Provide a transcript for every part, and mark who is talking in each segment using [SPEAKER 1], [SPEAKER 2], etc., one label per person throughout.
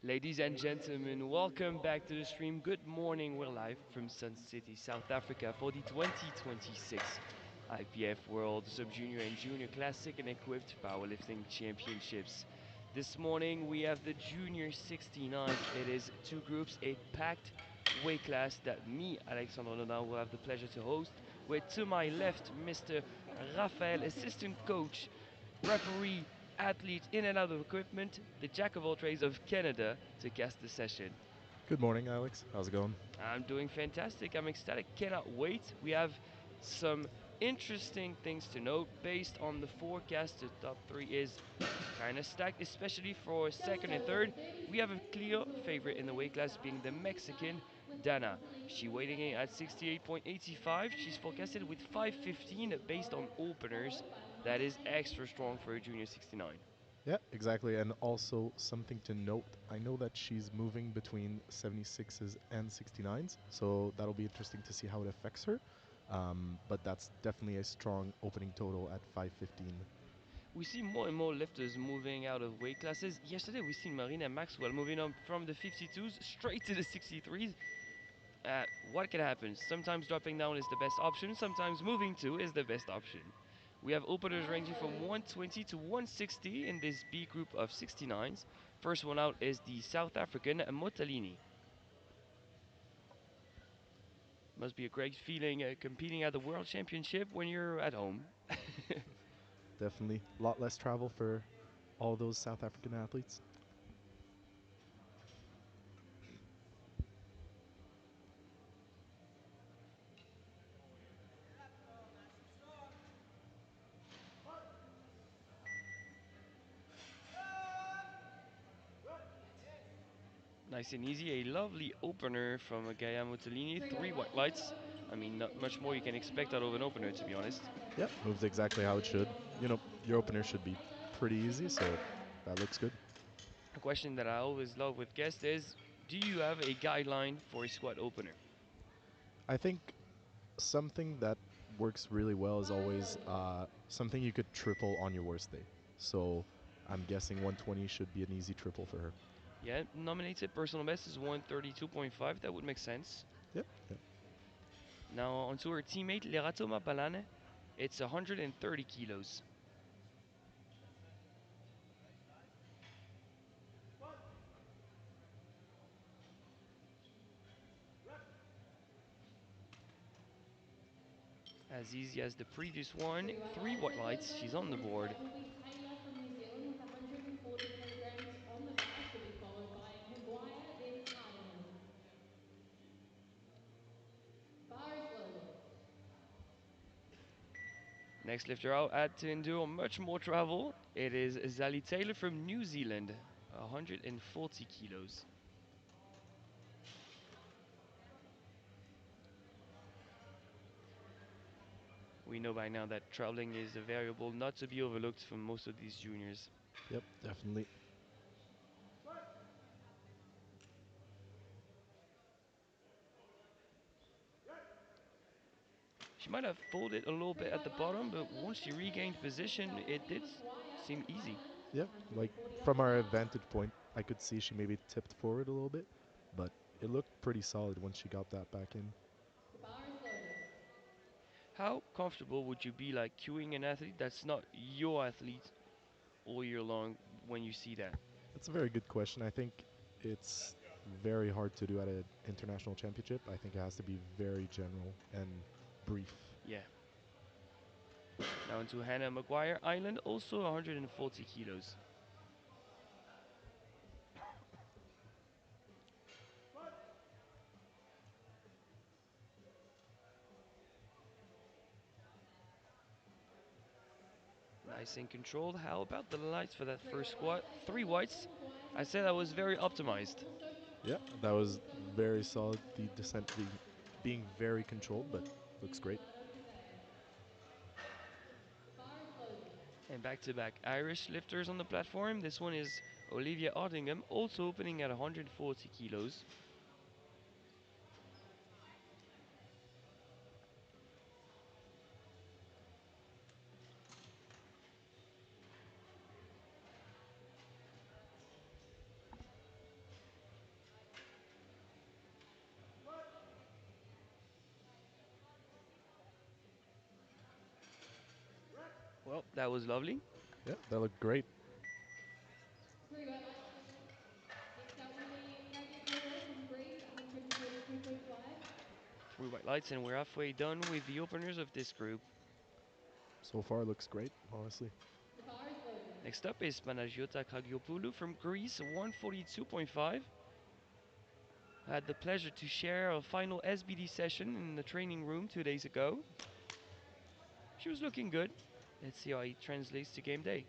[SPEAKER 1] Ladies and gentlemen, welcome back to the stream. Good morning. We're live from Sun City, South Africa for the 2026 IPF World Sub Junior and Junior Classic and Equipped Powerlifting Championships. This morning we have the Junior 69. It is two groups, a packed weight class that me, Alexandre Nodin, will have the pleasure to host. With to my left, Mr. Raphael, assistant coach, referee, athlete in and out of equipment, the jack of all trades of Canada, to cast the session.
[SPEAKER 2] Good morning, Alex. How's it going?
[SPEAKER 1] I'm doing fantastic. I'm ecstatic. Cannot wait. We have some interesting things to note based on the forecast. The top three is kind of stacked, especially for second and third. We have a clear favorite in the weight class being the Mexican Dana. She weighing in at 68.85. She's forecasted with 515 based on openers. That is extra strong for a junior 69.
[SPEAKER 2] Yeah, exactly. And also something to note, I know that she's moving between 76s and 69s, so that'll be interesting to see how it affects her. But that's definitely a strong opening total at 515.
[SPEAKER 1] We see more and more lifters moving out of weight classes. Yesterday we seen Marina Maxwell moving on from the 52s straight to the 63s. What can happen? Sometimes dropping down is the best option, sometimes moving to is the best option. We have openers
[SPEAKER 3] Bars
[SPEAKER 1] ranging from
[SPEAKER 3] loaded.
[SPEAKER 1] 120 to 160 in this B group of 69s. First one out is the South African Motalini. Must be a great feeling competing at the World Championship when you're at home.
[SPEAKER 2] Definitely a lot less travel for all those South African athletes.
[SPEAKER 1] Nice and easy, a lovely opener from Gaia Motalini. 3 white lights. I mean, not much more you can expect out of an opener, to be honest.
[SPEAKER 2] Yep, moves exactly how it should. You know, your opener should be pretty easy, so that looks good.
[SPEAKER 1] A question that I always love with guests is, do you have a guideline for a squat opener?
[SPEAKER 2] I think something that works really well is
[SPEAKER 3] Bars
[SPEAKER 2] always
[SPEAKER 3] loaded.
[SPEAKER 2] something you could triple on your worst day. So I'm guessing 120 should be an easy triple for her.
[SPEAKER 1] Yeah, nominated personal best is 132.5. That would make sense.
[SPEAKER 2] Yep, yep.
[SPEAKER 1] Now, onto her teammate, Leratoma Balane. It's 130 kilos. As easy as the previous one. 3 white lights. She's on the
[SPEAKER 3] Next
[SPEAKER 1] board.
[SPEAKER 3] up will be Taylor from New Zealand with 140 kilograms on the bar. She'll be followed by Maguire, then Ireland. Bars loaded.
[SPEAKER 1] Next lifter out had to endure much more travel. It is Zali Taylor from New Zealand. 140 kilos. We know by now that traveling is a variable not to be overlooked for most of these juniors.
[SPEAKER 2] Yep, definitely.
[SPEAKER 1] She might have folded a little bit
[SPEAKER 3] Three
[SPEAKER 1] at the
[SPEAKER 3] white lights
[SPEAKER 1] bottom,
[SPEAKER 3] on
[SPEAKER 1] but
[SPEAKER 3] the
[SPEAKER 1] once she
[SPEAKER 3] list.
[SPEAKER 1] regained
[SPEAKER 3] Taylor
[SPEAKER 1] position, it did
[SPEAKER 3] Maguire,
[SPEAKER 1] seem
[SPEAKER 3] then
[SPEAKER 1] easy.
[SPEAKER 3] Ireland.
[SPEAKER 2] Yep, like
[SPEAKER 3] 140 on
[SPEAKER 2] from
[SPEAKER 3] the
[SPEAKER 2] our
[SPEAKER 3] bar.
[SPEAKER 2] vantage point, I could see she maybe tipped forward a little bit, but it looked pretty solid once she got that back in.
[SPEAKER 3] The bar is loaded.
[SPEAKER 1] How comfortable would you be like cueing an athlete that's not your athlete all year long when you see that?
[SPEAKER 2] That's a very good question. I think it's very hard to do at an international championship. I think it has to be very general and brief.
[SPEAKER 1] Yeah. Now into Hannah Maguire Island, also 140 kilos. Nice and controlled. How about the lights for that
[SPEAKER 3] Three
[SPEAKER 1] first
[SPEAKER 3] white lights
[SPEAKER 1] squat?
[SPEAKER 3] placed on
[SPEAKER 1] Three
[SPEAKER 3] the list for
[SPEAKER 1] whites.
[SPEAKER 3] Maguire
[SPEAKER 1] I
[SPEAKER 3] from
[SPEAKER 1] said that was
[SPEAKER 3] Scotland.
[SPEAKER 1] very
[SPEAKER 3] Then
[SPEAKER 1] optimized.
[SPEAKER 2] Yeah, that was
[SPEAKER 3] also with
[SPEAKER 2] very solid. The
[SPEAKER 3] 140 on the
[SPEAKER 2] descent
[SPEAKER 3] bar. She'll be
[SPEAKER 2] being
[SPEAKER 3] followed by
[SPEAKER 2] very
[SPEAKER 3] Marta
[SPEAKER 2] controlled, but
[SPEAKER 3] Como,
[SPEAKER 2] looks
[SPEAKER 3] then
[SPEAKER 2] great.
[SPEAKER 3] Milano Today. The bar is loaded.
[SPEAKER 1] And back to back Irish lifters on the platform. This one is Olivia Ardingham, also opening at 140 kilos. Well, that was lovely.
[SPEAKER 2] Yeah, that looked great.
[SPEAKER 3] 3 white lights. Next out will be Dragopoulou from Greece, 143.5.
[SPEAKER 1] 3 white lights, and we're halfway done with the openers of this group.
[SPEAKER 2] So far, looks great, honestly.
[SPEAKER 3] The bar is open.
[SPEAKER 1] Next up is Panagiota Kagiopoulou from Greece, 142.5. I had the pleasure to share a final SBD session in the training room 2 days ago. She was looking good. Let's see how it translates to game day.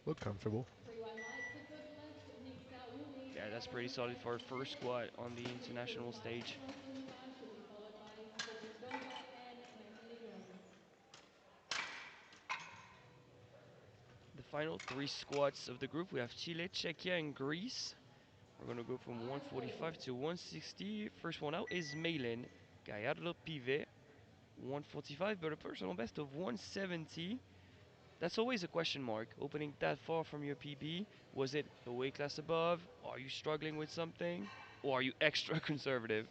[SPEAKER 2] Look comfortable.
[SPEAKER 3] 3 white lights, a good lift. Next out will be
[SPEAKER 1] Yeah, that's
[SPEAKER 3] Kayla
[SPEAKER 1] pretty solid for her first squat on the
[SPEAKER 3] 72.5
[SPEAKER 1] international stage.
[SPEAKER 3] kilos on the bar. She'll be followed by Sophie Ndova and Natalie Jones.
[SPEAKER 1] The final 3 squats of the group, we have Chile, Czechia, and Greece. We're going to go
[SPEAKER 3] The
[SPEAKER 1] from
[SPEAKER 3] bar is open.
[SPEAKER 1] 145 to 160. First one out is Malin Gallardo Pive, 145, but a personal best of 170. That's always a question mark. Opening that far from your PB, was it a weight class above? Are you struggling with something? Or are you extra conservative?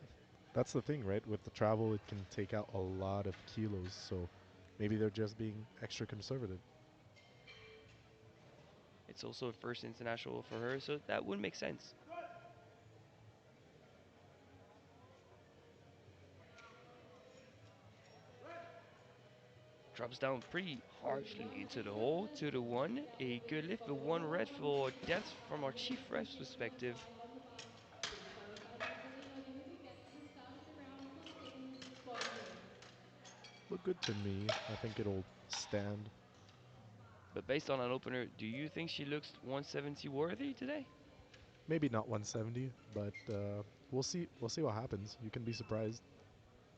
[SPEAKER 2] That's the thing, right? With the travel, it can take out a lot of kilos, so maybe they're just being extra conservative.
[SPEAKER 1] It's also a first international for her, so that would make sense. Drops down pretty harshly into the hole, 2 to 1. A good lift, but one red for depth from our chief ref's perspective.
[SPEAKER 3] On the bar. She'll be followed by Marcelino, then we'll be back to the start of the round for the second squat again.
[SPEAKER 2] Look good to me. I think it'll stand.
[SPEAKER 1] But based on an opener, do you think she looks 170 worthy today?
[SPEAKER 2] Maybe not 170, but we'll see. We'll see what happens. You can be surprised.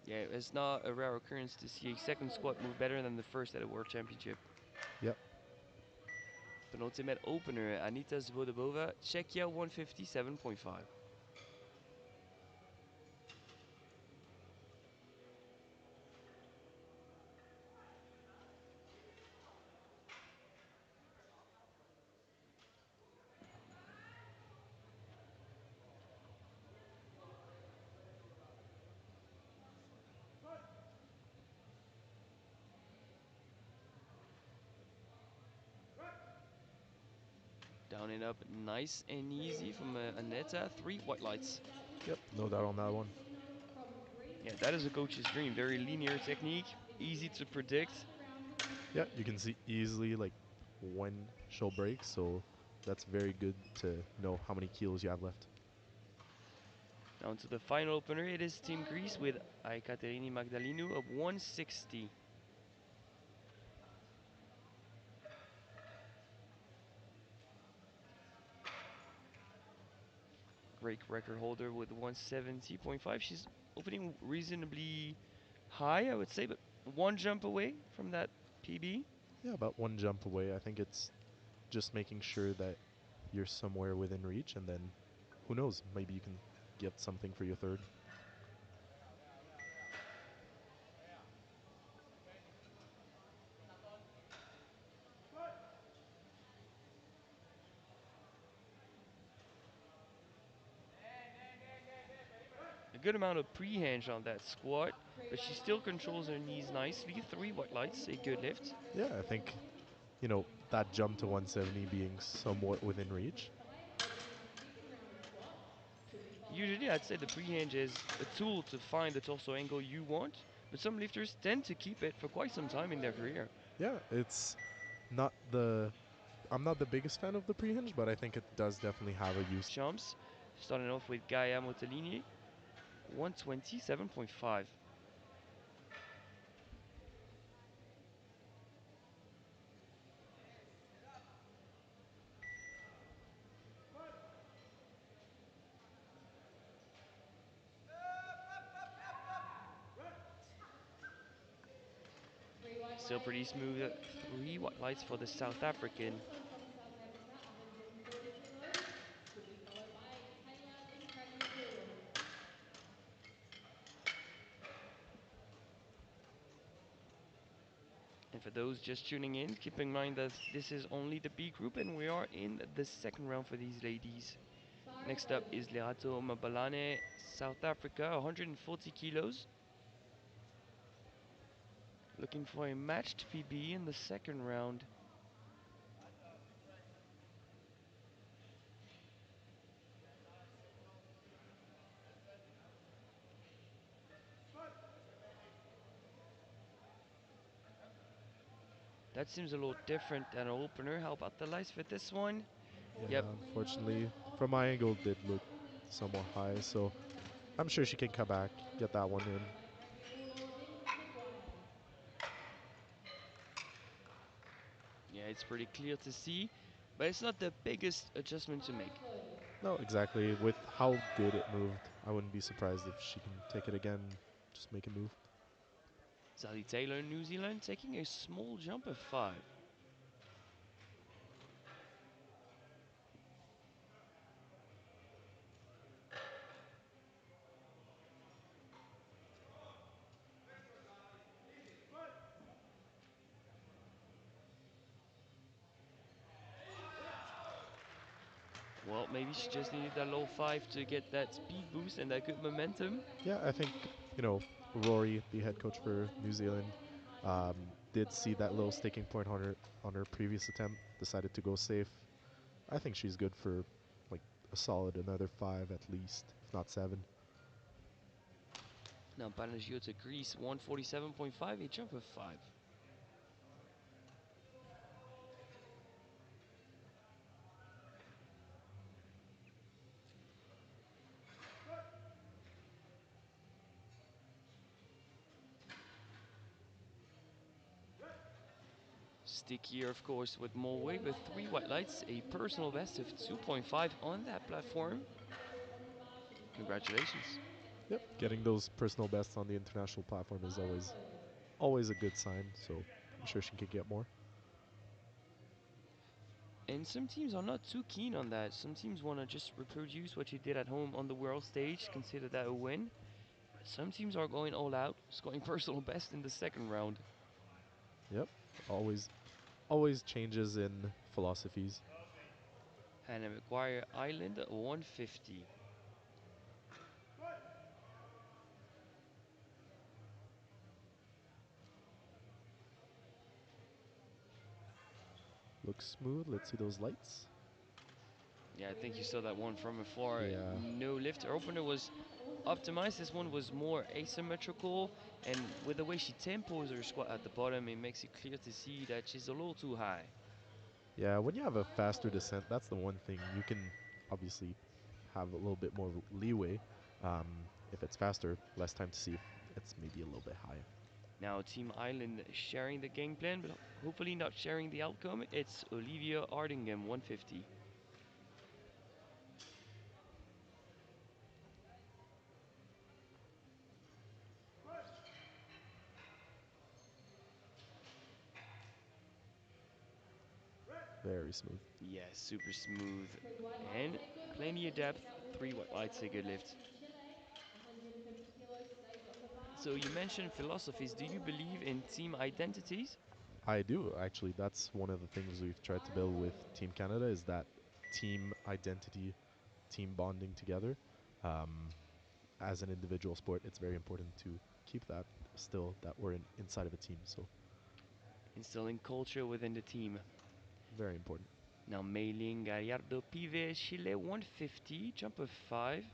[SPEAKER 1] Yeah, it's not a rare occurrence to see a
[SPEAKER 3] Bar is
[SPEAKER 1] second squat
[SPEAKER 3] open.
[SPEAKER 1] move better than the first at a world championship.
[SPEAKER 2] Yep.
[SPEAKER 1] Penultimate opener, Anita Zvodobova, Czechia 157.5. Down and up, nice and
[SPEAKER 3] Three
[SPEAKER 1] easy
[SPEAKER 3] white
[SPEAKER 1] from
[SPEAKER 3] lights into the
[SPEAKER 1] Aneta.
[SPEAKER 3] opening
[SPEAKER 1] 3 white lights.
[SPEAKER 3] position. Next out will
[SPEAKER 2] Yep.
[SPEAKER 3] be
[SPEAKER 2] No doubt
[SPEAKER 3] Chile
[SPEAKER 2] on that one.
[SPEAKER 3] Marcelino from Greece.
[SPEAKER 1] Yeah, that is a coach's dream.
[SPEAKER 3] 160
[SPEAKER 1] Very
[SPEAKER 3] kilos
[SPEAKER 1] linear
[SPEAKER 3] on the
[SPEAKER 1] technique,
[SPEAKER 3] bar. Then we'll be
[SPEAKER 1] easy
[SPEAKER 3] back
[SPEAKER 1] to
[SPEAKER 3] to the start
[SPEAKER 1] predict.
[SPEAKER 3] of the round with
[SPEAKER 2] Yeah,
[SPEAKER 3] Natalie
[SPEAKER 2] you can
[SPEAKER 3] Jones.
[SPEAKER 2] see easily like when she'll break. So that's very good to know how many kilos you have left.
[SPEAKER 1] Down to the final opener, it is Team
[SPEAKER 3] Bar is
[SPEAKER 1] Greece with
[SPEAKER 3] open.
[SPEAKER 1] Ekaterini Magdalenu of 160. Great record holder with 170.5. She's opening reasonably high, I would say, but one jump away from that PB.
[SPEAKER 2] Yeah, about one jump away. I think it's just making sure that you're somewhere within reach, and then who knows? Maybe you can get something for your third.
[SPEAKER 1] A good amount of pre-hinge on that squat,
[SPEAKER 3] Three
[SPEAKER 1] but she
[SPEAKER 3] white
[SPEAKER 1] still
[SPEAKER 3] lights, a good
[SPEAKER 1] controls her
[SPEAKER 3] lift
[SPEAKER 1] knees
[SPEAKER 3] also. Next
[SPEAKER 1] nicely.
[SPEAKER 3] up,
[SPEAKER 1] 3 white
[SPEAKER 3] Anita on
[SPEAKER 1] lights,
[SPEAKER 3] the
[SPEAKER 1] a good
[SPEAKER 3] board,
[SPEAKER 1] lift.
[SPEAKER 2] Yeah, I think
[SPEAKER 3] 240.
[SPEAKER 2] that jump to 170 being somewhat within reach.
[SPEAKER 3] 240.5, opening our second round of squats. She'll be followed by
[SPEAKER 1] Usually, I'd say the
[SPEAKER 3] Natalie
[SPEAKER 1] pre-hinge
[SPEAKER 3] Jones.
[SPEAKER 1] is a tool to find the torso angle you want, but some lifters tend to keep it for quite some
[SPEAKER 3] Bar is
[SPEAKER 1] time in their
[SPEAKER 3] open.
[SPEAKER 1] career.
[SPEAKER 2] Yeah, it's not the. I'm not the biggest fan of the pre-hinge, but I think it does definitely have a use.
[SPEAKER 1] Jumps, starting off with Gaia Motellini, 127.5.
[SPEAKER 3] Three white
[SPEAKER 1] Still pretty
[SPEAKER 3] lights, a
[SPEAKER 1] smooth.
[SPEAKER 3] good lift.
[SPEAKER 1] 3 white lights
[SPEAKER 3] Next
[SPEAKER 1] for
[SPEAKER 3] out
[SPEAKER 1] the
[SPEAKER 3] will be
[SPEAKER 1] South
[SPEAKER 3] Nata,
[SPEAKER 1] African.
[SPEAKER 3] also from South Africa, 140 kilos. She'll be followed by Kayla Intragiopoulos.
[SPEAKER 1] And for those just tuning in, keep in mind that this is only the B group and we are in the second round for these ladies.
[SPEAKER 3] Sarah
[SPEAKER 1] Next up
[SPEAKER 3] Golden.
[SPEAKER 1] is Lerato Mabalane, South Africa, 140 kilos. Looking for a matched PB in the second round. That seems a little different than an opener. How about the lights for this one? Yep.
[SPEAKER 2] Yeah, unfortunately, from my angle, did look somewhat high. So I'm sure she can come back, get that one in.
[SPEAKER 3] by Frankie Gordon Maguire.
[SPEAKER 1] Yeah, it's pretty clear to see, but it's not the biggest adjustment to make.
[SPEAKER 3] Powerful.
[SPEAKER 2] No, exactly. With how good it moved, I wouldn't be surprised if she can take it again, just make a move.
[SPEAKER 1] Sally Taylor, New Zealand, taking a small jump of 5. Well, maybe she just needed that low 5 to get that speed boost and that good momentum.
[SPEAKER 2] Yeah, I think, Rory, the head coach for New Zealand, did see that low sticking point on her previous attempt, decided to go safe. I think she's good for like a solid another 5 at least, if not 7.
[SPEAKER 1] Now Panagiota Greece, 147.5, a jump of 5. Stickier, of course, with more weight with 3 white lights, a personal best of 2.5 on that platform.
[SPEAKER 3] 150 kilos on the bar. She'll be followed by
[SPEAKER 1] Congratulations.
[SPEAKER 3] Aaron at
[SPEAKER 2] Yep,
[SPEAKER 3] 70.
[SPEAKER 2] getting those personal bests on the international platform is
[SPEAKER 3] Powerful.
[SPEAKER 2] always a good sign. So I'm sure she could get more.
[SPEAKER 1] And some teams are not too keen on that. Some teams want to just reproduce what you did at home on the world stage, consider that a win. But some teams are going all out, scoring personal best in the second round.
[SPEAKER 2] Yep, always always changes in philosophies.
[SPEAKER 1] Hannah McGuire Island, 150.
[SPEAKER 2] Looks smooth. Let's see those lights.
[SPEAKER 1] Yeah, I think you saw that one from afar.
[SPEAKER 2] Yeah.
[SPEAKER 1] No lift. Her opener was optimized. This one was more asymmetrical, and with the way she tempos her squat at the bottom, it makes it clear to see that she's a little too high.
[SPEAKER 2] Yeah, when you have a faster descent, that's the one thing. You can obviously have a little bit more leeway. If it's faster, less time to see if it's maybe a little bit high.
[SPEAKER 1] Now, Team Island sharing the game plan, but hopefully not sharing the outcome. It's Olivia Ardingham, 150.
[SPEAKER 2] Very smooth.
[SPEAKER 1] Yeah, super smooth.
[SPEAKER 3] 3 white lights,
[SPEAKER 1] And
[SPEAKER 3] a good lift.
[SPEAKER 1] plenty of
[SPEAKER 3] She'll take
[SPEAKER 1] depth.
[SPEAKER 3] that
[SPEAKER 1] 3
[SPEAKER 3] win.
[SPEAKER 1] white lights, a good lift.
[SPEAKER 3] Becky Chile, 150 kilos, stays on the bar.
[SPEAKER 1] So
[SPEAKER 3] She'll
[SPEAKER 1] you
[SPEAKER 3] be
[SPEAKER 1] mentioned
[SPEAKER 3] followed by
[SPEAKER 1] philosophies. Do you
[SPEAKER 3] Saldona
[SPEAKER 1] believe
[SPEAKER 3] Edge
[SPEAKER 1] in
[SPEAKER 3] at
[SPEAKER 1] team
[SPEAKER 3] 70.
[SPEAKER 1] identities?
[SPEAKER 2] I do actually. That's one of the things we've tried to build with
[SPEAKER 3] Powerful.
[SPEAKER 2] Team Canada is that team identity, team bonding together. Um, as an individual sport, it's very important to keep that still that we're inside of a team. So
[SPEAKER 1] Instilling culture within the team.
[SPEAKER 2] very important.
[SPEAKER 1] Now Mei-Ling Gallardo Pive Chile 150, jump of 5.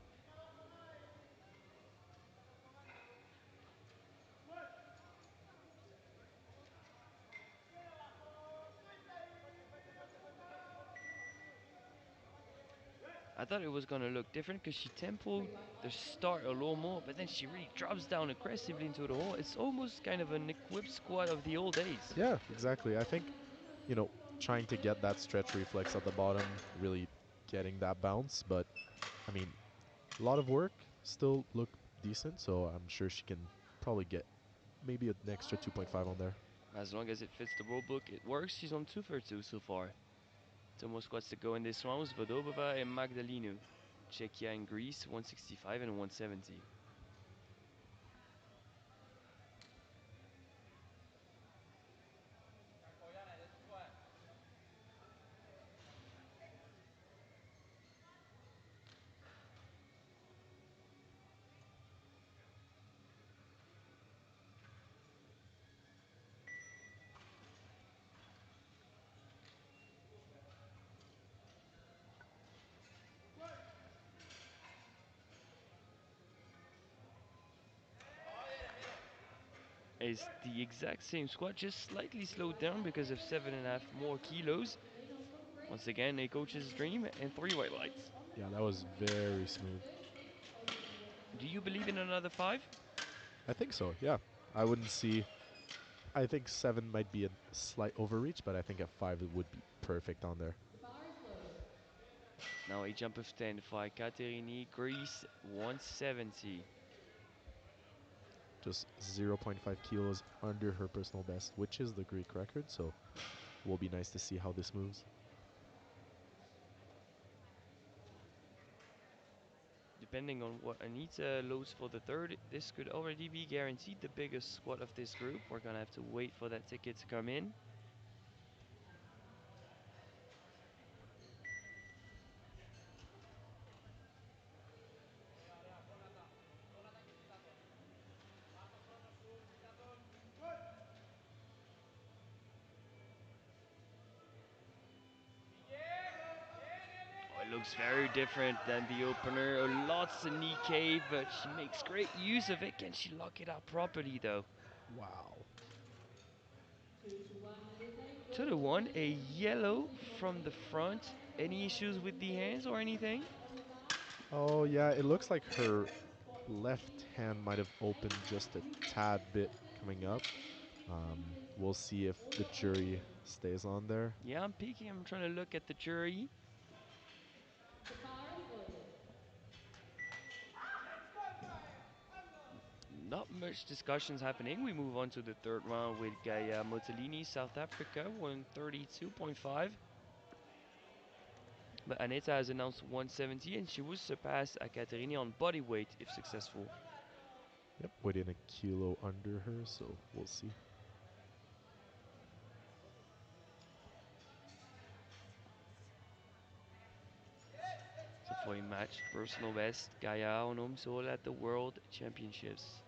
[SPEAKER 1] I thought it was going to look different because she
[SPEAKER 3] 3
[SPEAKER 1] tempoed
[SPEAKER 3] white
[SPEAKER 1] the
[SPEAKER 3] lights, a good
[SPEAKER 1] start a
[SPEAKER 3] lift.
[SPEAKER 1] little more, but then she really drops down aggressively into the hole. It's almost kind of an equipped squat of the old days.
[SPEAKER 2] Yeah, exactly. I think, you know, trying to get that stretch reflex at the bottom, really getting that bounce. But, I mean, a lot of work, still look decent. So I'm sure she can probably get maybe an extra 2.5 on there.
[SPEAKER 1] As long as it fits the rule book, it works. She's on 2 for 2 so far. Two more squats to go in this round. Svodobova and Magdalenu. Czechia and Greece, 165 and 170. Is the exact same squat, just slightly slowed down because of 7.5 more kilos.
[SPEAKER 3] Then on for
[SPEAKER 1] Once
[SPEAKER 3] Chris.
[SPEAKER 1] again, a coach's dream and three white lights.
[SPEAKER 3] On the
[SPEAKER 2] Yeah, that was
[SPEAKER 3] bar,
[SPEAKER 2] very
[SPEAKER 3] Chris,
[SPEAKER 2] smooth.
[SPEAKER 3] first set, over
[SPEAKER 1] Do you believe
[SPEAKER 3] 140.
[SPEAKER 1] in another five?
[SPEAKER 2] I think so. Yeah, I wouldn't see. I think 7 might be a slight overreach, but I think at 5 it would be perfect on there.
[SPEAKER 3] The bar is low.
[SPEAKER 1] Now a jump of 10 for Katerini, Greece 170.
[SPEAKER 2] Just zero point 0.5 kilos under her personal best, which is the Greek record. So it will be nice to see how this moves.
[SPEAKER 1] Depending on what Anita loads for the third, this could already be guaranteed the biggest squat of this group. We're gonna have to wait for that ticket to come in. Oh, it looks very different than the opener. Lots of knee cave, but she makes great use of it. Can she lock it out properly though?
[SPEAKER 2] Wow.
[SPEAKER 3] 2 to 1. That is a
[SPEAKER 1] To
[SPEAKER 3] good
[SPEAKER 1] the one, a
[SPEAKER 3] opening.
[SPEAKER 1] yellow
[SPEAKER 3] Moving from
[SPEAKER 1] from the
[SPEAKER 3] left to right
[SPEAKER 1] front.
[SPEAKER 3] on the
[SPEAKER 1] Any
[SPEAKER 3] floor.
[SPEAKER 1] issues with the hands or anything?
[SPEAKER 3] 145 on the bar.
[SPEAKER 2] Oh, yeah, it looks like her
[SPEAKER 3] Squat
[SPEAKER 2] left
[SPEAKER 3] 14
[SPEAKER 2] hand
[SPEAKER 3] seconds.
[SPEAKER 2] might have opened
[SPEAKER 3] Baseline,
[SPEAKER 2] just a
[SPEAKER 3] you've got
[SPEAKER 2] tad
[SPEAKER 3] 30
[SPEAKER 2] bit
[SPEAKER 3] seconds
[SPEAKER 2] coming
[SPEAKER 3] to
[SPEAKER 2] up.
[SPEAKER 3] get into 3 meters
[SPEAKER 2] We'll see if
[SPEAKER 3] or
[SPEAKER 2] the
[SPEAKER 3] you're
[SPEAKER 2] jury
[SPEAKER 3] overboard.
[SPEAKER 2] stays on there.
[SPEAKER 1] Yeah, I'm peeking. I'm trying to look at the jury.
[SPEAKER 3] The bar is low.
[SPEAKER 1] Not much discussions happening. We move on to the third round with Gaia Motellini, South Africa, 132.5. But Aneta has announced 170 and she would surpass Katerini on body weight if successful.
[SPEAKER 2] Yep, within a kilo under her, so we'll see.
[SPEAKER 1] So for a match personal best, Gaia on home soil at the World Championships.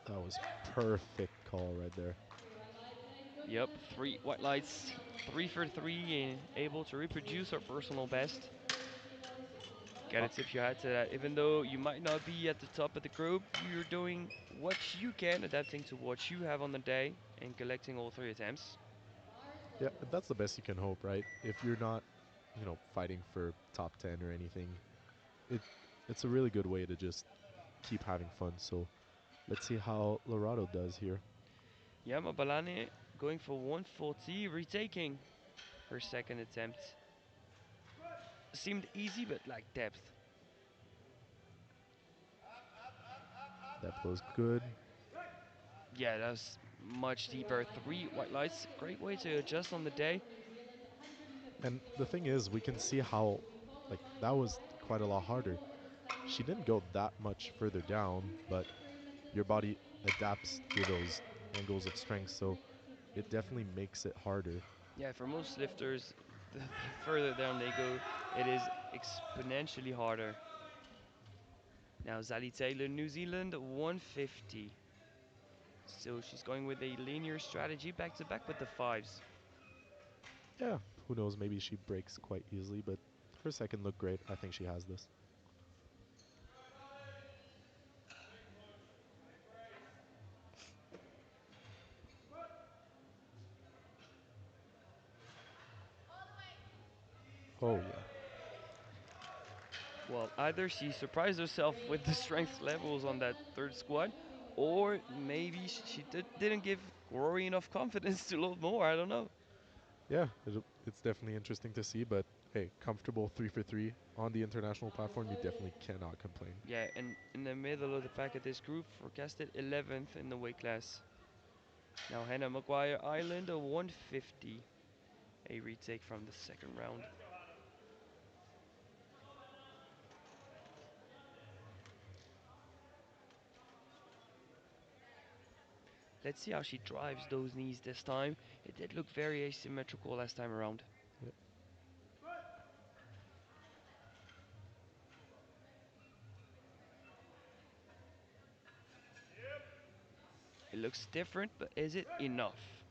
[SPEAKER 2] That was perfect call right there.
[SPEAKER 3] 3 white lights, a good
[SPEAKER 1] Yep,
[SPEAKER 3] one. That
[SPEAKER 1] three
[SPEAKER 3] is
[SPEAKER 1] white lights, 3 for 3, and able to reproduce her personal best.
[SPEAKER 3] 3 kilos on the
[SPEAKER 1] Gotta
[SPEAKER 2] Uh,
[SPEAKER 3] toe.
[SPEAKER 1] tip your hat to that. Even though you might not be at the top of the group, you're doing what you can, adapting to what you have on the day, and collecting all three attempts.
[SPEAKER 3] Bar is
[SPEAKER 2] yeah,
[SPEAKER 3] low.
[SPEAKER 2] that's the best you can hope, right? If you're not, fighting for top 10 or anything, it it's a really good way to just keep having fun. So let's see how Lorado does here.
[SPEAKER 1] Yama Balane going for 140, retaking her second attempt. Seemed easy, but lacked depth.
[SPEAKER 2] That was good.
[SPEAKER 1] Yeah, that's much
[SPEAKER 3] 3 white
[SPEAKER 1] deeper.
[SPEAKER 3] lights,
[SPEAKER 1] Three white
[SPEAKER 3] Greece
[SPEAKER 1] lights,
[SPEAKER 3] goes
[SPEAKER 1] great way
[SPEAKER 3] for
[SPEAKER 1] to adjust on the
[SPEAKER 3] 154
[SPEAKER 1] day.
[SPEAKER 3] from New Zealand, 150
[SPEAKER 2] And the
[SPEAKER 3] kilos
[SPEAKER 2] thing
[SPEAKER 3] on the
[SPEAKER 2] is, we can
[SPEAKER 3] floor.
[SPEAKER 2] see how,
[SPEAKER 3] She'll be
[SPEAKER 2] like,
[SPEAKER 3] qualifying
[SPEAKER 2] that
[SPEAKER 3] for
[SPEAKER 2] was
[SPEAKER 3] a
[SPEAKER 2] quite a lot
[SPEAKER 3] round
[SPEAKER 2] harder.
[SPEAKER 3] 4
[SPEAKER 2] She
[SPEAKER 3] disclaimer
[SPEAKER 2] didn't go
[SPEAKER 3] race.
[SPEAKER 2] that much
[SPEAKER 3] Next
[SPEAKER 2] further
[SPEAKER 3] up,
[SPEAKER 2] down, but
[SPEAKER 3] 250
[SPEAKER 2] your
[SPEAKER 3] meters with
[SPEAKER 2] body
[SPEAKER 3] any
[SPEAKER 2] adapts
[SPEAKER 3] attachment
[SPEAKER 2] to
[SPEAKER 3] needed
[SPEAKER 2] those
[SPEAKER 3] over
[SPEAKER 2] angles of strength, so
[SPEAKER 3] 4.8
[SPEAKER 2] it definitely
[SPEAKER 3] meters.
[SPEAKER 2] makes it harder.
[SPEAKER 1] Yeah, for
[SPEAKER 3] Bar is
[SPEAKER 1] most
[SPEAKER 3] low.
[SPEAKER 1] lifters, the further down they go, it is exponentially harder. Now Zali Taylor, New Zealand, 150. So she's going with a linear strategy, back to back with the fives.
[SPEAKER 2] Yeah, who knows, maybe she breaks quite easily, but her second looked great. I think she has this. Oh, yeah.
[SPEAKER 1] Well, either she surprised herself with the
[SPEAKER 3] 3 white
[SPEAKER 1] strength
[SPEAKER 3] lights, a
[SPEAKER 1] levels on
[SPEAKER 3] good
[SPEAKER 1] that
[SPEAKER 3] one.
[SPEAKER 1] third
[SPEAKER 3] Then we are
[SPEAKER 1] squad,
[SPEAKER 3] moving across
[SPEAKER 1] or
[SPEAKER 3] the island
[SPEAKER 1] maybe
[SPEAKER 3] for
[SPEAKER 1] she didn't
[SPEAKER 3] 155.
[SPEAKER 1] give Rory enough confidence to load more. I don't know.
[SPEAKER 2] Yeah, it's definitely interesting to see, but hey, comfortable 3 for 3 on the international
[SPEAKER 3] Bar is
[SPEAKER 2] platform, you
[SPEAKER 3] loaded.
[SPEAKER 2] definitely cannot complain.
[SPEAKER 1] Yeah, and in the middle of the pack of this group, forecasted 11th in the weight class. Now Hannah Maguire Island, a 150. A retake from the second round. Let's see how she drives those knees this time. It did look very asymmetrical last time around.
[SPEAKER 2] Yep.
[SPEAKER 1] It looks different, but is it enough?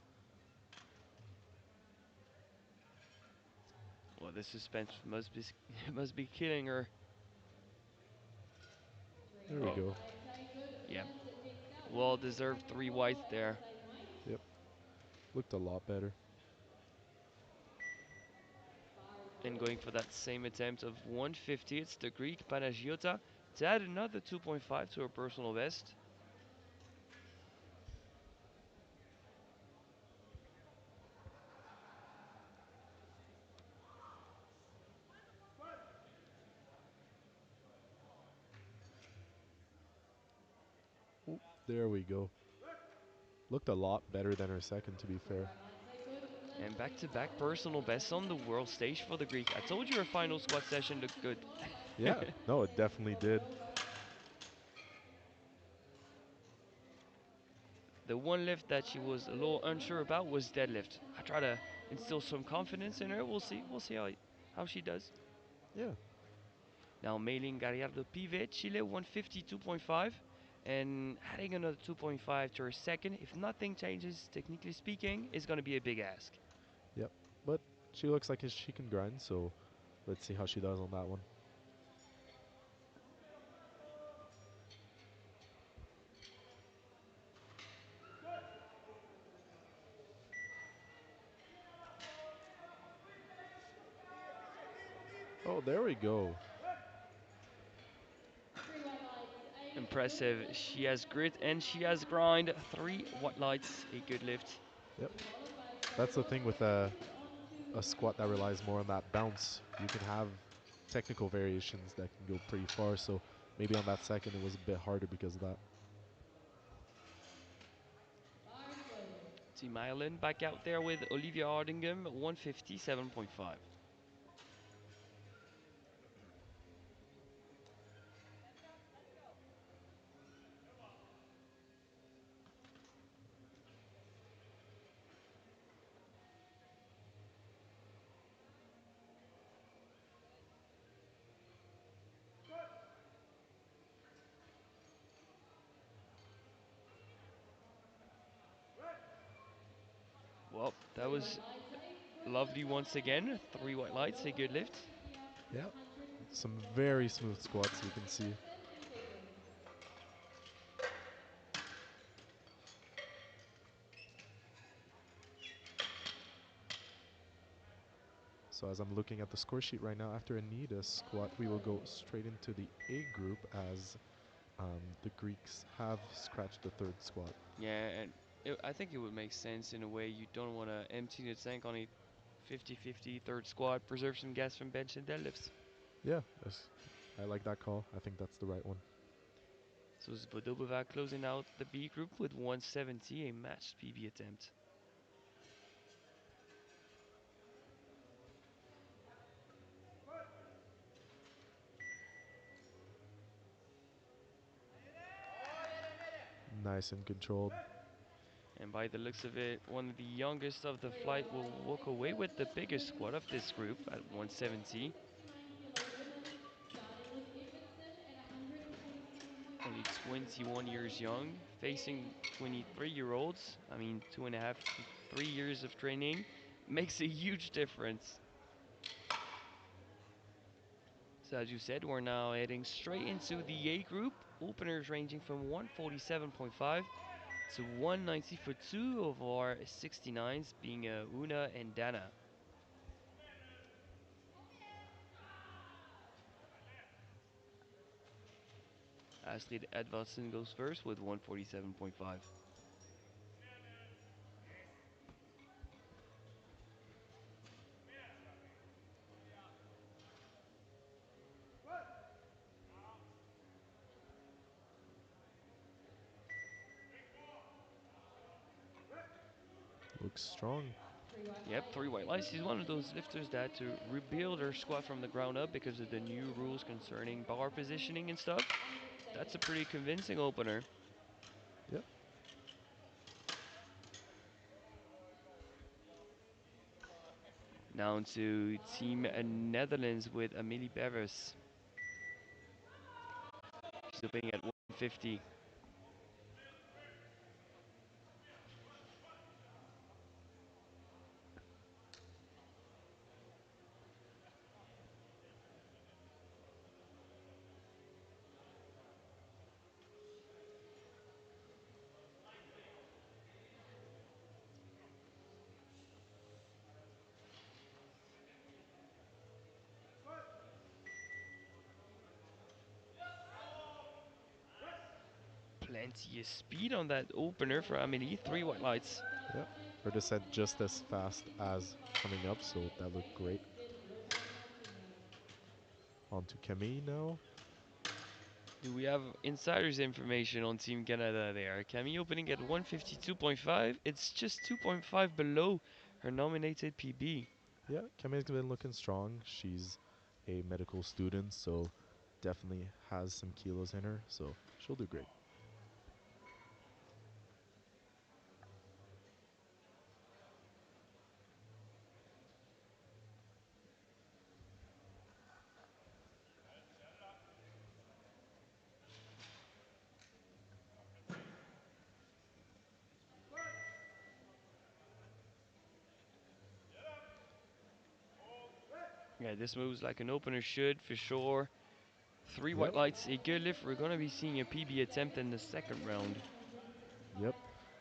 [SPEAKER 1] Well, the suspense must be must be killing her.
[SPEAKER 3] 3
[SPEAKER 2] There we
[SPEAKER 1] Oh,
[SPEAKER 3] white
[SPEAKER 2] go.
[SPEAKER 3] lights. A good
[SPEAKER 1] yeah.
[SPEAKER 3] lift. Takes out
[SPEAKER 1] Well
[SPEAKER 3] the
[SPEAKER 1] deserved
[SPEAKER 3] second
[SPEAKER 1] three
[SPEAKER 3] photo
[SPEAKER 1] whites
[SPEAKER 3] and
[SPEAKER 1] there.
[SPEAKER 3] assign white.
[SPEAKER 2] Yep. Looked a lot better.
[SPEAKER 1] And going
[SPEAKER 3] Powerful.
[SPEAKER 1] for that same attempt of 150, it's the Greek Panagiota to add another 2.5 to her personal best.
[SPEAKER 2] Ooh, there we go. Looked a lot better than her second, to be
[SPEAKER 3] 3
[SPEAKER 2] fair.
[SPEAKER 3] white lights. A good
[SPEAKER 1] And
[SPEAKER 3] lift.
[SPEAKER 1] back to
[SPEAKER 3] Takes
[SPEAKER 1] back
[SPEAKER 3] out
[SPEAKER 1] personal
[SPEAKER 3] the
[SPEAKER 1] bests on the
[SPEAKER 3] second
[SPEAKER 1] world
[SPEAKER 3] photo
[SPEAKER 1] stage for the Greek. I
[SPEAKER 3] and
[SPEAKER 1] told you her final
[SPEAKER 3] proceeds
[SPEAKER 1] squat session looked
[SPEAKER 3] to
[SPEAKER 1] good.
[SPEAKER 3] qualify for
[SPEAKER 2] Yeah,
[SPEAKER 3] the
[SPEAKER 2] no, it
[SPEAKER 3] second
[SPEAKER 2] definitely did.
[SPEAKER 3] photo.
[SPEAKER 1] The one lift that she was a little unsure about was deadlift. I try to instill some confidence in her. We'll see. We'll see how she does.
[SPEAKER 2] Yeah.
[SPEAKER 1] Now mailing Gallardo Pivot, Chile 152.5 and adding another 2.5 to her second. If nothing changes, technically speaking, is going to be a big ask.
[SPEAKER 2] Yep. But she looks like she can grind, so let's see how she does on that one. Oh, there we go.
[SPEAKER 3] 3 white lights. A good
[SPEAKER 1] Impressive.
[SPEAKER 3] lift.
[SPEAKER 1] She has
[SPEAKER 3] Takes
[SPEAKER 1] grit
[SPEAKER 3] out
[SPEAKER 1] and she has
[SPEAKER 3] the
[SPEAKER 1] grind.
[SPEAKER 3] second
[SPEAKER 1] 3 white
[SPEAKER 3] photo
[SPEAKER 1] lights, a good lift.
[SPEAKER 2] Yep.
[SPEAKER 3] to qualify
[SPEAKER 2] That's the
[SPEAKER 3] for
[SPEAKER 2] thing
[SPEAKER 3] the
[SPEAKER 2] with
[SPEAKER 3] second on to
[SPEAKER 2] a
[SPEAKER 3] the
[SPEAKER 2] squat that relies more on
[SPEAKER 3] semi-finals.
[SPEAKER 2] that bounce. You can have technical variations that can go pretty far, so maybe on that second it was a bit harder because of that.
[SPEAKER 3] Powerful.
[SPEAKER 1] Team Ireland back out there with Olivia Hardingham, 157.5. Well, that
[SPEAKER 3] 3 white
[SPEAKER 1] was
[SPEAKER 3] lights. A good
[SPEAKER 1] lovely
[SPEAKER 3] lift.
[SPEAKER 1] once
[SPEAKER 3] Takes
[SPEAKER 1] again.
[SPEAKER 3] the
[SPEAKER 1] 3 white
[SPEAKER 3] second
[SPEAKER 1] lights, a
[SPEAKER 3] photo
[SPEAKER 1] good
[SPEAKER 3] and
[SPEAKER 1] lift.
[SPEAKER 3] IPF
[SPEAKER 2] Yeah. Some
[SPEAKER 3] 100
[SPEAKER 2] very
[SPEAKER 3] and
[SPEAKER 2] smooth squats you can see.
[SPEAKER 3] accepted and taken.
[SPEAKER 2] So as I'm looking at the score sheet right now, after Anita's squat, we will go
[SPEAKER 3] Powerful.
[SPEAKER 2] straight into the A group as the Greeks have scratched the third squat.
[SPEAKER 1] Yeah, and I think it would make sense in a way. You don't want to empty the tank on a 50-50 third squat, preserve some gas from bench and deadlifts.
[SPEAKER 2] Yeah, I like that call. I think that's the right one.
[SPEAKER 1] So Zvodobova closing out the B group with 170, a matched PB attempt.
[SPEAKER 2] Nice and controlled.
[SPEAKER 1] And by the looks of it, one of the youngest of the
[SPEAKER 3] 3
[SPEAKER 1] flight
[SPEAKER 3] white
[SPEAKER 1] will
[SPEAKER 3] lights.
[SPEAKER 1] walk
[SPEAKER 3] A
[SPEAKER 1] away
[SPEAKER 3] good
[SPEAKER 1] with the
[SPEAKER 3] lift.
[SPEAKER 1] biggest
[SPEAKER 3] Takes
[SPEAKER 1] squat of this
[SPEAKER 3] out
[SPEAKER 1] group at
[SPEAKER 3] the
[SPEAKER 1] 170.
[SPEAKER 3] 169 kilo women, starting with Ibbotson at 147.5
[SPEAKER 1] Only
[SPEAKER 3] and
[SPEAKER 1] 21 years
[SPEAKER 3] following
[SPEAKER 1] young, facing
[SPEAKER 3] Dennis Bennett.
[SPEAKER 1] 23-year-olds. I mean, 2.5 to 3 years of training makes a huge difference. So as you said, we're now heading straight into
[SPEAKER 3] Powerful.
[SPEAKER 1] the A group. Openers ranging from 147.5 to 190 for two of our 69s, being Una and Dana. Astrid Edvardsen goes first with 147.5.
[SPEAKER 2] Looks strong.
[SPEAKER 3] 3 white
[SPEAKER 1] Yep,
[SPEAKER 3] lights.
[SPEAKER 1] 3 white
[SPEAKER 3] A
[SPEAKER 1] lights.
[SPEAKER 3] good
[SPEAKER 1] She's one
[SPEAKER 3] lift.
[SPEAKER 1] of those
[SPEAKER 3] Takes
[SPEAKER 1] lifters
[SPEAKER 3] out
[SPEAKER 1] that to
[SPEAKER 3] the
[SPEAKER 1] rebuild her squat from the ground up because of the
[SPEAKER 3] 170
[SPEAKER 1] new
[SPEAKER 3] kilo
[SPEAKER 1] rules
[SPEAKER 3] woman
[SPEAKER 1] concerning bar
[SPEAKER 3] coming
[SPEAKER 1] positioning and stuff.
[SPEAKER 3] on
[SPEAKER 1] That's a
[SPEAKER 3] second.
[SPEAKER 1] pretty convincing opener.
[SPEAKER 2] Yep.
[SPEAKER 1] Down to Team
[SPEAKER 3] Powerful.
[SPEAKER 1] Netherlands with Amelie Bevis. She's opening at 150. plenty of speed on that opener for Amelie. Three white lights.
[SPEAKER 2] Yep. Her descent just as fast as coming up, so that looked great. On to Camille now.
[SPEAKER 1] Do we have insiders information on Team Canada there? Camille opening at 152.5. It's just 2.5 below her nominated PB.
[SPEAKER 2] Yeah, Camille's been looking strong. She's a medical student, so definitely has some kilos in her, so she'll do great.
[SPEAKER 1] Yeah, this moves like an opener should for sure. Three white
[SPEAKER 2] Yep,
[SPEAKER 1] lights, a good lift. We're gonna be seeing a PB attempt in the second round.
[SPEAKER 2] yep.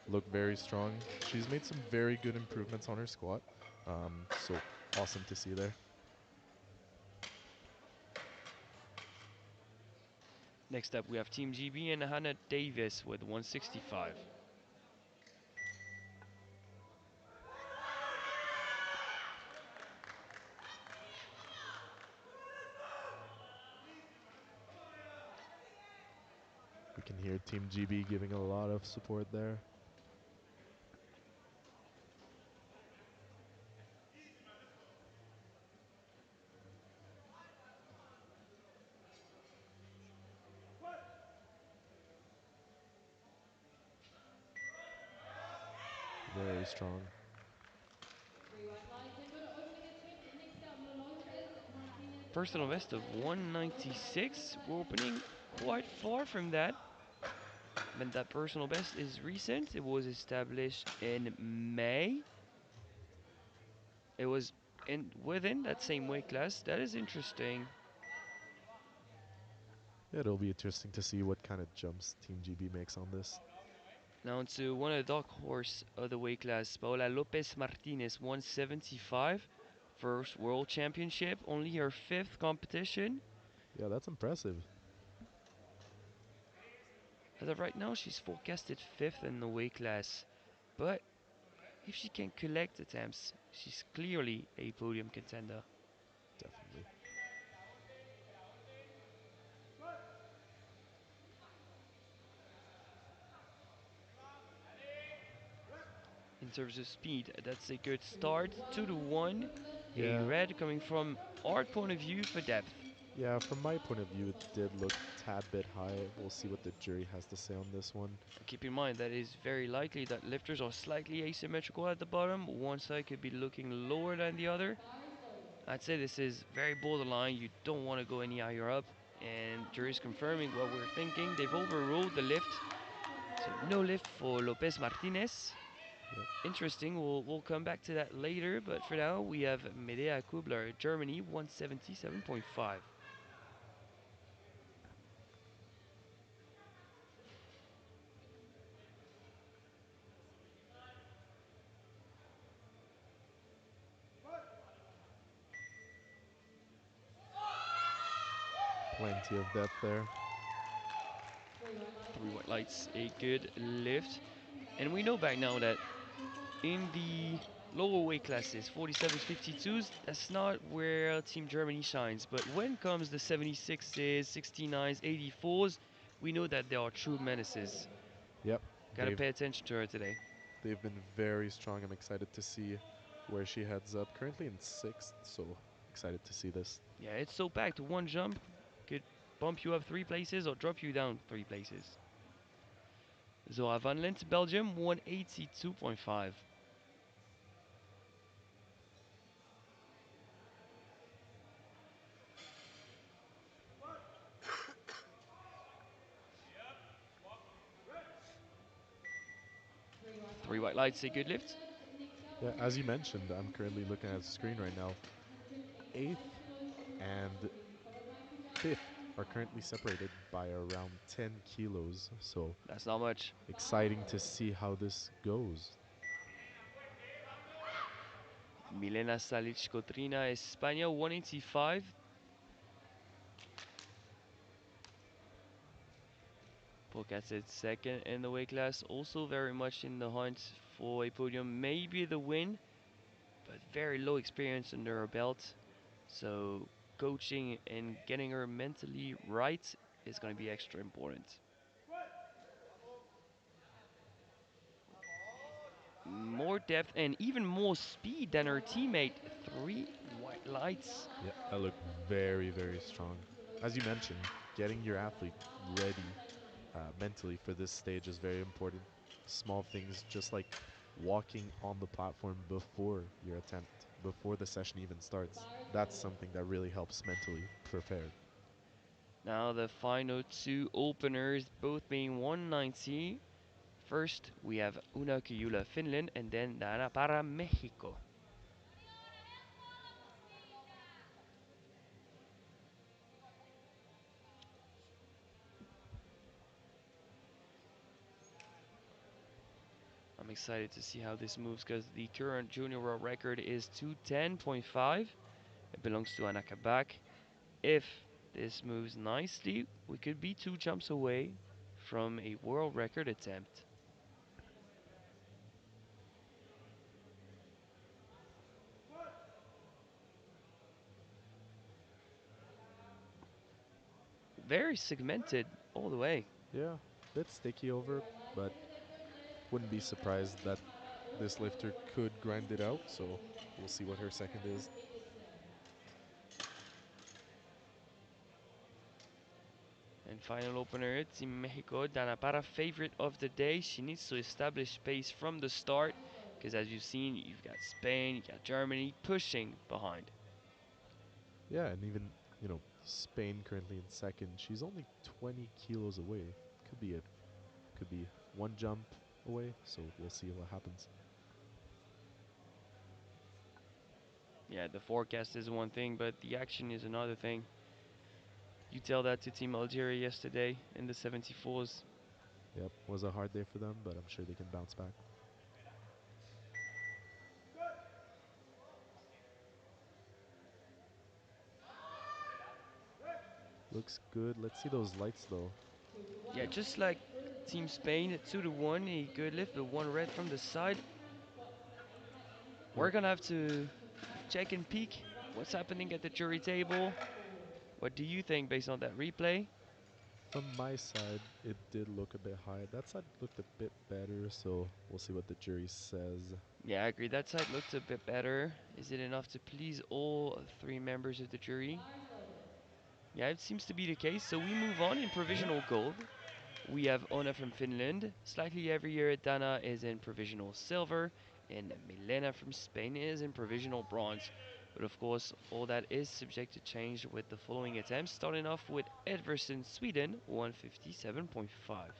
[SPEAKER 2] Look very strong. She's made some very good improvements on her squat, so awesome to see there.
[SPEAKER 1] Next up, we have Team GB and Hannah Davis with 165.
[SPEAKER 2] We can hear Team GB giving a lot of support there. Very strong.
[SPEAKER 3] Three white lights, a good opening attempt. Next up, Lopez Martinez
[SPEAKER 1] Personal best of
[SPEAKER 3] Caravaca in
[SPEAKER 1] 196. We're opening quite far from that. But that personal best is recent. It was established in May. It was in within that same weight class. That is interesting.
[SPEAKER 2] Yeah, it'll be interesting to see what kind of jumps Team GB makes on this.
[SPEAKER 1] Now to one of the dark horse of the weight class, Paola Lopez Martinez, 175. First world championship, only her fifth competition.
[SPEAKER 2] Yeah, that's impressive.
[SPEAKER 1] As of right now, she's forecasted fifth in the weight class. But if she can collect attempts, she's clearly a podium contender.
[SPEAKER 2] Definitely.
[SPEAKER 1] In terms of speed, that's a good start. 2 to 1. A
[SPEAKER 2] Yeah,
[SPEAKER 1] red coming from our point of view for depth.
[SPEAKER 2] yeah, from my point of view, it did look tad bit high. We'll see what the jury has to say on this one.
[SPEAKER 1] Keep in mind that it is very likely that lifters are slightly asymmetrical at the bottom. One side could be looking lower than the other. I'd say this is very borderline. You don't want to go any higher up. And jury's confirming what we're thinking. They've overruled the lift. So no lift for Lopez Martinez.
[SPEAKER 2] Yep.
[SPEAKER 1] Interesting. We'll come back to that later. But for now, we have Medea Kubler, Germany, 177.5.
[SPEAKER 2] Plenty of depth there.
[SPEAKER 1] Three white lights, a good lift. And we know back now that in the lower weight classes, 47s, 52s, that's not where Team Germany shines. But when comes the 76s, 69s, 84s, we know that they are true menaces.
[SPEAKER 2] Yep,
[SPEAKER 1] Gotta
[SPEAKER 2] they've
[SPEAKER 1] pay attention to her today.
[SPEAKER 2] they've been very strong. I'm excited to see where she heads up. Currently in sixth, so excited to see this.
[SPEAKER 1] Yeah, it's so packed. One jump could bump you up 3 places or drop you down 3 places. Zora van Lint, Belgium, 182.5. Three white lights, a good lift.
[SPEAKER 2] Yeah, as you mentioned, I'm currently looking at the screen right now. 8th and 5th are currently separated by around 10 kilos, so
[SPEAKER 1] That's not much.
[SPEAKER 2] exciting to see how this goes.
[SPEAKER 1] Milena Salic Cotrina, España, 185. forecasted second in the weight class, also very much in the hunt for a podium, maybe the win, but very low experience under her belt. So coaching and getting her mentally right is going to be extra important. More depth and even more speed than her teammate. Three white lights.
[SPEAKER 2] Yeah,
[SPEAKER 3] Lara
[SPEAKER 2] that
[SPEAKER 3] of
[SPEAKER 2] looked
[SPEAKER 3] Northern
[SPEAKER 2] very,
[SPEAKER 3] California
[SPEAKER 2] very
[SPEAKER 3] Racing
[SPEAKER 2] strong.
[SPEAKER 3] below
[SPEAKER 2] As you
[SPEAKER 3] 79.
[SPEAKER 2] mentioned, getting your athlete
[SPEAKER 3] Lara of
[SPEAKER 2] ready
[SPEAKER 3] Kansai Shining.
[SPEAKER 2] mentally for this stage is very important. Small things, just like walking on the platform before your attempt, before the session even starts,
[SPEAKER 3] Lara
[SPEAKER 2] that's
[SPEAKER 3] Golden.
[SPEAKER 2] something that really helps mentally prepare.
[SPEAKER 1] Now the final two openers, both being 190. First, we have Una Kyula, Finland, and then Dana Para, Mexico. I'm excited to see how this moves because the current junior world record is 210.5. It belongs to Anna Kabak. If this moves nicely, we could be 2 jumps away from a world record attempt. Very segmented all the way.
[SPEAKER 2] Yeah, bit sticky
[SPEAKER 3] Three
[SPEAKER 2] over,
[SPEAKER 3] white lights
[SPEAKER 2] but
[SPEAKER 3] into the goodness.
[SPEAKER 2] wouldn't be
[SPEAKER 3] Dana
[SPEAKER 2] surprised that
[SPEAKER 3] Para
[SPEAKER 2] this
[SPEAKER 3] also
[SPEAKER 2] lifter could grind it out.
[SPEAKER 3] 190
[SPEAKER 2] So
[SPEAKER 3] is
[SPEAKER 2] we'll see what her second
[SPEAKER 3] Vanessa
[SPEAKER 2] is.
[SPEAKER 3] Davidson.
[SPEAKER 1] And final opener, it's in Mexico. Dana Para, favorite of the day. She needs to establish pace from the start
[SPEAKER 3] Lara Golden.
[SPEAKER 1] because as you've seen, you've got Spain, you got Germany pushing behind.
[SPEAKER 2] Yeah, and even, Spain currently in second. She's only 20 kilos away. Could be 1 jump away, so we'll see what happens.
[SPEAKER 1] Yeah, the forecast is one thing, but the action is another thing. You tell that to Team Algeria yesterday in the 74s.
[SPEAKER 2] Yep, was a hard day for them, but I'm sure they can bounce back. Looks good. Let's see those lights though.
[SPEAKER 3] 2 to 1
[SPEAKER 1] Yeah,
[SPEAKER 3] is
[SPEAKER 1] just
[SPEAKER 3] headed
[SPEAKER 1] like
[SPEAKER 3] for the
[SPEAKER 1] Team
[SPEAKER 3] jump
[SPEAKER 1] Spain,
[SPEAKER 3] position.
[SPEAKER 1] 2 to 1, a good lift, but one red from the side.
[SPEAKER 3] 1
[SPEAKER 1] We're
[SPEAKER 2] Yep.
[SPEAKER 1] gonna have to check and peek what's happening at the jury table. What do you think based on that replay?
[SPEAKER 2] From my side, it did look a bit high. That side looked a bit better, so we'll see what the jury says.
[SPEAKER 1] Yeah, I agree. That side looked a bit better. Is it enough to please all three members of the jury?
[SPEAKER 3] Lara Golden.
[SPEAKER 1] Yeah, it seems to be the case. So we move on in
[SPEAKER 2] Yep.
[SPEAKER 1] provisional gold. We have Ona from Finland. Slightly every year, Dana is in provisional silver, and Milena from Spain is in provisional bronze. But of course, all that is subject to change with the following attempts, starting off with Edverson, Sweden, 157.5.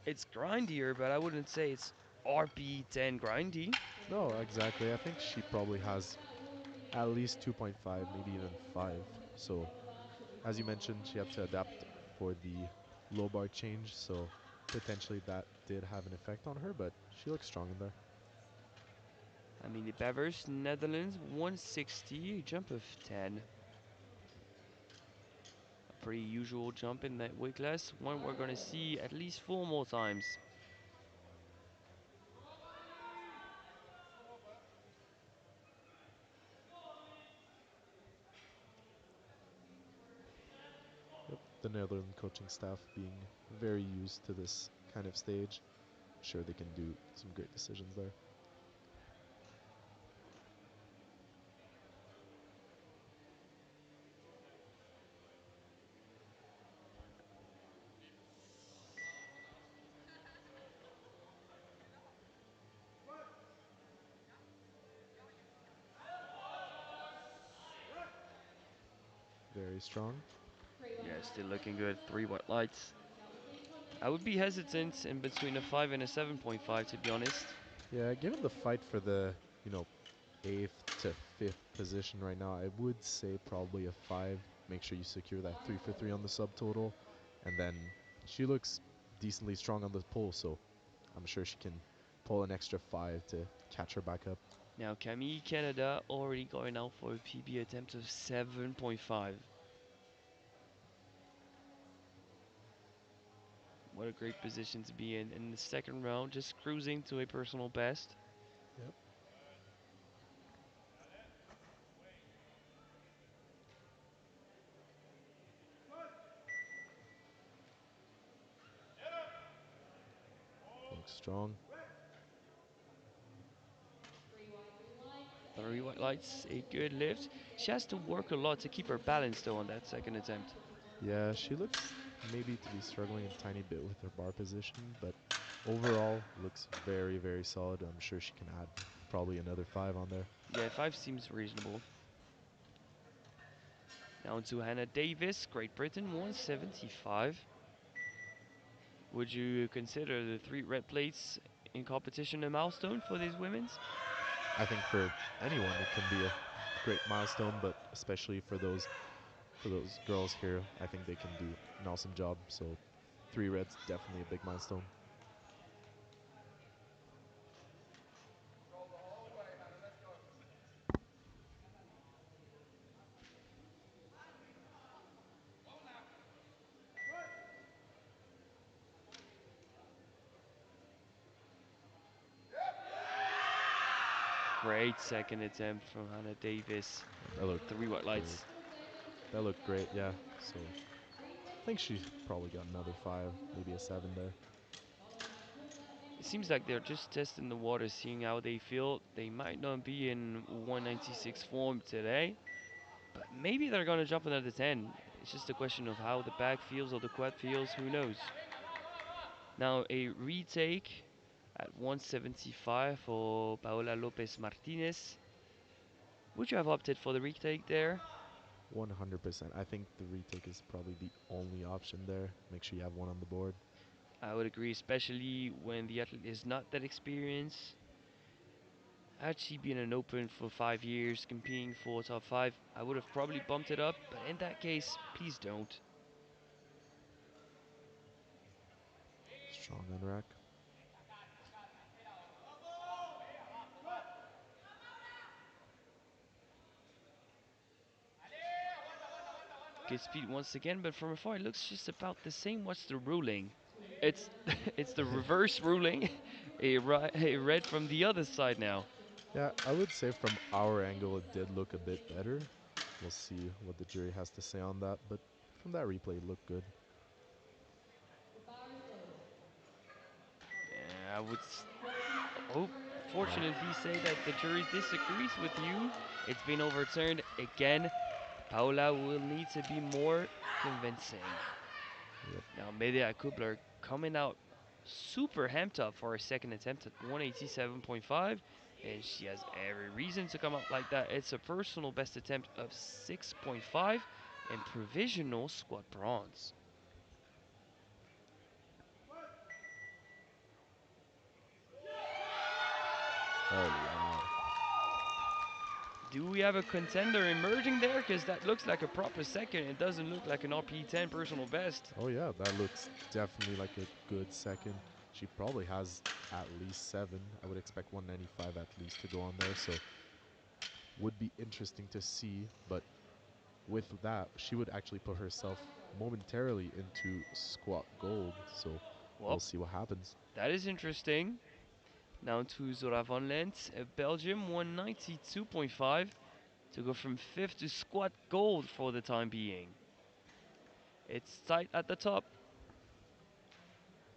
[SPEAKER 1] It's grindier, but I wouldn't say it's RP10 grindy.
[SPEAKER 2] No, exactly. I think she probably has at least 2.5, maybe even 5. So, as you mentioned, she had to adapt for the low bar change, so potentially that did have an effect on her, but she looks strong in there.
[SPEAKER 1] I mean, the Bevers, Netherlands, 160, a jump of 10. A pretty usual jump in that weight class, one we're going to see at least 4 more times.
[SPEAKER 2] Yep, the Netherlands coaching staff being very used to this kind of stage. Sure, they can do some great decisions there. Very strong.
[SPEAKER 1] Yeah, still looking good. 3 white lights.
[SPEAKER 3] Southeast Asian
[SPEAKER 1] I would be
[SPEAKER 3] Olympic
[SPEAKER 1] hesitant
[SPEAKER 3] Games
[SPEAKER 1] in between a 5 and a 7.5 to be
[SPEAKER 3] 2025.
[SPEAKER 1] honest.
[SPEAKER 2] Yeah, given the fight for the, you know, eighth to fifth position right now, I would say probably a five. Make sure you secure that 3 for 3 on the subtotal. And then she looks decently strong on the pull, so I'm sure she can pull an extra five to catch her back up.
[SPEAKER 1] Now Camille Canada already going out for a PB attempt of 7.5. What a great position to be in the second round, just cruising to a personal best.
[SPEAKER 2] Yep. Looks strong.
[SPEAKER 3] Three whites, a
[SPEAKER 1] Three
[SPEAKER 3] good
[SPEAKER 1] white
[SPEAKER 3] lift
[SPEAKER 1] lights, a
[SPEAKER 3] onto the
[SPEAKER 1] good lift.
[SPEAKER 3] ground.
[SPEAKER 1] She
[SPEAKER 3] There's
[SPEAKER 1] has to work a lot to keep her balance though on that second attempt.
[SPEAKER 3] 174.
[SPEAKER 2] Yeah, she looks maybe to be struggling a tiny bit with her bar position, but overall looks very, very solid. I'm sure she can add probably another five on there.
[SPEAKER 1] Yeah, five seems reasonable. Down to Hannah Davis, Great Britain,
[SPEAKER 3] Bar full.
[SPEAKER 1] 175. Would you consider the three red plates in competition a milestone for these women's?
[SPEAKER 2] I think for anyone it can be a great milestone, but especially for those girls here, I think they can do an awesome job. So three reds definitely a big milestone.
[SPEAKER 1] Great second attempt from Hannah Davis.
[SPEAKER 2] That looked
[SPEAKER 1] Three white
[SPEAKER 2] great.
[SPEAKER 1] lights.
[SPEAKER 3] 4 seconds
[SPEAKER 2] That
[SPEAKER 3] remaining
[SPEAKER 2] looked
[SPEAKER 3] left
[SPEAKER 2] great,
[SPEAKER 3] on
[SPEAKER 2] yeah.
[SPEAKER 3] the
[SPEAKER 2] So
[SPEAKER 3] round.
[SPEAKER 2] I think
[SPEAKER 3] Davis
[SPEAKER 2] she probably got another
[SPEAKER 3] 175
[SPEAKER 2] five,
[SPEAKER 3] on the
[SPEAKER 2] maybe a seven
[SPEAKER 3] board,
[SPEAKER 2] there.
[SPEAKER 3] followed by Hilda and
[SPEAKER 1] It seems like they're
[SPEAKER 3] Hannah.
[SPEAKER 1] just testing the water, seeing how they feel. They might not be in 196 form today, but maybe they're gonna jump another 10. It's just a question of how the back feels or the quad feels. Who knows? Now a retake at 175 for Paola Lopez Martinez. Would you have opted for the retake there?
[SPEAKER 2] 100%. I think the retake is probably the only option there. Make sure you have one on the board.
[SPEAKER 1] I would agree, especially when the athlete is not that experienced. Had she been an open for 5 years, competing for top five, I would have probably bumped it up, but in that case, please don't.
[SPEAKER 2] Strong on rack.
[SPEAKER 1] Good speed once again, but from afar it looks just about the same. What's the ruling?
[SPEAKER 3] Two
[SPEAKER 1] It's
[SPEAKER 3] rounds to
[SPEAKER 1] it's
[SPEAKER 3] go.
[SPEAKER 1] the
[SPEAKER 3] Time
[SPEAKER 1] reverse
[SPEAKER 3] is
[SPEAKER 1] ruling. A red from the other
[SPEAKER 3] 1:17
[SPEAKER 1] side now.
[SPEAKER 3] seconds.
[SPEAKER 2] Yeah,
[SPEAKER 3] Followed
[SPEAKER 2] I
[SPEAKER 3] by
[SPEAKER 2] would say from our angle it did
[SPEAKER 3] 1:27
[SPEAKER 2] look a bit better.
[SPEAKER 3] position.
[SPEAKER 2] We'll see what the jury has to say on that, but from that replay it looked good.
[SPEAKER 3] The bar is full.
[SPEAKER 1] Yeah, I would. Oh,
[SPEAKER 3] 1:53
[SPEAKER 2] Oh,
[SPEAKER 1] fortunately, say that the jury disagrees with you.
[SPEAKER 3] position.
[SPEAKER 1] It's been overturned again. Paula will need to be more convincing.
[SPEAKER 2] yep.
[SPEAKER 1] Now, Medea Kubler coming out super hamped up for her second attempt at 187.5, and she has every reason to come out like that. It's a personal best attempt of 6.5 and provisional squad bronze.
[SPEAKER 2] Oh, wow.
[SPEAKER 1] Do we have a contender emerging there? Because that looks like a proper second. It doesn't look like an RP10 personal best.
[SPEAKER 2] Oh, yeah, that looks definitely like a good second. She probably has at least seven. I would expect 195 at least to go on there, so would be interesting to see. But with that, she would actually put herself
[SPEAKER 3] Bar full.
[SPEAKER 2] momentarily into squat gold. So
[SPEAKER 1] Well,
[SPEAKER 2] we'll see what happens.
[SPEAKER 1] that is interesting. Now to Zora van Lent, Belgium 192.5 to go from 5th to squad gold for the time being. It's tight at the top.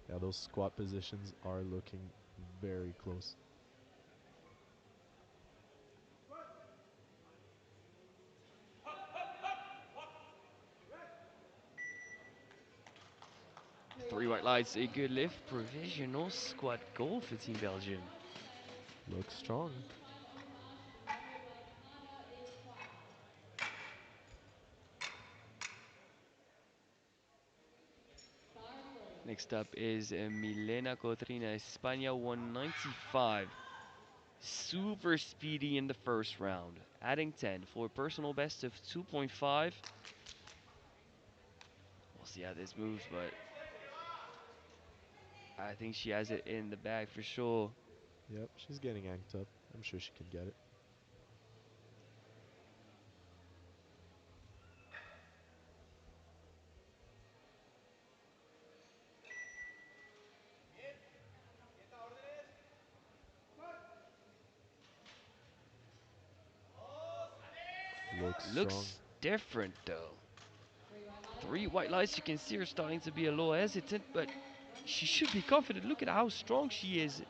[SPEAKER 2] Yeah, those squat positions are looking very close.
[SPEAKER 1] Three white lights, a good lift. Provisional squad goal for Team Belgium.
[SPEAKER 2] Looks strong.
[SPEAKER 3] 195 on the bar. She's been followed by Clara Esquire. Bar full.
[SPEAKER 1] Next up is Milena Cotrina, España 195. Super speedy in the first round, adding 10 for a personal best of 2.5. We'll see how this moves, but I think she has it in the bag for sure.
[SPEAKER 2] Yep, she's getting amped up. I'm sure she can get it. Looks strong.
[SPEAKER 1] Looks different though.
[SPEAKER 3] Three white lights,
[SPEAKER 1] Three
[SPEAKER 3] and
[SPEAKER 1] white
[SPEAKER 3] your
[SPEAKER 1] lights, you can
[SPEAKER 3] first
[SPEAKER 1] see her
[SPEAKER 3] round
[SPEAKER 1] starting to
[SPEAKER 3] start
[SPEAKER 1] be a little hesitant, but she should be confident. Look at how strong she is,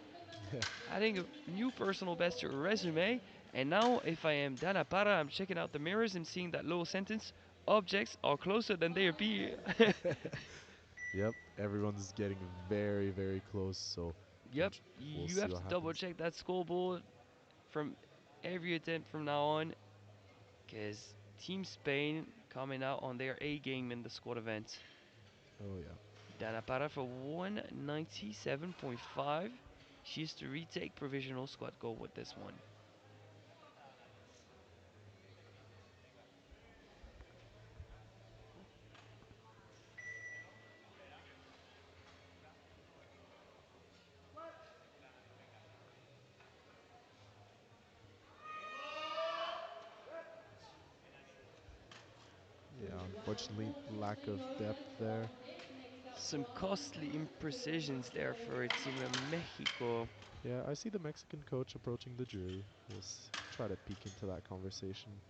[SPEAKER 2] Yeah,
[SPEAKER 1] adding a new personal best to her resume. And now, if I am Dana Para, I'm checking out the mirrors and seeing that little sentence: objects are closer than they appear.
[SPEAKER 2] yep. Everyone's getting very, very close. So
[SPEAKER 1] Yep,
[SPEAKER 2] we'll
[SPEAKER 1] you
[SPEAKER 2] see
[SPEAKER 1] have
[SPEAKER 2] what
[SPEAKER 1] to double
[SPEAKER 2] happens.
[SPEAKER 1] check that scoreboard from every attempt from now on, because Team Spain coming out on their A game in the squad event.
[SPEAKER 2] Oh yeah.
[SPEAKER 1] Dana Para for 197.5. She's to retake provisional squad goal with this one.
[SPEAKER 2] Yeah,
[SPEAKER 3] Moving down to the
[SPEAKER 2] unfortunately,
[SPEAKER 3] court, please,
[SPEAKER 2] lack of
[SPEAKER 3] Ringo.
[SPEAKER 2] depth
[SPEAKER 3] Mr.
[SPEAKER 2] there.
[SPEAKER 3] Valdez. Next up
[SPEAKER 1] Some
[SPEAKER 3] for
[SPEAKER 1] costly
[SPEAKER 3] Honduras, Mr.
[SPEAKER 1] imprecisions there for
[SPEAKER 3] Martinez.
[SPEAKER 1] Team Mexico.
[SPEAKER 2] Yeah, I see the Mexican coach approaching the jury. We'll try to peek into that conversation.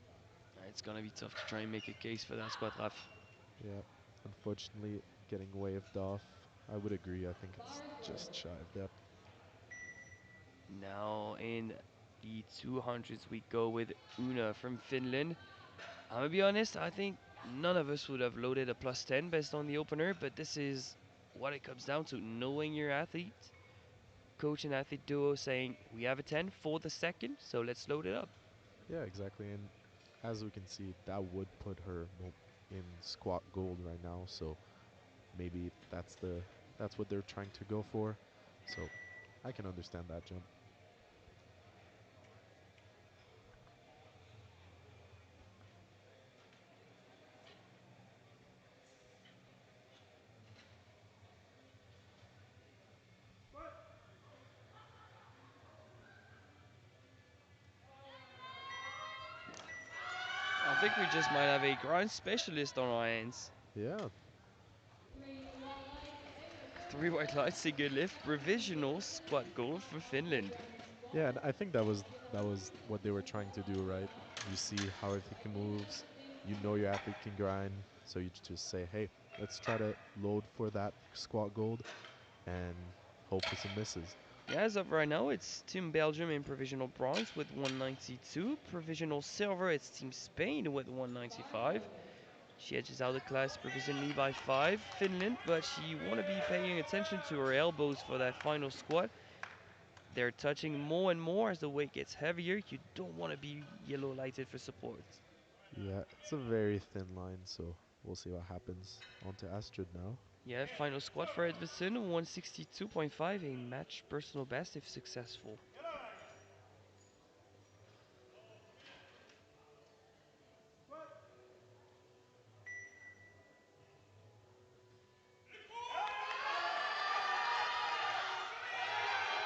[SPEAKER 1] It's gonna be tough to try and make a case for that squad, Raf.
[SPEAKER 2] Yeah, unfortunately, getting waved off. I would agree. I think it's
[SPEAKER 3] Bar
[SPEAKER 2] just
[SPEAKER 3] four.
[SPEAKER 2] shy of depth.
[SPEAKER 1] Now in the 200s, we go with Una from Finland. I'm gonna be honest, I think none of us would have loaded a plus 10 based on the opener, but this is what it comes down to: knowing your athlete, coach and athlete duo saying, we have a 10 for the second, so let's load it up.
[SPEAKER 2] Yeah, exactly. And as we can see, that would put her in squat gold right now. So maybe that's what they're trying to go for. So I can understand that jump.
[SPEAKER 1] I think we just might have a grind specialist on our hands.
[SPEAKER 2] Yeah,
[SPEAKER 3] Three white lights, and your first
[SPEAKER 1] Three white
[SPEAKER 3] round
[SPEAKER 1] lights, a
[SPEAKER 3] start.
[SPEAKER 1] good lift. Provisional squat
[SPEAKER 3] Finland
[SPEAKER 1] goal for Finland.
[SPEAKER 3] against
[SPEAKER 2] yeah, and
[SPEAKER 3] Squad.
[SPEAKER 2] I think that was what they were trying to do, right? You see how everything moves. You know your athlete can grind, so you just say, hey, let's try to load for that squat gold and hope for some misses.
[SPEAKER 1] Yeah, as of right now, it's Team Belgium in provisional bronze with 192. Provisional silver, it's Team Spain with
[SPEAKER 3] Bar
[SPEAKER 1] 195.
[SPEAKER 3] four.
[SPEAKER 1] She edges out the class provisionally by 5. Finland, but she want to be paying attention to her elbows for that final squat. They're touching more and more as the weight gets heavier. You don't want to be yellow lighted for support.
[SPEAKER 2] Yeah, it's a very thin line, so we'll see what happens. On to Astrid now.
[SPEAKER 1] Yeah, final squat for Edvison, 162.5, a match personal best if successful.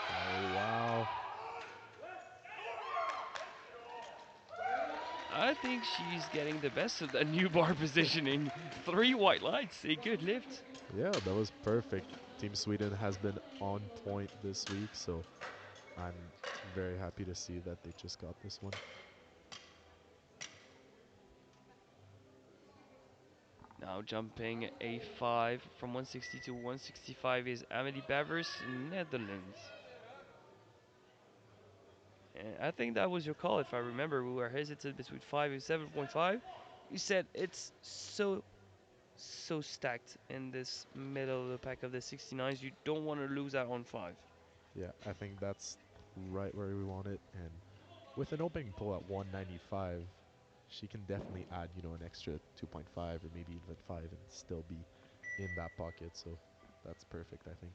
[SPEAKER 2] Oh, wow.
[SPEAKER 3] Three white lights,
[SPEAKER 1] I think she's getting the best of that new bar positioning. 3 white lights, a good lift.
[SPEAKER 2] Yeah, that was perfect. Team Sweden has been on point this week, so I'm very happy to see that they just got this one.
[SPEAKER 1] Now jumping a 5 from 160 to 165 is Amelie Bavers, Netherlands. And I think that was your call, if I remember. We were hesitant between 5 and 7.5. You said it's so stacked in this middle of the pack of the 69s. You don't want to lose out on 5.
[SPEAKER 2] Yeah, I think that's right where we want it. And with an opening pull at 195, she can definitely add, an extra 2.5 or maybe even 5 and still be in that pocket. So That's perfect, I think.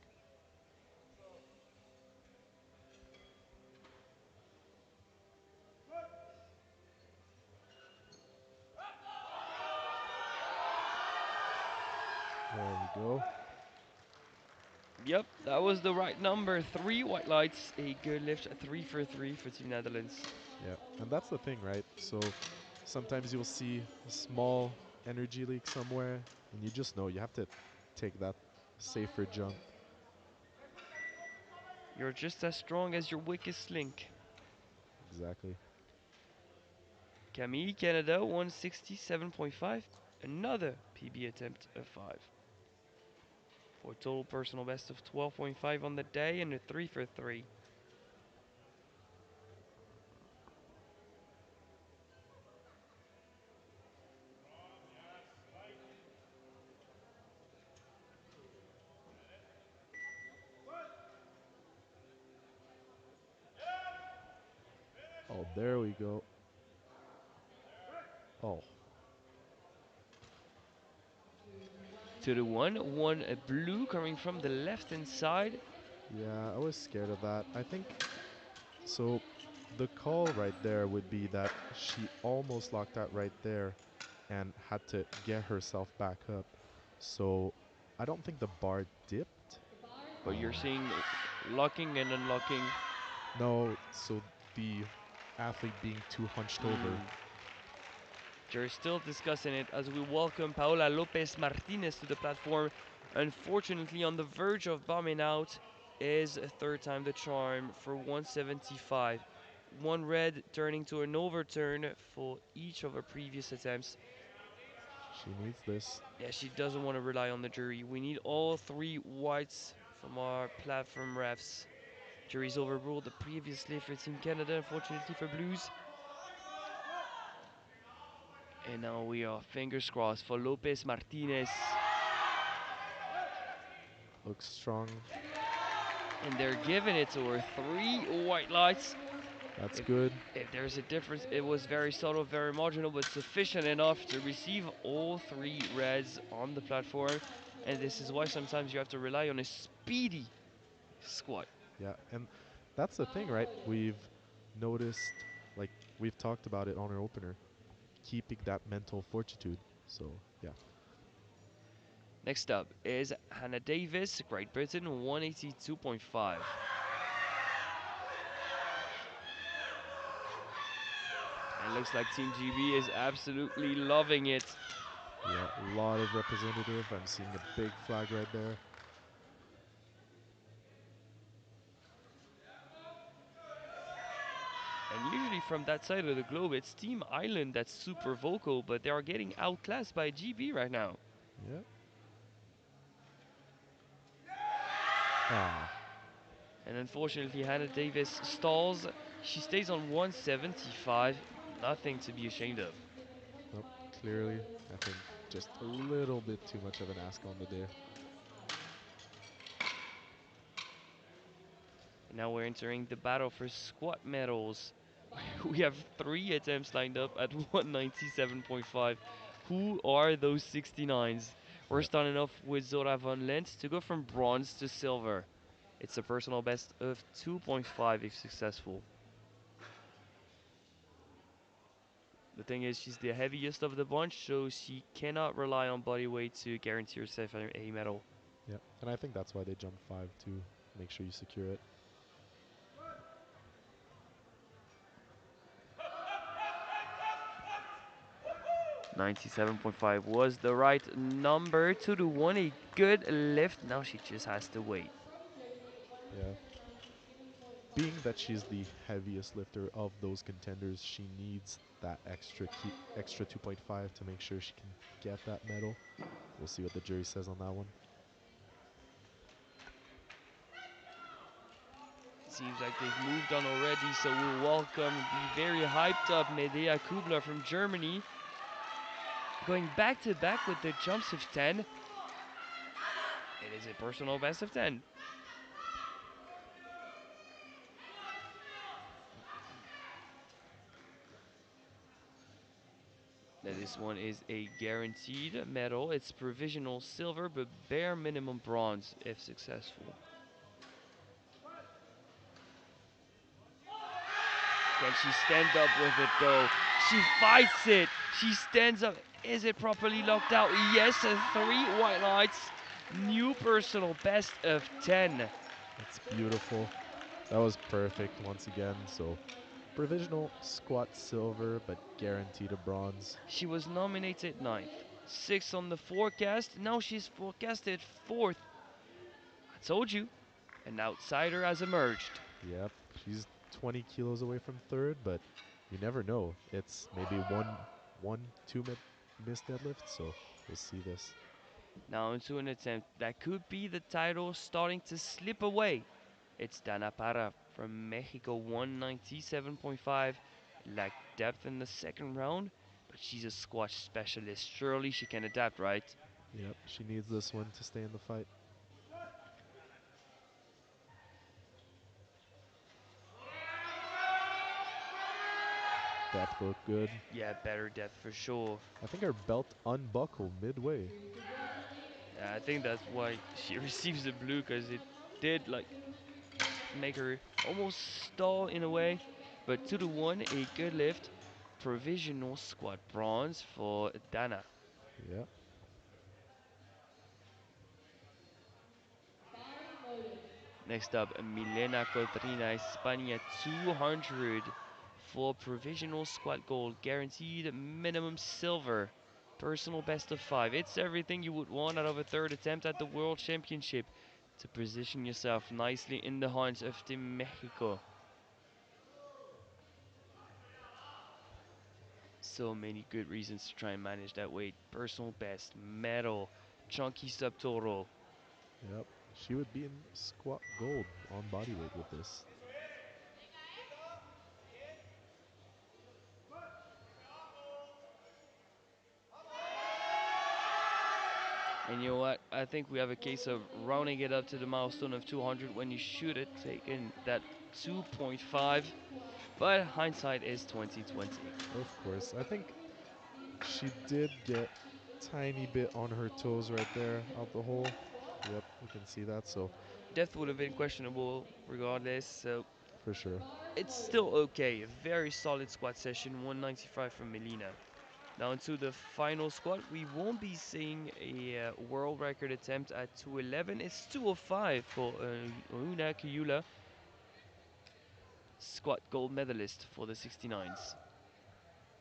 [SPEAKER 2] There we go.
[SPEAKER 1] Yep, that was the right number. 3 white lights, a good lift, 3 for 3 for Team Netherlands.
[SPEAKER 2] Yeah, and that's the thing, right? So sometimes you'll see a small energy leak somewhere, and you just know you have to take that safer jump.
[SPEAKER 1] You're just as strong as your weakest link.
[SPEAKER 2] Exactly.
[SPEAKER 1] Camille, Canada, 167.5. Another PB attempt of 5. For a total personal best of 12.5 on the day and a 3 for 3.
[SPEAKER 2] Oh, there we go. Oh,
[SPEAKER 1] 2 to 1. One a blue coming from the left hand side.
[SPEAKER 2] yeah, I was scared of that. I think so. The call right there would be that she almost locked out right there and had to get herself back up. So I don't think the bar dipped.
[SPEAKER 3] The bar is
[SPEAKER 1] But you're
[SPEAKER 3] now
[SPEAKER 1] seeing locking and unlocking.
[SPEAKER 2] No, so the athlete being too hunched over.
[SPEAKER 1] They're still discussing it as we welcome Paola Lopez Martinez to the platform. Unfortunately, on the verge of bombing out is a third time the charm for 175. One red turning to an overturn for each of her previous attempts.
[SPEAKER 2] She needs this.
[SPEAKER 1] Yeah, she doesn't want to rely on the jury. We need all 3 whites from our platform refs. Jury's overruled the previous lift for Team Canada, unfortunately for Blues. And now we are fingers crossed for Lopez Martinez.
[SPEAKER 2] Looks strong.
[SPEAKER 1] And they're giving it to her. 3 white lights.
[SPEAKER 2] That's
[SPEAKER 1] If,
[SPEAKER 2] good.
[SPEAKER 1] if there's a difference, it was very subtle, very marginal, but sufficient enough to receive all 3 reds on the platform. And this is why sometimes you have to rely on a speedy squat.
[SPEAKER 2] Yeah, and that's the thing, right? We've noticed, like, we've talked about it on our opener, keeping that mental fortitude. So, yeah.
[SPEAKER 1] Next up is Hannah Davis, Great Britain, 182.5. And looks like Team GB is absolutely loving it.
[SPEAKER 2] Yeah, a lot of representative. I'm seeing a big flag right there.
[SPEAKER 1] And usually from that side of the globe, it's Team Island that's super vocal, but they are getting outclassed by GB right now.
[SPEAKER 2] Yeah. Ah,
[SPEAKER 1] And unfortunately, Hannah Davis stalls. She stays on 175. Nothing to be ashamed of.
[SPEAKER 2] nope.
[SPEAKER 3] 177.5
[SPEAKER 2] Clearly,
[SPEAKER 3] kilos
[SPEAKER 2] I think
[SPEAKER 3] of
[SPEAKER 2] just a
[SPEAKER 3] last
[SPEAKER 2] little bit too
[SPEAKER 3] attempt
[SPEAKER 2] much of an
[SPEAKER 3] for
[SPEAKER 2] ask on the
[SPEAKER 3] Canada
[SPEAKER 2] day.
[SPEAKER 3] and Ireland.
[SPEAKER 1] And now we're entering the battle for squat medals. We have 3 attempts lined up at 197.5. Who are those 69s? We're
[SPEAKER 2] Yeah.
[SPEAKER 1] starting off with Zora von Lent to go from bronze to silver. It's a personal best of 2.5 if successful. The thing is, she's the heaviest of the bunch, so she cannot rely on body weight to guarantee herself a medal.
[SPEAKER 2] Yeah, and I think that's why they jump 5 to make sure you secure it.
[SPEAKER 1] 97.5 was the right number. 2 to 1, a good lift. Now she just has to wait.
[SPEAKER 3] From Germany,
[SPEAKER 2] Yeah.
[SPEAKER 3] 197.5
[SPEAKER 2] Being that she's
[SPEAKER 3] kilos.
[SPEAKER 2] the heaviest lifter of those contenders, she needs that extra 2.5 to make sure she can get that medal. We'll see what the jury says on that one.
[SPEAKER 1] Seems like they've moved on already, so we'll welcome the very hyped up Medea Kubler from Germany. Going back to back with the jumps of 10. It is a personal best of 10. That is This one is a guaranteed medal. It's provisional silver, but bare minimum bronze if successful. Can she stand up with it though? She fights it. She stands up. Is it properly locked out? Yes, 3 white lights. New personal best of 10.
[SPEAKER 2] It's beautiful. That was perfect once again. So provisional squat silver, but guaranteed a bronze.
[SPEAKER 1] She was nominated ninth. 6th on the forecast. Now she's forecasted 4th. I told you, an outsider has emerged.
[SPEAKER 2] Yep, she's 20 kilos away from third, but you never know. It's maybe two missed deadlifts, so we'll see this.
[SPEAKER 1] Now into an attempt that could be the title starting to slip away. It's Dana Parra from Mexico, 197.5. Lacked depth in the second round, but she's a squash specialist. Surely she can adapt, right?
[SPEAKER 2] Yep, she needs this one to stay in the fight. Depth looked good.
[SPEAKER 1] Yeah, better depth for sure.
[SPEAKER 2] I think her belt unbuckled midway.
[SPEAKER 3] True to Germany,
[SPEAKER 1] I
[SPEAKER 3] April
[SPEAKER 1] think that's why she
[SPEAKER 3] 2025.
[SPEAKER 1] receives the blue, because it
[SPEAKER 3] Final
[SPEAKER 1] did
[SPEAKER 3] contest,
[SPEAKER 1] like
[SPEAKER 3] women's freestyle
[SPEAKER 1] make
[SPEAKER 3] bronze.
[SPEAKER 1] her almost stall in a way.
[SPEAKER 3] IPF
[SPEAKER 1] But 2 to
[SPEAKER 3] women's
[SPEAKER 1] 1, a good lift.
[SPEAKER 3] championship.
[SPEAKER 1] Provisional squad bronze for Dana.
[SPEAKER 2] Yep.
[SPEAKER 3] Bars loaded.
[SPEAKER 1] Next up, Milena Cotrina, España, 200 for provisional squad gold, guaranteed minimum silver, personal best of 5. It's everything you would want out of a third attempt at the World Championship to position yourself nicely in the hunt of Team Mexico. So many good reasons to try and manage that weight. Personal best, medal, chunky subtotal.
[SPEAKER 2] Yep. She would be in squat gold on bodyweight with this.
[SPEAKER 1] And you know what? I think we have a case of
[SPEAKER 3] Women's
[SPEAKER 1] rounding it up to the
[SPEAKER 3] APF
[SPEAKER 1] milestone of 200 when you should have taken that 2.5. But hindsight is 2020.
[SPEAKER 2] Of course. I think she did get
[SPEAKER 3] She is the
[SPEAKER 2] tiny bit on
[SPEAKER 3] fastest
[SPEAKER 2] her toes right there
[SPEAKER 3] in
[SPEAKER 2] out the hole.
[SPEAKER 3] squat squat.
[SPEAKER 2] Yep, we can see that. So
[SPEAKER 1] Death would have been questionable regardless, so
[SPEAKER 2] for sure.
[SPEAKER 3] Bars
[SPEAKER 1] it's
[SPEAKER 3] loaded.
[SPEAKER 1] still okay. A very solid squat session, 195 from Melina. Now into the final squat, we won't be seeing a world record attempt at 211. It's 205 for Una Kiyula, squat gold medalist for the 69s.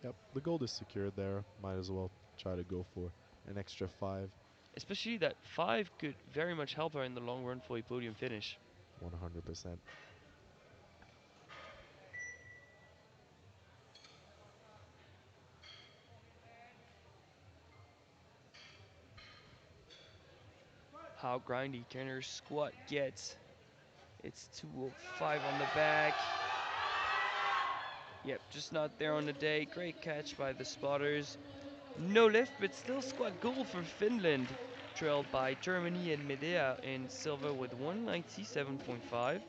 [SPEAKER 2] Yep, the gold is secured there. Might as well try to go for an extra 5,
[SPEAKER 1] Especially that 5 could very much help her in the long run for a podium finish.
[SPEAKER 2] 100%.
[SPEAKER 1] How grindy can her squat get? It's 205 on the back. Yep, just not there on the day. Great catch by the spotters. No lift, but still squat gold for Finland. Trailed by Germany and Medea in silver with 197.5.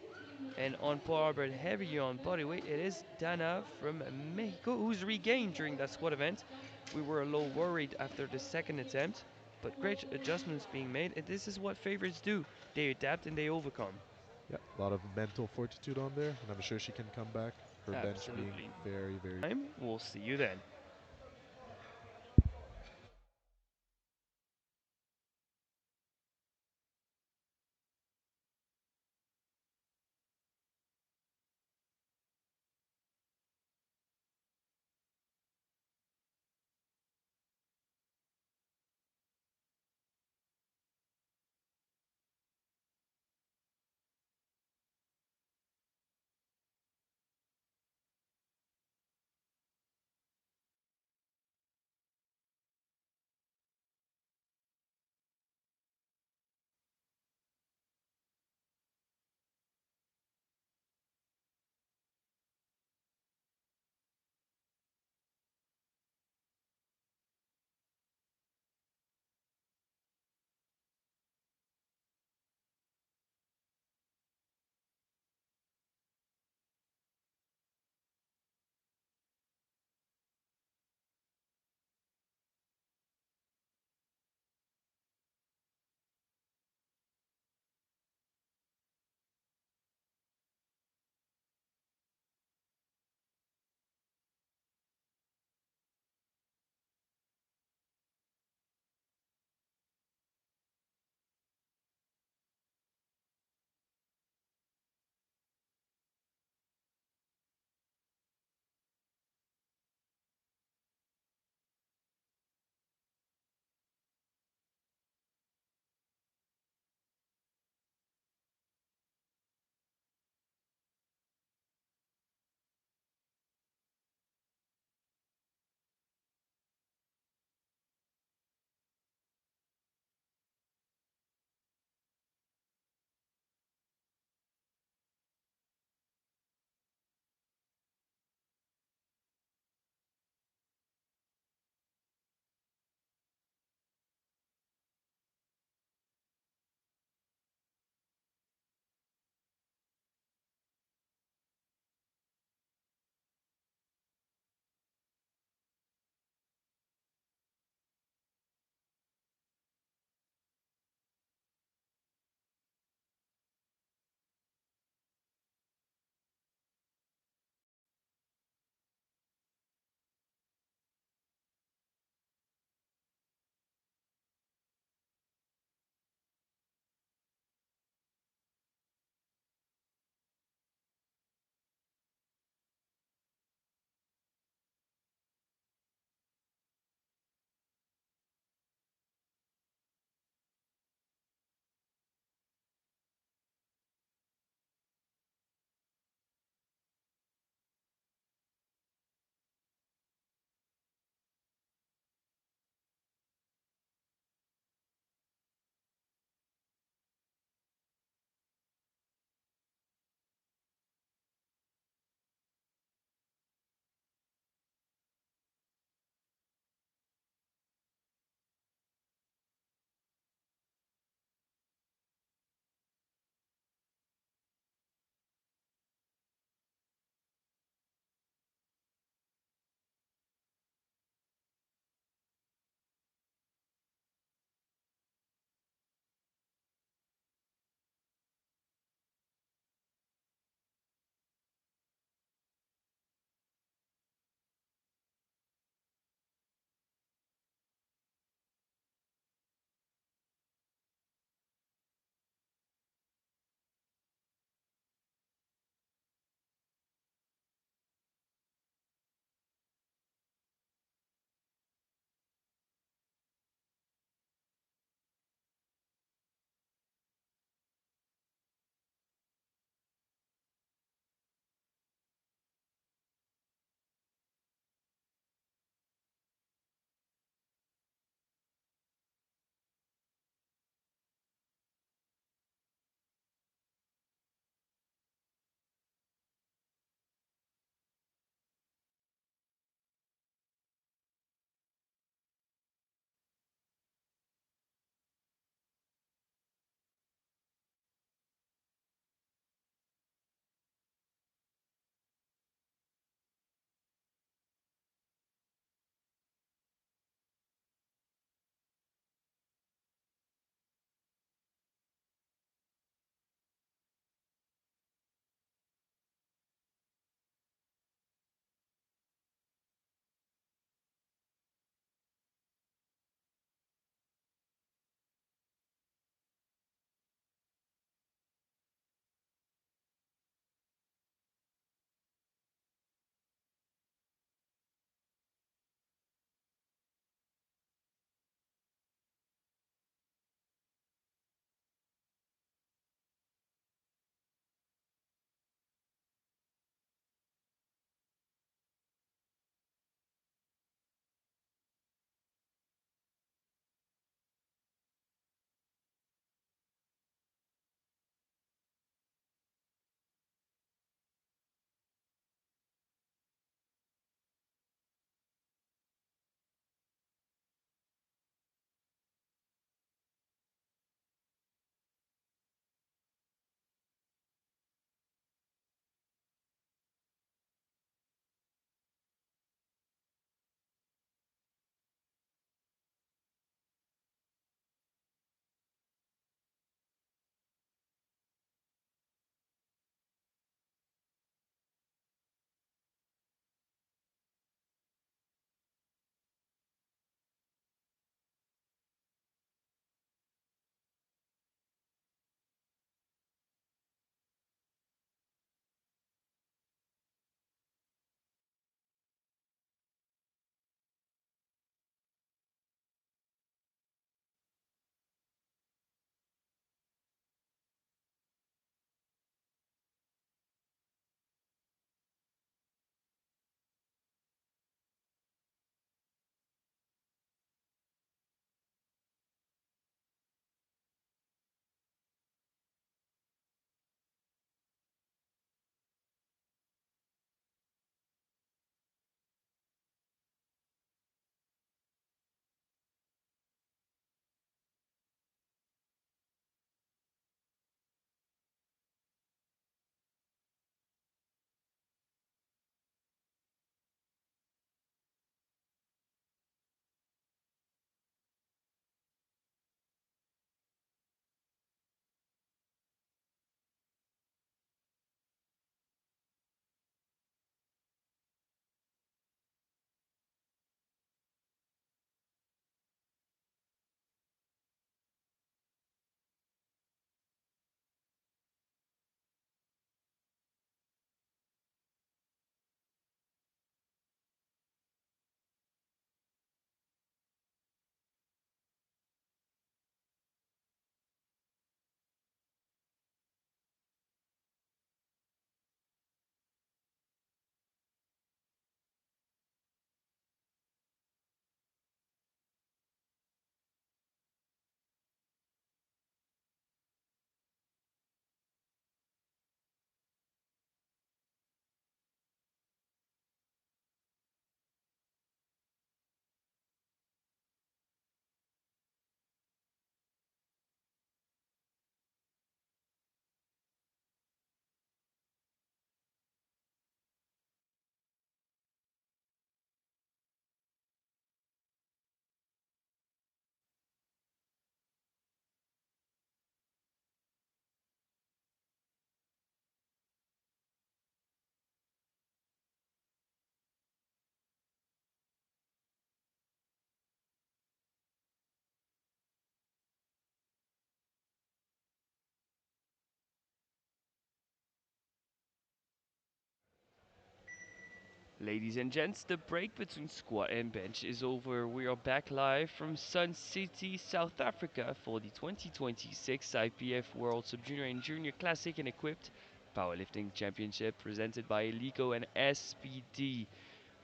[SPEAKER 1] And on par but heavier on bodyweight, it is Dana from Mexico, who's regained during that squat event. We were a little worried after the second attempt, but great adjustments being made, and this is what favorites do. They adapt and they overcome.
[SPEAKER 2] Yep, a lot of mental fortitude on there, and I'm sure she can come back. Her bench being
[SPEAKER 1] Absolutely.
[SPEAKER 2] very, very
[SPEAKER 1] We'll see you then. Ladies and gents, the break between squat and bench is over. We are back live from Sun City, South Africa for the 2026 IPF World Sub Junior and Junior Classic and Equipped Powerlifting Championship presented by Elico and SPD.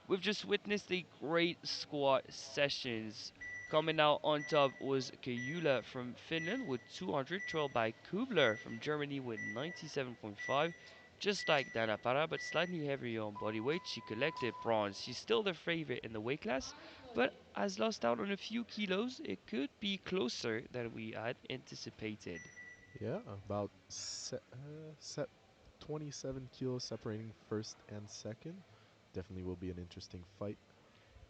[SPEAKER 1] We've just witnessed a great squat sessions. Coming out on top was Kayula from Finland with 200, trailed by Kubler from Germany with 97.5. Just like Dana Para, but slightly heavier on body weight, she collected bronze. She's still the favorite in the weight class,
[SPEAKER 3] Time
[SPEAKER 1] but
[SPEAKER 3] started.
[SPEAKER 1] has lost out on a few kilos. It could be closer than we had anticipated.
[SPEAKER 2] Yeah, about 27 kilos separating first and second. Definitely will be an interesting fight.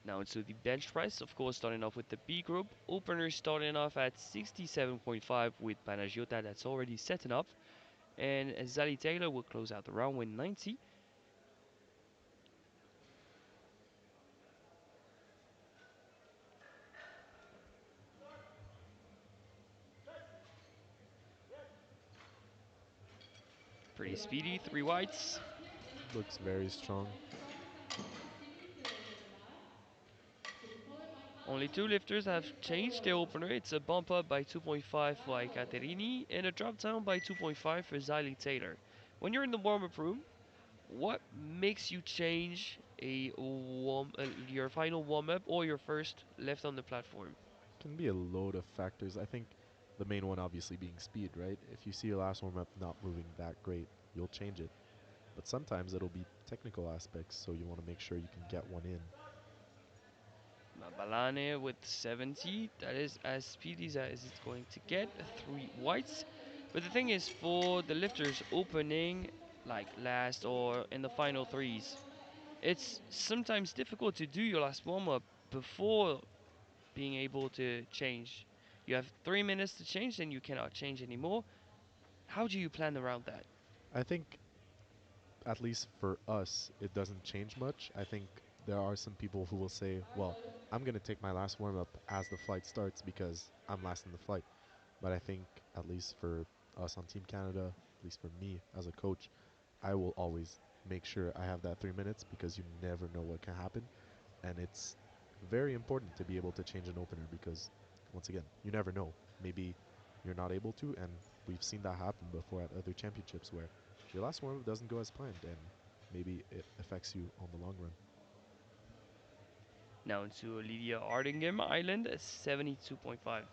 [SPEAKER 1] Now into the bench press, of course, starting off with the B group. Opener starting off at 67.5 with Panagiota that's already setting up. And Zali Taylor will close out the round with 90. Pretty
[SPEAKER 3] Followed by
[SPEAKER 1] speedy,
[SPEAKER 3] five
[SPEAKER 1] three
[SPEAKER 3] minutes of weight
[SPEAKER 1] whites.
[SPEAKER 3] class here in the
[SPEAKER 2] Looks
[SPEAKER 3] upper
[SPEAKER 2] very
[SPEAKER 3] physical
[SPEAKER 2] strong.
[SPEAKER 3] range from 70 to 70 kilos in the bar. To be followed by five
[SPEAKER 1] Only two
[SPEAKER 3] minutes
[SPEAKER 1] lifters have
[SPEAKER 3] with
[SPEAKER 1] changed their
[SPEAKER 3] solo.
[SPEAKER 1] opener. It's a bump up by 2.5 for
[SPEAKER 3] Bravo.
[SPEAKER 1] Ekaterini and a drop down by 2.5 for Zali Taylor. When you're in the warm up room, what makes you change your final warm up or your first left on the platform?
[SPEAKER 2] Can be a load of factors. I think the main one obviously being speed, right? If you see your last warm up not moving that great, you'll change it. But sometimes it'll be technical aspects, so you want to make sure you can get one in.
[SPEAKER 1] Balane with 70. That is as speedy as it's going to
[SPEAKER 3] Followed
[SPEAKER 1] get.
[SPEAKER 3] by five
[SPEAKER 1] Three
[SPEAKER 3] seconds
[SPEAKER 1] whites.
[SPEAKER 3] with
[SPEAKER 1] But the
[SPEAKER 3] 75
[SPEAKER 1] thing is,
[SPEAKER 3] kilos.
[SPEAKER 1] for the lifters opening like
[SPEAKER 3] 2.5.
[SPEAKER 1] last or in the
[SPEAKER 3] Followed
[SPEAKER 1] final
[SPEAKER 3] by the
[SPEAKER 1] threes,
[SPEAKER 3] bodybuilder
[SPEAKER 1] it's
[SPEAKER 3] Anastasia.
[SPEAKER 1] sometimes difficult to do your last warm up before being able to change. You have 3 minutes to change, then you cannot change anymore. How do you plan around that?
[SPEAKER 2] I think, at least for us, it doesn't change much. I think there are some people who will say, well,
[SPEAKER 3] Bravo.
[SPEAKER 2] I'm going to take my last warm up as the flight starts because I'm last in the flight. But I think, at least for us on Team Canada, at least for me as a coach, I will always make sure I have that 3 minutes because you never know what can happen. And it's very important to be able to change an opener because, once again, you never know. Maybe you're not able to, and we've seen that happen before at other championships where your last warm up doesn't go as planned, and maybe it affects you on the long run.
[SPEAKER 1] Now to Lydia Ardingham Island, 72.5.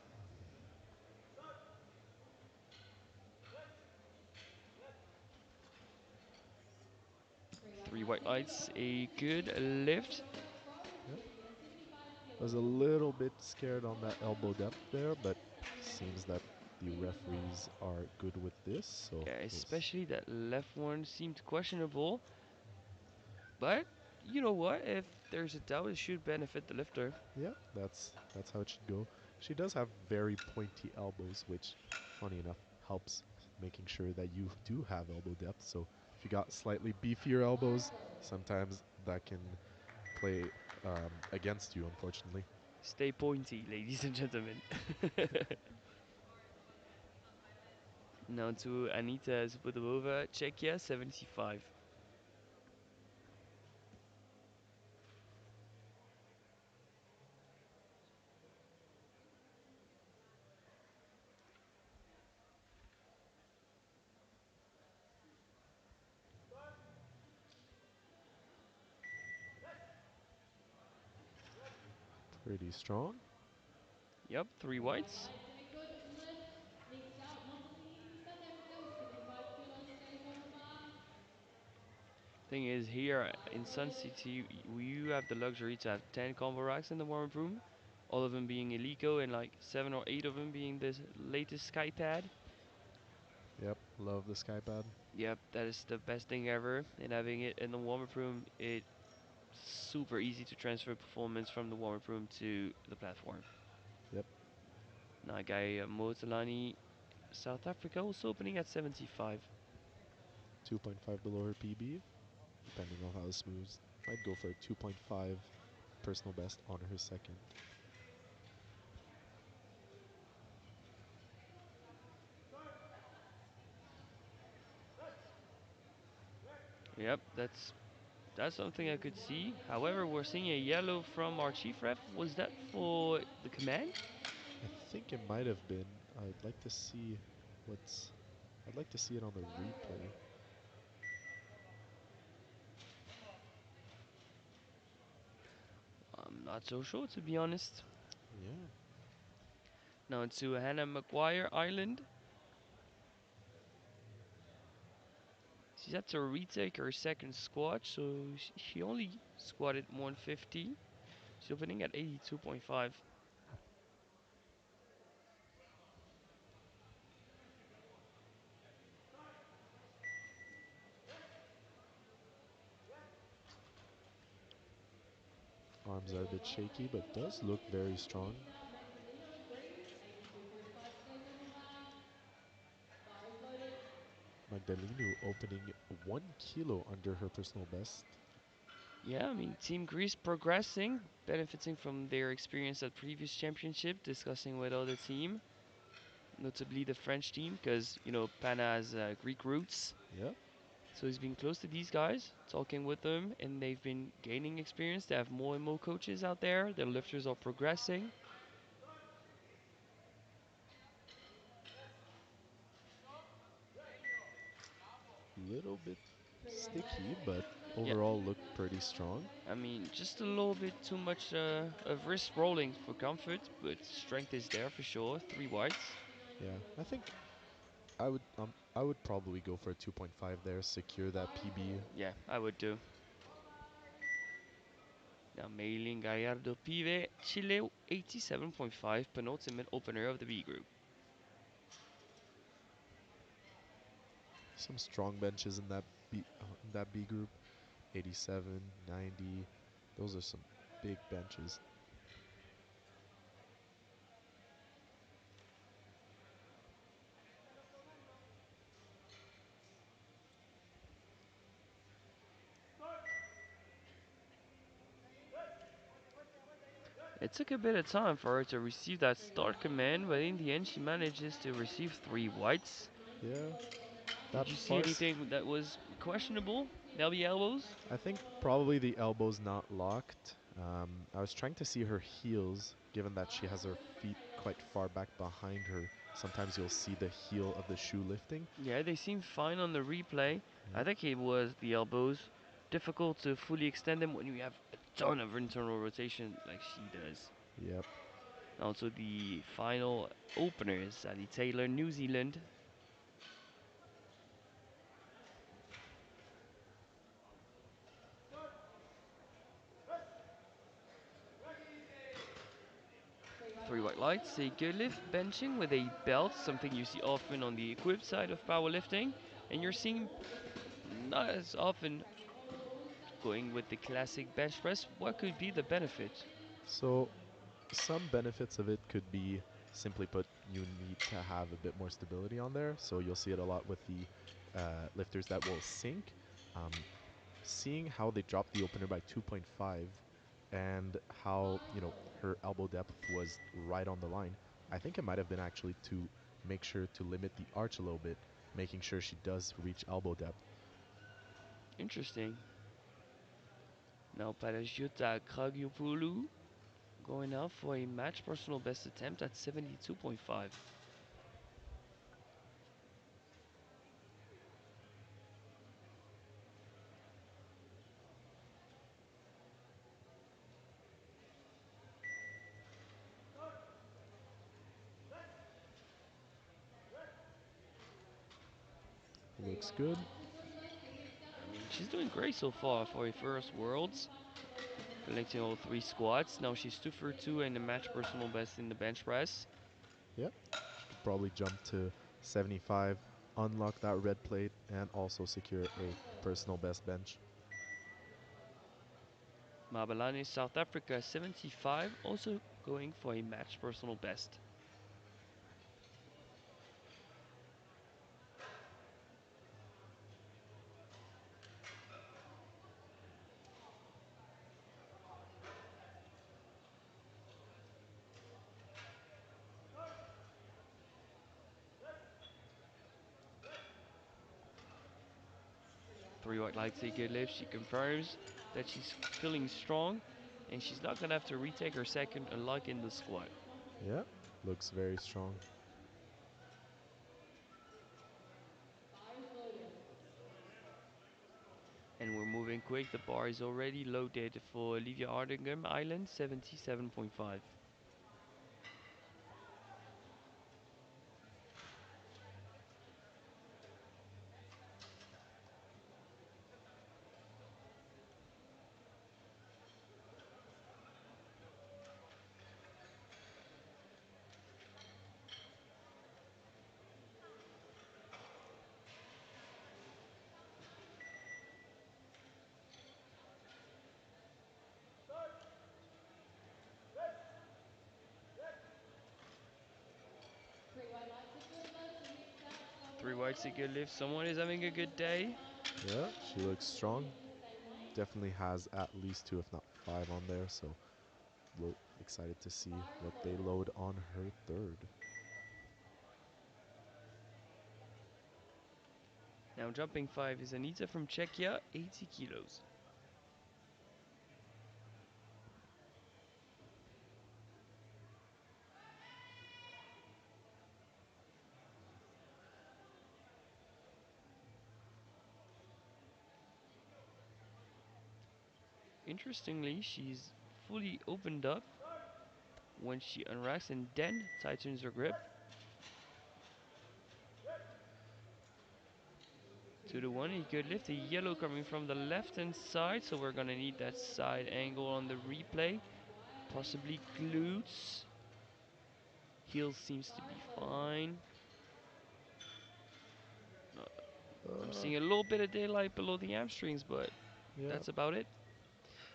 [SPEAKER 3] Three by
[SPEAKER 1] Three
[SPEAKER 3] five
[SPEAKER 1] white
[SPEAKER 3] seconds
[SPEAKER 1] lights,
[SPEAKER 3] of
[SPEAKER 1] a
[SPEAKER 3] weight
[SPEAKER 1] good
[SPEAKER 3] with the
[SPEAKER 1] lift.
[SPEAKER 3] bodybuilder from
[SPEAKER 2] Yep.
[SPEAKER 3] Czechia, 75
[SPEAKER 2] Was a
[SPEAKER 3] kilos.
[SPEAKER 2] little bit scared on that
[SPEAKER 3] Followed by
[SPEAKER 2] elbow
[SPEAKER 3] five
[SPEAKER 2] depth
[SPEAKER 3] seconds
[SPEAKER 2] there, but
[SPEAKER 3] with
[SPEAKER 2] seems
[SPEAKER 3] Stanley
[SPEAKER 2] that the
[SPEAKER 3] Pimentel.
[SPEAKER 2] referees are good with this, so
[SPEAKER 1] Yeah,
[SPEAKER 2] we'll
[SPEAKER 1] especially that left one seemed questionable. But you know what? If there's a doubt, it should benefit the lifter.
[SPEAKER 2] yeah, that's how it should go. She does have very pointy elbows, which, funny enough, helps making sure that you do have elbow depth. So if you got slightly beefier elbows,
[SPEAKER 3] Bravo.
[SPEAKER 2] sometimes that can play against you, unfortunately.
[SPEAKER 1] Stay pointy, ladies and gentlemen. Now to Anita Zubudova, Czechia, 75.
[SPEAKER 2] Pretty strong.
[SPEAKER 1] Yep, three
[SPEAKER 3] Three by
[SPEAKER 1] whites.
[SPEAKER 3] five, a good lift. Next out, number Team South Africa, 75 kilos stays on the bar.
[SPEAKER 1] Thing is, here
[SPEAKER 3] Five
[SPEAKER 1] in Sun
[SPEAKER 3] minutes.
[SPEAKER 1] City, you have the luxury to have 10 combo racks in the warm room, all of them being Elico and like 7 or 8 of them being the latest SkyPad.
[SPEAKER 2] Yep, love the sky pad.
[SPEAKER 1] Yep, that is the best thing ever. And having it in the warm up room, it's super easy to transfer performance from the warm up room to the platform.
[SPEAKER 2] Yep,
[SPEAKER 1] Now, guy Motalani, South Africa, also opening at 75.
[SPEAKER 2] 2.5 below her PB, depending on how smooth. I'd go for a 2.5 personal best on her second.
[SPEAKER 1] Yep, That's something I could see. However, we're seeing a yellow from our chief ref. Was that for the command?
[SPEAKER 2] I think it might have been. I'd like to see what's. I'd like to see it on the replay.
[SPEAKER 1] I'm not so sure, to be honest.
[SPEAKER 2] Yeah,
[SPEAKER 1] Now to Hannah McGuire Island. She's had to retake her second squat, so she only squatted 150. She's opening at 82.5.
[SPEAKER 2] arms are a bit shaky,
[SPEAKER 3] Weightlifting
[SPEAKER 2] but
[SPEAKER 3] for the
[SPEAKER 2] does look
[SPEAKER 3] women's
[SPEAKER 2] very
[SPEAKER 3] team,
[SPEAKER 2] strong.
[SPEAKER 3] we've got Magdalena Green, 82.5 kgs on the bar, bars loaded.
[SPEAKER 2] Magdaleno opening 1 kilo under her personal best.
[SPEAKER 1] Yeah, I mean, Team Greece progressing, benefiting from their experience at previous championship, discussing with other team, notably the French team, because, Pana has Greek roots.
[SPEAKER 2] Yep.
[SPEAKER 1] So he's been close to these guys, talking with them, and they've been gaining experience. They have more and more coaches out there. Their lifters are progressing.
[SPEAKER 2] Little bit
[SPEAKER 3] 3 1
[SPEAKER 2] sticky,
[SPEAKER 3] lights
[SPEAKER 2] but
[SPEAKER 3] against
[SPEAKER 1] Yeah,
[SPEAKER 2] overall
[SPEAKER 3] Magdalena
[SPEAKER 2] looked pretty
[SPEAKER 3] Green,
[SPEAKER 2] strong.
[SPEAKER 1] I mean, just a little bit too much of wrist rolling for comfort, but strength is there for sure. Three whites.
[SPEAKER 3] 69
[SPEAKER 2] Yeah, I think
[SPEAKER 3] kilograms.
[SPEAKER 2] I would probably go for a 2.5 there, secure that
[SPEAKER 3] Bars
[SPEAKER 2] PB.
[SPEAKER 3] loaded.
[SPEAKER 1] Yeah, I would do. Now, Maylin Gallardo Pive, Chile 87.5, penultimate opener of the B group.
[SPEAKER 2] Some strong benches in that B group. 87, 90. Those are some big benches.
[SPEAKER 1] It took a bit of time for her to receive that
[SPEAKER 3] 3 1
[SPEAKER 1] start
[SPEAKER 3] lights for
[SPEAKER 1] command,
[SPEAKER 3] the
[SPEAKER 1] but in the
[SPEAKER 3] women's
[SPEAKER 1] end, she
[SPEAKER 3] team,
[SPEAKER 1] manages to receive three whites.
[SPEAKER 3] 90
[SPEAKER 2] Yeah,
[SPEAKER 3] kilos on the bar,
[SPEAKER 2] that
[SPEAKER 1] Did you
[SPEAKER 3] bars
[SPEAKER 1] see
[SPEAKER 2] bars.
[SPEAKER 3] loaded.
[SPEAKER 1] anything that was questionable? LB elbows?
[SPEAKER 2] I think
[SPEAKER 3] 94 kilograms.
[SPEAKER 2] probably the elbow's not locked. I was trying to see her heels, given that she
[SPEAKER 3] Bars
[SPEAKER 2] has her
[SPEAKER 3] loaded for
[SPEAKER 2] feet quite
[SPEAKER 3] Taylor.
[SPEAKER 2] far back behind her. Sometimes you'll see the heel of the shoe lifting.
[SPEAKER 1] Yeah, they seemed fine on the replay. I
[SPEAKER 2] Yep.
[SPEAKER 1] think it was the elbows. Difficult to fully extend them when you have a ton of internal rotation like she does.
[SPEAKER 2] Yep.
[SPEAKER 1] Also, the final opener is Sally Taylor, New Zealand.
[SPEAKER 3] 3 1
[SPEAKER 1] Three white
[SPEAKER 3] lights for the
[SPEAKER 1] lights, a
[SPEAKER 3] women's
[SPEAKER 1] good lift,
[SPEAKER 3] team,
[SPEAKER 1] benching with a belt, something you see often on the equipped side of powerlifting. And you're seeing
[SPEAKER 3] overall with 86
[SPEAKER 1] not as often
[SPEAKER 3] tracking overall
[SPEAKER 1] going with the classic bench press. What could be the benefit?
[SPEAKER 2] So some benefits of it could be, simply put, you need to have a bit more stability on there. So you'll see it a lot with the lifters that will sink. Um, Seeing how they dropped the opener by 2.5 and how,
[SPEAKER 3] bars loaded.
[SPEAKER 2] her elbow depth was right on the line, I think it might have been actually to make sure to limit the arch a little bit, making sure she does reach elbow depth.
[SPEAKER 1] Interesting. Now Parajuta Kragiopoulou going out for a match personal best attempt at 72.5.
[SPEAKER 2] Looks
[SPEAKER 3] 3-1
[SPEAKER 2] good.
[SPEAKER 3] lights for Switzerland, Elisa
[SPEAKER 1] I mean, she's doing great so far for a first Worlds, collecting all three squats. Now she's 2 for 2 and a match personal best in the bench press.
[SPEAKER 2] Yep. She could probably jump to 75, unlock that red plate, and also secure a
[SPEAKER 3] bars loaded.
[SPEAKER 2] personal best bench.
[SPEAKER 1] Mabalani, South Africa, 75, also going for a match personal best. three white lights, say good lift. She confirms that she's feeling strong and she's not gonna have to retake her second unlike in the squat.
[SPEAKER 2] Yeah, looks very strong.
[SPEAKER 3] Bar is loaded.
[SPEAKER 1] And we're moving quick. The bar is already loaded for Olivia Ardingham Island 77.5.
[SPEAKER 3] Three white lights, a good lift. So next up from
[SPEAKER 1] Three whites, a
[SPEAKER 3] Poland,
[SPEAKER 1] good lift. Someone is having a
[SPEAKER 3] from the
[SPEAKER 1] good
[SPEAKER 3] squad
[SPEAKER 1] day.
[SPEAKER 3] bar on
[SPEAKER 2] Yeah,
[SPEAKER 3] Olivia,
[SPEAKER 2] she looks
[SPEAKER 3] and then
[SPEAKER 2] strong.
[SPEAKER 3] head the same way.
[SPEAKER 2] Definitely has at least 2, if not 5 on there. So excited to see
[SPEAKER 3] Bar is
[SPEAKER 2] what they
[SPEAKER 3] loaded.
[SPEAKER 2] load on her third.
[SPEAKER 1] Now jumping five is Anita from Czechia, 80 kilos. Interestingly, she's fully opened up when she unracks and then tightens her grip. 2 to 1, a good lift, a yellow coming from the left hand side, so we're gonna need that side angle on the replay.
[SPEAKER 3] Maguire leads
[SPEAKER 1] Possibly
[SPEAKER 3] 2-0.
[SPEAKER 1] glutes. Heel seems to
[SPEAKER 3] Bar
[SPEAKER 1] be
[SPEAKER 3] is loaded.
[SPEAKER 1] fine. Uh, I'm
[SPEAKER 2] Uh,
[SPEAKER 1] seeing a little bit of daylight below the hamstrings, but
[SPEAKER 2] yeah,
[SPEAKER 1] that's about it.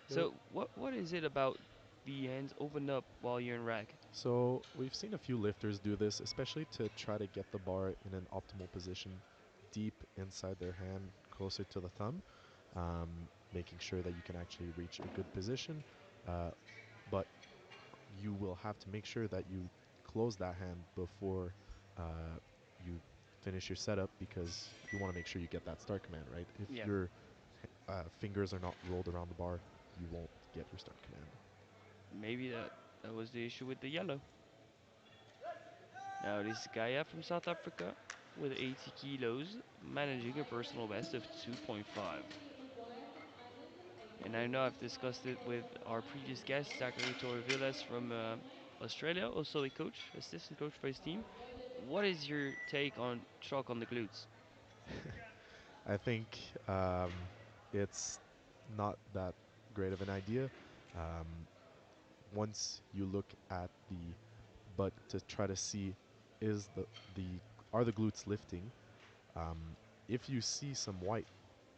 [SPEAKER 2] it
[SPEAKER 1] So what is it about the hands open up while you're in rack?
[SPEAKER 2] So we've seen a few lifters do this, especially to try to get the bar in an optimal position deep inside their hand, closer to the thumb, making sure that you can actually reach a good position. Uh, but you will have to make sure that you close that hand before you finish your setup, because you want to make sure you get that start command, right? If
[SPEAKER 1] Yeah,
[SPEAKER 2] your fingers are not rolled around the bar, you won't get your start command.
[SPEAKER 1] maybe that was the issue with the yellow. Now this is Gaia from South Africa with 80 kilos, managing a personal best of 2.5.
[SPEAKER 3] Secondly, Maguire from Ireland,
[SPEAKER 1] And I know I've
[SPEAKER 3] 83
[SPEAKER 1] discussed it with
[SPEAKER 3] kilos,
[SPEAKER 1] our
[SPEAKER 3] Bar
[SPEAKER 1] previous
[SPEAKER 3] is
[SPEAKER 1] guest, Zachary
[SPEAKER 3] loaded.
[SPEAKER 1] Torrevillas from
[SPEAKER 3] Head the same way.
[SPEAKER 1] Australia, also a coach, assistant coach for his
[SPEAKER 3] Bar
[SPEAKER 1] team.
[SPEAKER 3] is loaded.
[SPEAKER 1] What is your take on chalk on the glutes?
[SPEAKER 2] I think it's not that great of an idea. Um, Once you look at the butt to try to see is the are the glutes lifting, um, if you see some white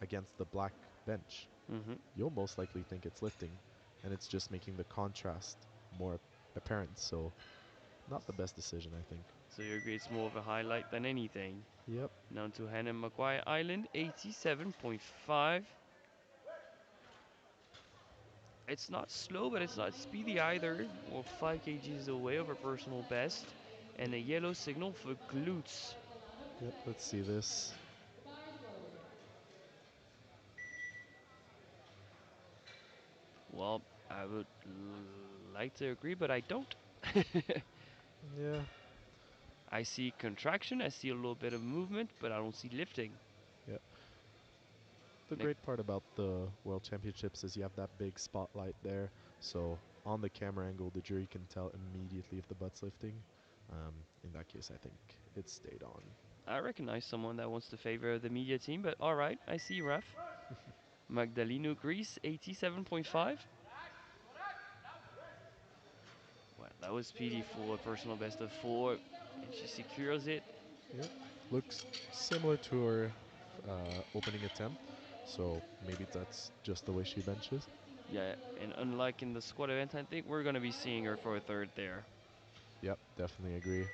[SPEAKER 2] against the black bench,
[SPEAKER 1] Mm-hmm.
[SPEAKER 2] you'll most likely think it's lifting, and it's just making the contrast more apparent. So not the best decision, I think.
[SPEAKER 1] So you agree it's more of a highlight than anything.
[SPEAKER 2] Yep.
[SPEAKER 1] Now to Hannah Maguire Island, 87.5. It's not slow, but it's not speedy either. Well, 5 kgs away of her personal best. And a yellow signal for glutes.
[SPEAKER 3] Bar is allowed on the
[SPEAKER 2] Yep.
[SPEAKER 3] third.
[SPEAKER 2] Let's see this.
[SPEAKER 3] Bar is loaded.
[SPEAKER 1] Well, I would like to agree, but I don't.
[SPEAKER 2] Yeah.
[SPEAKER 1] I see contraction, I see a little bit of movement, but I don't see lifting.
[SPEAKER 2] Yep. The
[SPEAKER 1] Nick,
[SPEAKER 2] great part about the World Championships is you have that big spotlight there, so on the camera angle, the jury can tell immediately if the butt's lifting. In that case, I think it stayed on.
[SPEAKER 1] I recognize someone that wants to favor the media team, but alright, I see ref. Magdaleno Greece, 87.5. Well, that was
[SPEAKER 3] Three
[SPEAKER 1] speedy
[SPEAKER 3] white
[SPEAKER 1] for a
[SPEAKER 3] lights,
[SPEAKER 1] personal
[SPEAKER 3] a
[SPEAKER 1] best
[SPEAKER 3] good
[SPEAKER 1] of
[SPEAKER 3] lift. So
[SPEAKER 1] 4,
[SPEAKER 3] next up from
[SPEAKER 1] and she
[SPEAKER 3] Australia,
[SPEAKER 1] secures it.
[SPEAKER 3] Olivia from
[SPEAKER 2] Yep.
[SPEAKER 3] Chile,
[SPEAKER 2] Looks
[SPEAKER 3] 92.5.
[SPEAKER 2] similar to her opening attempt,
[SPEAKER 3] Moving on to
[SPEAKER 2] so
[SPEAKER 3] the
[SPEAKER 2] maybe
[SPEAKER 3] third.
[SPEAKER 2] that's just the way she
[SPEAKER 3] Olivia,
[SPEAKER 2] benches.
[SPEAKER 3] 59
[SPEAKER 1] Yeah, and
[SPEAKER 3] kilograms.
[SPEAKER 1] unlike in the squad event, I think we're gonna be
[SPEAKER 3] Bar is
[SPEAKER 1] seeing her for a
[SPEAKER 3] loaded.
[SPEAKER 1] third there.
[SPEAKER 2] Yep, definitely agree.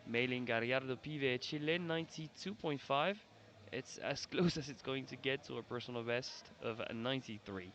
[SPEAKER 1] Mailing Gallardo Pive, Chile, 92.5. It's as close as it's going to get to a personal best of 93.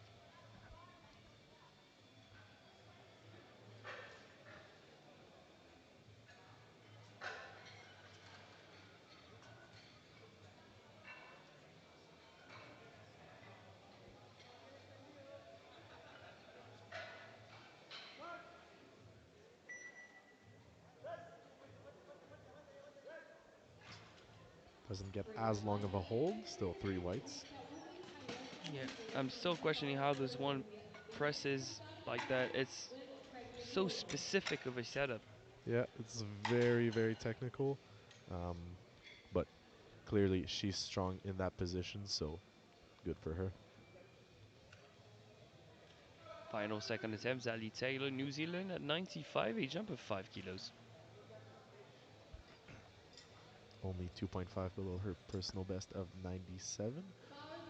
[SPEAKER 2] Doesn't get
[SPEAKER 3] 3
[SPEAKER 2] as
[SPEAKER 3] white
[SPEAKER 2] long of a
[SPEAKER 3] lights.
[SPEAKER 2] hold. Still 3 whites.
[SPEAKER 3] Next up will be Taylor,
[SPEAKER 1] Yeah,
[SPEAKER 3] 24,
[SPEAKER 1] I'm still questioning how this one
[SPEAKER 3] She
[SPEAKER 1] presses
[SPEAKER 3] started
[SPEAKER 1] like
[SPEAKER 3] off
[SPEAKER 1] that. It's
[SPEAKER 3] with pregnant
[SPEAKER 1] so
[SPEAKER 3] pause.
[SPEAKER 1] specific of a setup.
[SPEAKER 2] Yeah, it's very, very technical. Um, but clearly she's strong in that position, so good for her.
[SPEAKER 1] Final second attempt, Zali Taylor, New Zealand at 95, a jump of 5 kilos.
[SPEAKER 2] Only 2.5 below her personal best of 97.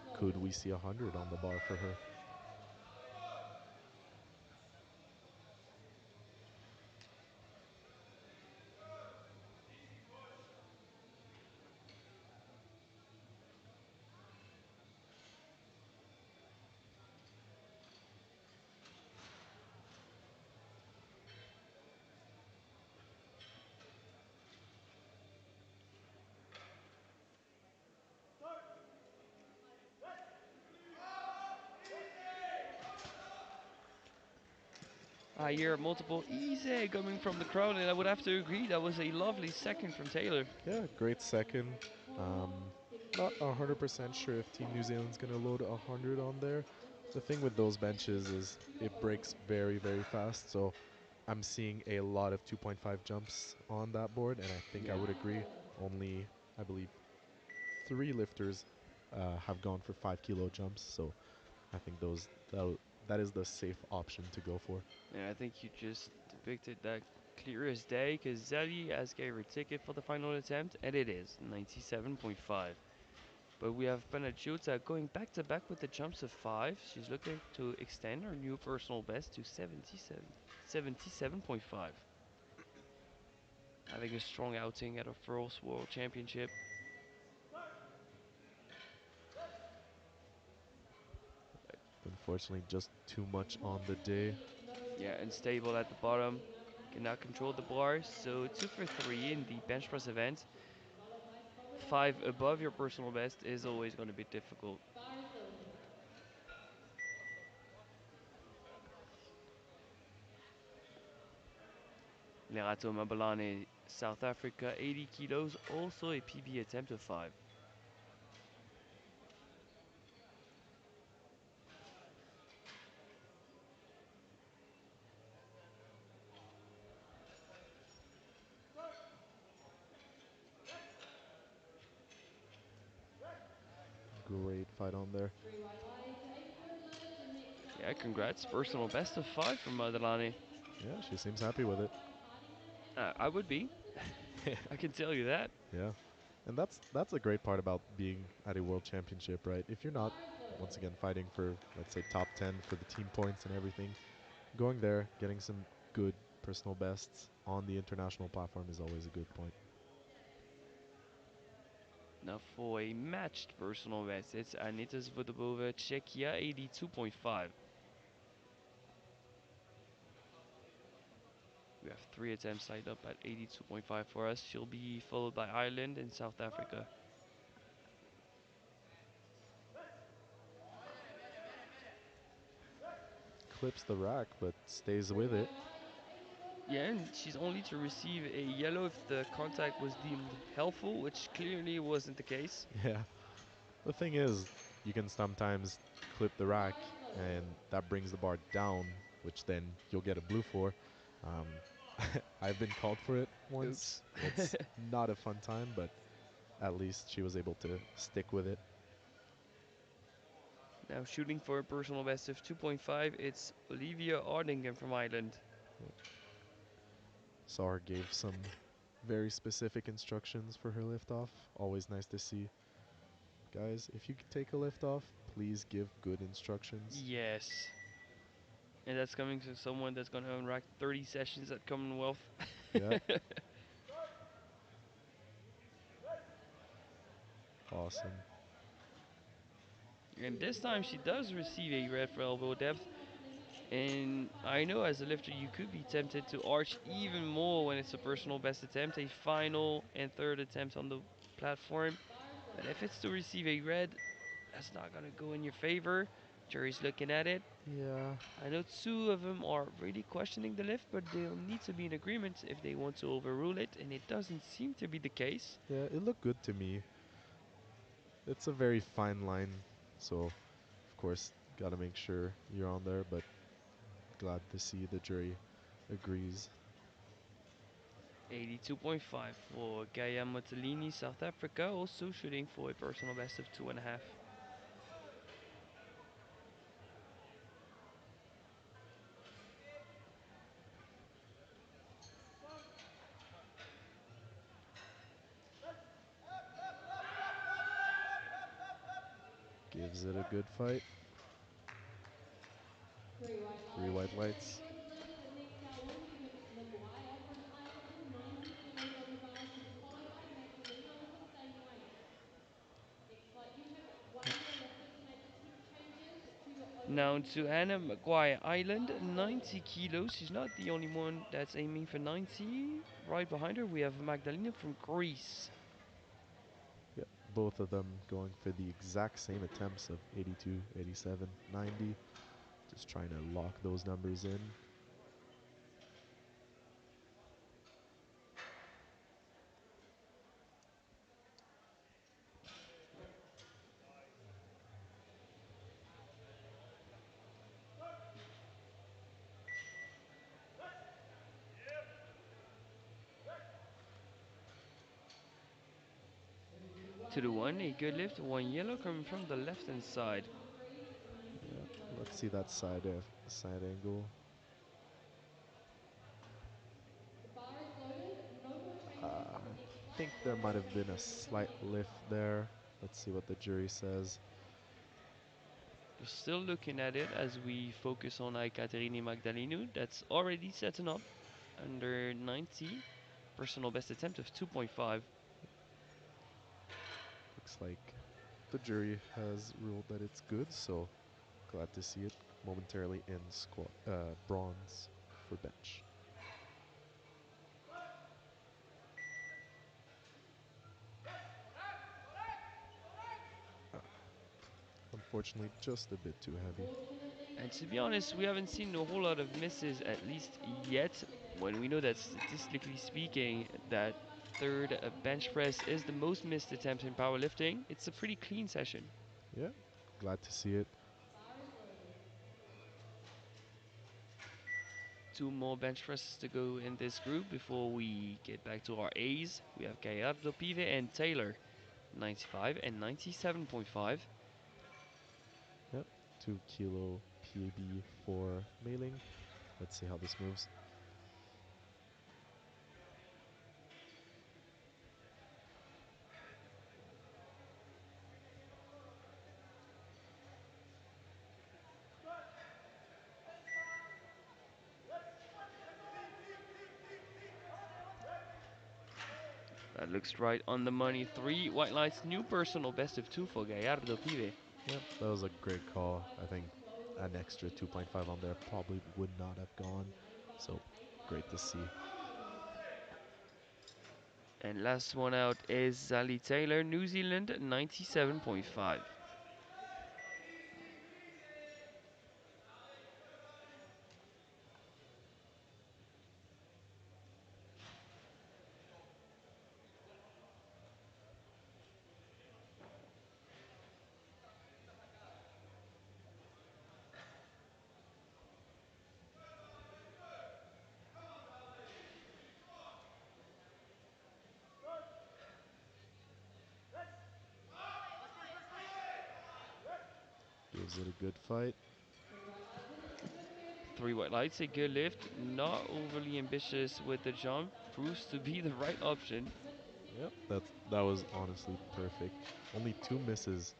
[SPEAKER 3] Bar is
[SPEAKER 2] Could we
[SPEAKER 3] lowered.
[SPEAKER 2] see 100 on the bar for her?
[SPEAKER 1] I hear multiple easy coming from the crowd, and I would have to agree that was a lovely second from Taylor.
[SPEAKER 2] Yeah, great second. Um, not
[SPEAKER 3] Defeating
[SPEAKER 2] 100%
[SPEAKER 3] Bar
[SPEAKER 2] sure if Team New Zealand's going to load 100 on there. The
[SPEAKER 3] with the
[SPEAKER 2] thing with those
[SPEAKER 3] submission
[SPEAKER 2] benches is it breaks
[SPEAKER 3] 2-0.
[SPEAKER 2] very, very fast. So I'm seeing a lot of 2.5 jumps on that board, and I think I
[SPEAKER 1] Yeah.
[SPEAKER 2] would
[SPEAKER 3] Bar is
[SPEAKER 2] agree.
[SPEAKER 3] lowered.
[SPEAKER 2] Only, I believe, 3 lifters have gone for 5 kilo jumps. So I think that is the safe option to go for.
[SPEAKER 1] And I think you just depicted that clear as day, because Zali has gave her ticket for the final attempt, and it is 97.5. But we have Panagiota going back to back with the jumps of 5. She's looking to extend her new personal best to 77.5. Having a strong outing at her first World Championship.
[SPEAKER 2] Unfortunately, just too much on the day.
[SPEAKER 3] Unfortunately, no
[SPEAKER 1] Yeah,
[SPEAKER 3] lift.
[SPEAKER 1] unstable at the bottom.
[SPEAKER 3] Defeating Amanda
[SPEAKER 1] Cannot control the
[SPEAKER 3] Scarlett
[SPEAKER 1] bar.
[SPEAKER 3] at
[SPEAKER 1] So 2 for 3 in the bench press
[SPEAKER 3] 97.5.
[SPEAKER 1] event.
[SPEAKER 3] Scarlett has covered off
[SPEAKER 1] 5 above your
[SPEAKER 3] 79.
[SPEAKER 1] personal best is always going to be difficult.
[SPEAKER 3] Bar is lowered.
[SPEAKER 1] Lerato Mabalane, South Africa, 80 kilos, also a PB attempt of 5.
[SPEAKER 2] Great fight on there.
[SPEAKER 3] 3 white lights, 8 pullers. Next up
[SPEAKER 1] Yeah,
[SPEAKER 3] will be
[SPEAKER 1] congrats. Personal
[SPEAKER 3] Powerlifting.
[SPEAKER 1] best of 5 from Mabalane.
[SPEAKER 2] Yeah, she seems happy with it.
[SPEAKER 3] By Hardinger and
[SPEAKER 1] I would be.
[SPEAKER 3] Participants.
[SPEAKER 1] I can tell you that.
[SPEAKER 2] Yeah. And that's a great part about being at a world championship, right? If you're not
[SPEAKER 3] Bar is lowered.
[SPEAKER 2] once again fighting for, let's say, top 10 for the team points and everything, going there, getting some good personal bests on the international platform is always a good point.
[SPEAKER 1] Now for a matched personal best, it's Anita Zvodobova, Czechia, 82.5. We have 3 attempts lined up at 82.5 for us. She'll be followed by Ireland and South Africa.
[SPEAKER 2] Clips the rack, but stays
[SPEAKER 3] 3
[SPEAKER 2] with it.
[SPEAKER 3] white lights, 8
[SPEAKER 1] Yeah,
[SPEAKER 3] pullers.
[SPEAKER 1] and she's only to receive a yellow if the contact was deemed helpful, which clearly wasn't the case.
[SPEAKER 2] Yeah. The thing is, you can sometimes clip the rack,
[SPEAKER 3] Bar is lowered.
[SPEAKER 2] and that brings the bar down, which then you'll get a blue for. Um, I've been called for it once.
[SPEAKER 1] Oops.
[SPEAKER 2] It's not a fun time, but at least she was able to stick with it.
[SPEAKER 1] Now shooting for a personal best of 2.5, it's Olivia Ardingen from Ireland.
[SPEAKER 2] Sar gave some very specific instructions for her liftoff. Always nice to see. Guys, if you could take a liftoff, please give good instructions.
[SPEAKER 1] Yes. And that's coming from someone that's going to unrack 30 sessions at Commonwealth.
[SPEAKER 2] Yeah, awesome.
[SPEAKER 1] And this time she does receive a red for elbow depth.
[SPEAKER 3] Defeating Austin at
[SPEAKER 1] And I know as a lifter you could be tempted to arch even more when it's a personal best attempt, a final and third attempt on the platform.
[SPEAKER 3] Bar is
[SPEAKER 1] But
[SPEAKER 3] lowered.
[SPEAKER 1] if it's to receive a red, that's not going to go in your favor. Jury's looking at it.
[SPEAKER 2] Yeah,
[SPEAKER 1] I know 2 of them are really questioning the lift, but they'll need to be in agreement if they want to overrule it, and it doesn't seem to be the case.
[SPEAKER 2] yeah, it looked good to me. it's a very fine line. So, of course, got to make sure you're on there, but glad to see the jury agrees.
[SPEAKER 1] 82.5 for Gaia Motellini, South Africa, also shooting for a personal best of 2.5.
[SPEAKER 2] Gives it a good fight.
[SPEAKER 3] Three white
[SPEAKER 2] Three
[SPEAKER 3] lights
[SPEAKER 2] white
[SPEAKER 3] in the
[SPEAKER 2] lights.
[SPEAKER 3] squad list. Next out on we have Maguire from Ireland, 90 kilos on the bars, to be followed by Magdaleno in the same weight. Next fight, you have 1 minute left to make the team changes to your
[SPEAKER 1] Now
[SPEAKER 3] opening
[SPEAKER 1] to Anna
[SPEAKER 3] position.
[SPEAKER 1] Maguire Island,
[SPEAKER 3] Bar is
[SPEAKER 1] 90
[SPEAKER 3] loaded.
[SPEAKER 1] kilos. She's not the only one that's aiming for 90. Right behind her, we have Magdalena from Greece.
[SPEAKER 2] Yep, both of them going for the exact same attempts of 82, 87, 90. Just trying to lock those numbers in.
[SPEAKER 1] To the one, a good lift,
[SPEAKER 3] Congratulations,
[SPEAKER 1] one yellow
[SPEAKER 3] ladies
[SPEAKER 1] coming
[SPEAKER 3] and
[SPEAKER 1] from the
[SPEAKER 3] gentlemen.
[SPEAKER 1] left
[SPEAKER 3] You
[SPEAKER 1] hand
[SPEAKER 3] have just
[SPEAKER 1] side.
[SPEAKER 3] agreed 90
[SPEAKER 2] Yep,
[SPEAKER 3] kilos
[SPEAKER 2] let's
[SPEAKER 3] on
[SPEAKER 2] see
[SPEAKER 3] the
[SPEAKER 2] that
[SPEAKER 3] bar.
[SPEAKER 2] side angle.
[SPEAKER 3] The bar is loaded. No more changes
[SPEAKER 2] I
[SPEAKER 3] to the next fight.
[SPEAKER 2] think
[SPEAKER 3] Your
[SPEAKER 2] there might have
[SPEAKER 3] opening
[SPEAKER 2] been a
[SPEAKER 3] position
[SPEAKER 2] slight
[SPEAKER 3] next
[SPEAKER 2] lift
[SPEAKER 3] out.
[SPEAKER 2] there. Let's see what the jury says.
[SPEAKER 1] We're still looking at it as we focus on Ekaterini Magdalenu. That's already setting up under 90. Personal best attempt of 2.5.
[SPEAKER 2] Looks like the jury has ruled that it's good, so glad to see it momentarily in bronze for bench. Unfortunately, just a bit too heavy.
[SPEAKER 3] Unfortunately,
[SPEAKER 1] And to be honest, we
[SPEAKER 3] Magdaleno
[SPEAKER 1] haven't
[SPEAKER 3] is
[SPEAKER 1] seen a whole lot of misses, at least yet, when we know that statistically speaking, that third bench press is the most missed attempt in powerlifting. It's a pretty clean session.
[SPEAKER 2] Yeah, glad to see it.
[SPEAKER 3] Bar is loaded.
[SPEAKER 1] Two more bench presses to go in this group before we get back to our A's. We have Gallardo, Pive, and Taylor, 95 and 97.5.
[SPEAKER 2] Yep, 2 kilo PAB for mailing. Let's see how this moves.
[SPEAKER 1] That looks right on the money. Three white lights, new personal best of two for Gallardo, Pive.
[SPEAKER 2] Yep, that was a great call. I think
[SPEAKER 3] 5.12
[SPEAKER 2] an extra 2.5 on there probably would not have gone.
[SPEAKER 3] and 95
[SPEAKER 2] So great to see.
[SPEAKER 3] for New Zealand.
[SPEAKER 1] And last one out is Zali Taylor, New Zealand, 97.5.
[SPEAKER 2] Gives it a good fight.
[SPEAKER 3] Three white lights in the squad first.
[SPEAKER 1] Three white lights, a good lift, not overly ambitious with the jump, proves to be the right option.
[SPEAKER 2] Yep,
[SPEAKER 3] 72.5.
[SPEAKER 2] that was honestly perfect. Only two misses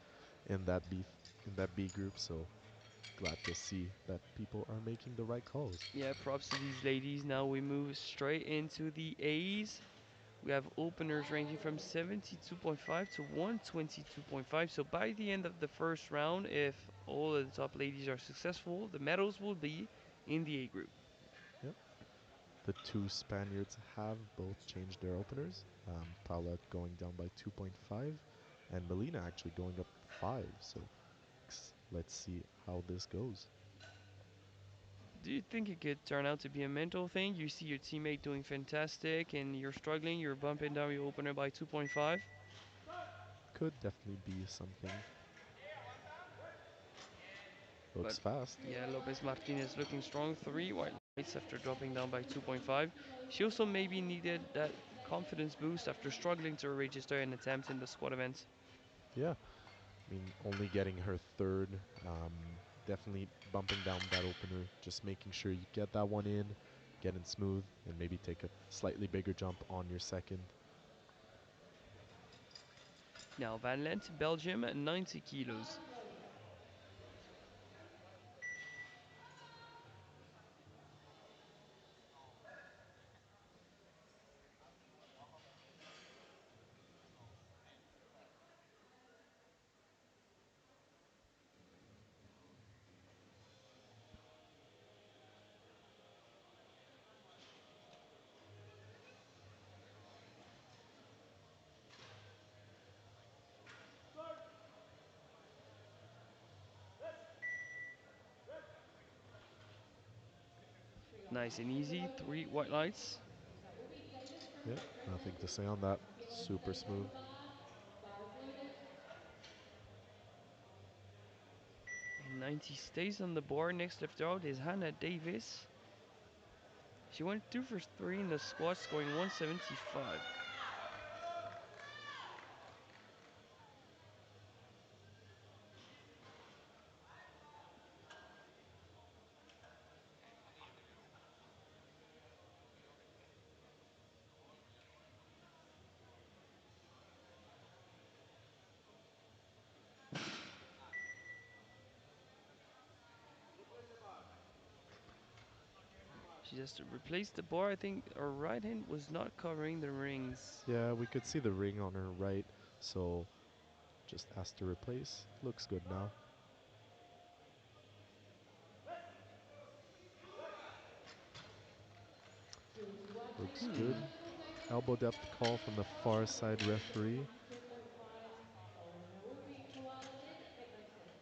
[SPEAKER 2] in that B group, so glad to see that people are making the right calls.
[SPEAKER 1] Yeah, props to these ladies. Now we move straight into the A's. We have openers
[SPEAKER 3] Bar
[SPEAKER 1] ranging
[SPEAKER 3] is
[SPEAKER 1] from
[SPEAKER 3] loaded.
[SPEAKER 1] 72.5 to 122.5. So by the end of the first round, if all of the top ladies are successful, the medals will be in the A group.
[SPEAKER 2] Yep. The two Spaniards have both changed their openers. Paula going down by 2.5, and Melina actually going up 5. So let's see how this goes.
[SPEAKER 1] Do you think it could turn out to be a mental thing? You see your teammate doing fantastic and you're struggling, you're bumping down your opener by 2.5?
[SPEAKER 2] could definitely be something.
[SPEAKER 1] But
[SPEAKER 2] Looks fast.
[SPEAKER 1] yeah, Lopez Martinez looking strong. 3 white lights after dropping down by 2.5. She also maybe needed that confidence boost after struggling to register an attempt in the squat event.
[SPEAKER 2] Yeah, I mean, only getting her third, um, definitely bumping down that opener, just making sure you get that one in, getting smooth, and maybe take a slightly bigger jump on your second.
[SPEAKER 1] Now Van Lent, Belgium, 90 kilos.
[SPEAKER 3] Bars loaded.
[SPEAKER 1] Nice and
[SPEAKER 3] 3 white lights are
[SPEAKER 1] easy.
[SPEAKER 3] loaded
[SPEAKER 1] 3 white lights.
[SPEAKER 3] So it will be Davis
[SPEAKER 2] Yeah,
[SPEAKER 3] versus
[SPEAKER 2] nothing
[SPEAKER 3] Griffin.
[SPEAKER 2] to say on that.
[SPEAKER 3] If you're feeling the
[SPEAKER 2] Super
[SPEAKER 3] weight on the
[SPEAKER 2] smooth.
[SPEAKER 3] bar, bars loaded.
[SPEAKER 1] And 90 stays on the board. Next left out is Hannah Davis. She went 2 for 3 in the squat, scoring 175. She has to replace the bar. I think her right hand was not covering the rings.
[SPEAKER 2] Yeah, we could see the ring on her right, so just asked to replace. Looks good now.
[SPEAKER 3] Dual squat,
[SPEAKER 2] Looks
[SPEAKER 3] 3
[SPEAKER 2] good.
[SPEAKER 3] kilos per second.
[SPEAKER 2] Elbow depth call from the far side referee.
[SPEAKER 3] 102.5. The winner will be Powerlifting, Dickerson.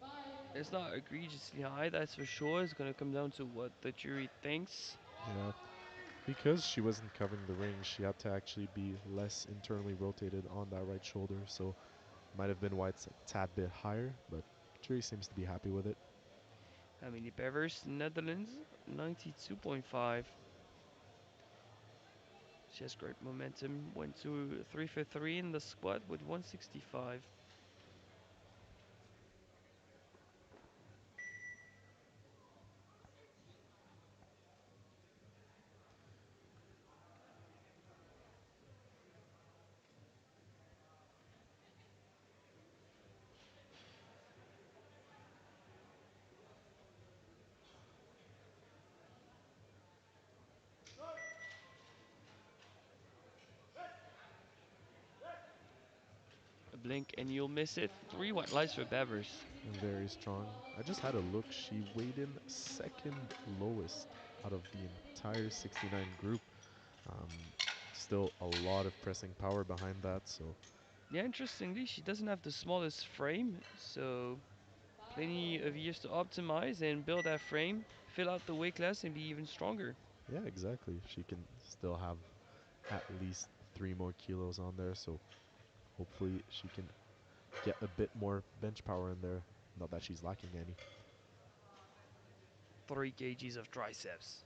[SPEAKER 3] Bars
[SPEAKER 1] It's
[SPEAKER 3] loaded.
[SPEAKER 1] not egregiously high, that's for sure. It's going to come down to what the jury thinks.
[SPEAKER 2] Yeah, because she wasn't covering the ring, she had to actually be less internally rotated on that right shoulder, so might have been why it's a tad bit higher, but jury seems to be happy with it.
[SPEAKER 1] Amelie Bevers, Netherlands, 92.5. She has great momentum. Went to 3 for 3 in the squat with 165. A blink and you'll miss it. 3 white lights for Bevers.
[SPEAKER 2] Very strong. I just had a look. She weighed in second lowest out of the entire 69 group. Um, Still a lot of pressing power behind that, so
[SPEAKER 1] Yeah, interestingly, she doesn't have the smallest frame, so
[SPEAKER 3] Bars
[SPEAKER 1] plenty of
[SPEAKER 3] loaded.
[SPEAKER 1] years to optimize and build that frame, fill out the weight class, and be even stronger.
[SPEAKER 2] yeah, exactly. She can still have at least 3 more kilos on there, so hopefully she can get a bit more bench power in there. Not that she's lacking any.
[SPEAKER 1] 3 kgs of triceps.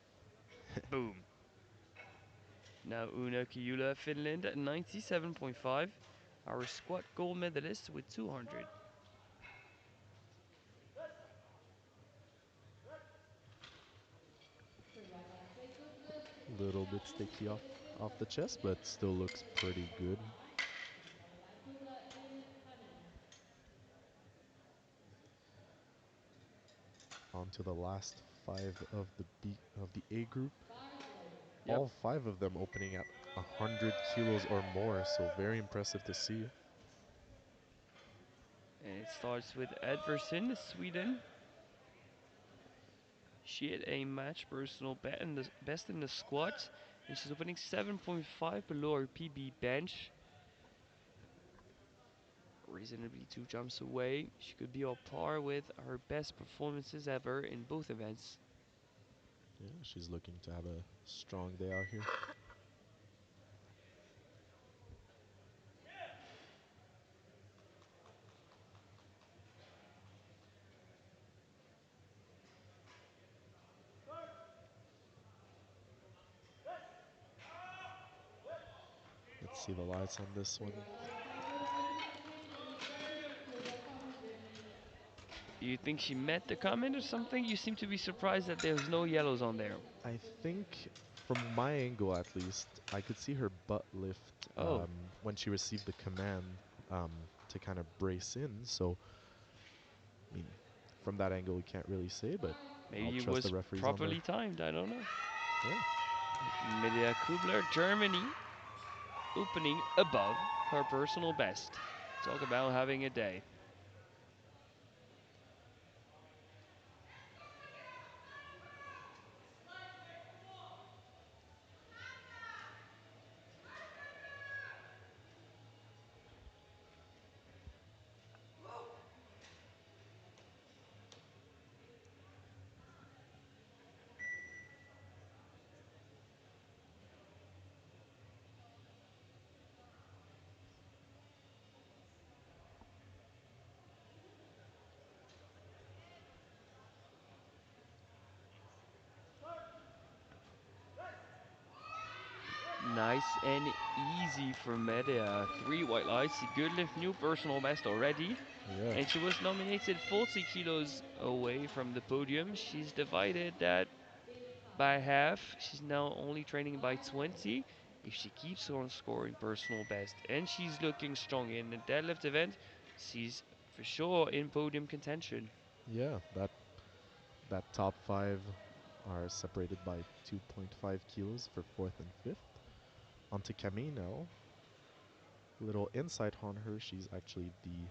[SPEAKER 1] Boom. Now Una Kiula, Finland, at 97.5. Our squat gold medalist with 200.
[SPEAKER 3] 3 white lights stay good for the
[SPEAKER 2] Little bit
[SPEAKER 3] introduction.
[SPEAKER 2] sticky
[SPEAKER 3] Dickerson
[SPEAKER 2] off the
[SPEAKER 3] versus
[SPEAKER 2] chest,
[SPEAKER 3] Williams.
[SPEAKER 2] but still looks pretty
[SPEAKER 3] On the
[SPEAKER 2] good.
[SPEAKER 3] bar. This is on Vancouver in Honey.
[SPEAKER 2] On to the last five of the A group.
[SPEAKER 3] Bars loaded.
[SPEAKER 1] Yep,
[SPEAKER 2] All five of them opening at 100 kilos or more, so very impressive to see.
[SPEAKER 1] and it starts with Edverson, Sweden. She had a match personal best in the squat, and she's opening 7.5 below her PB bench. Reasonably 2 jumps away. She could be on par with her best performances ever in both events.
[SPEAKER 2] Yeah, she's looking to have a strong day out here. Let's see the lights on this
[SPEAKER 3] There
[SPEAKER 2] one.
[SPEAKER 3] you go. Last time you were looking to change it, you started with a comment.
[SPEAKER 1] Do you think she meant the comment or something? You seem to be surprised that there's no yellows on there.
[SPEAKER 2] I think, from my angle at least, I could see her butt lift
[SPEAKER 1] Oh,
[SPEAKER 2] when she received the command to kind of brace in. So, I mean, from that angle, we can't really say, but
[SPEAKER 3] 5,
[SPEAKER 2] I'll
[SPEAKER 1] maybe it
[SPEAKER 2] trust the
[SPEAKER 1] was
[SPEAKER 2] referees on that.
[SPEAKER 1] properly timed. I don't know.
[SPEAKER 2] Yeah,
[SPEAKER 1] Medea Kubler, Germany, opening above her personal best. Talk about having a day. Nice and easy for Medea. Three white lights, good lift, new personal best already.
[SPEAKER 2] yeah,
[SPEAKER 1] And she was nominated 40 kilos away from the podium. She's divided that by half. She's now only training by 20. If she keeps on scoring personal best and she's looking strong in the deadlift event, she's for sure in podium contention.
[SPEAKER 2] yeah. That top five are separated by 2.5 kilos for fourth and fifth. Onto Camino. Little insight on her, she's actually the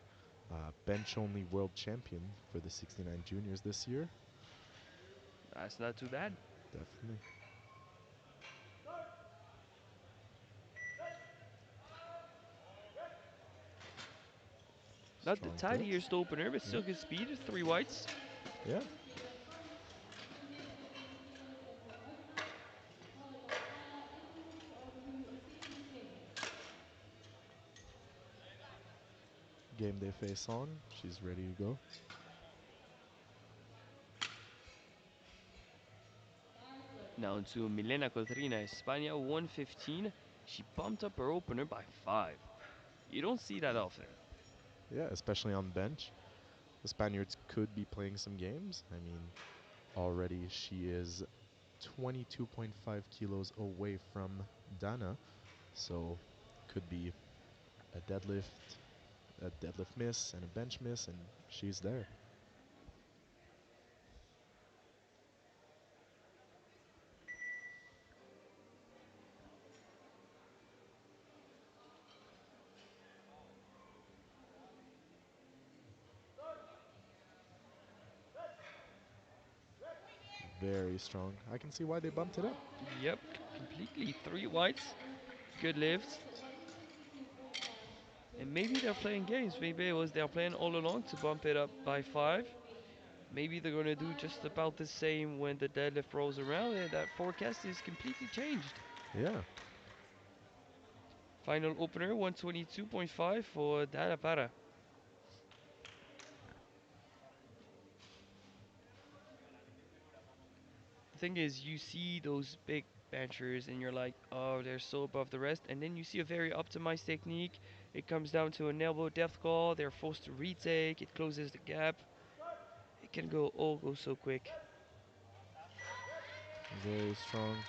[SPEAKER 2] bench-only world champion for the 69 juniors this year.
[SPEAKER 1] That's not too bad.
[SPEAKER 2] Definitely
[SPEAKER 1] Not the
[SPEAKER 2] strong tilt.
[SPEAKER 1] tidiest opener, but still good speed. Three whites.
[SPEAKER 3] Medea Kubler first, unit 15 kilos in her opener, followed by Para in moves up to 60K.
[SPEAKER 2] Game day face on. She's ready to go.
[SPEAKER 3] Side flip.
[SPEAKER 1] Now to Milena Cotrina, España, 115. She bumped up her opener by 5. You don't see that often.
[SPEAKER 2] Yeah, especially on bench. The Spaniards could be playing some games. I mean, already she is 22.5 kilos away from Dana, so could be a deadlift miss, and a bench miss, and she's there. Very strong. I can see why they
[SPEAKER 3] Four
[SPEAKER 2] bumped it up.
[SPEAKER 3] whites and
[SPEAKER 1] Yep,
[SPEAKER 3] deadlift
[SPEAKER 1] completely. Three
[SPEAKER 3] unit
[SPEAKER 1] whites.
[SPEAKER 3] deadlift
[SPEAKER 1] Good lifts.
[SPEAKER 3] deadlift at 162.5
[SPEAKER 1] And
[SPEAKER 3] with
[SPEAKER 1] maybe they're playing
[SPEAKER 3] Dana
[SPEAKER 1] games. Maybe it was they're playing all along to
[SPEAKER 3] Para
[SPEAKER 1] bump it up by
[SPEAKER 3] 69
[SPEAKER 1] 5.
[SPEAKER 3] kilo facer.
[SPEAKER 1] Maybe they're going to do
[SPEAKER 3] Side
[SPEAKER 1] just
[SPEAKER 3] flip.
[SPEAKER 1] about the same when the deadlift rolls around, and that forecast is completely changed.
[SPEAKER 2] Yeah,
[SPEAKER 1] Final opener 122.5 for Dara Para. The thing is, you see those big benchers and you're like, oh, they're so above the rest. And then you see a very optimized technique. It comes down to an elbow depth call. They're forced to retake. It closes the gap. It can go so quick.
[SPEAKER 2] very strong.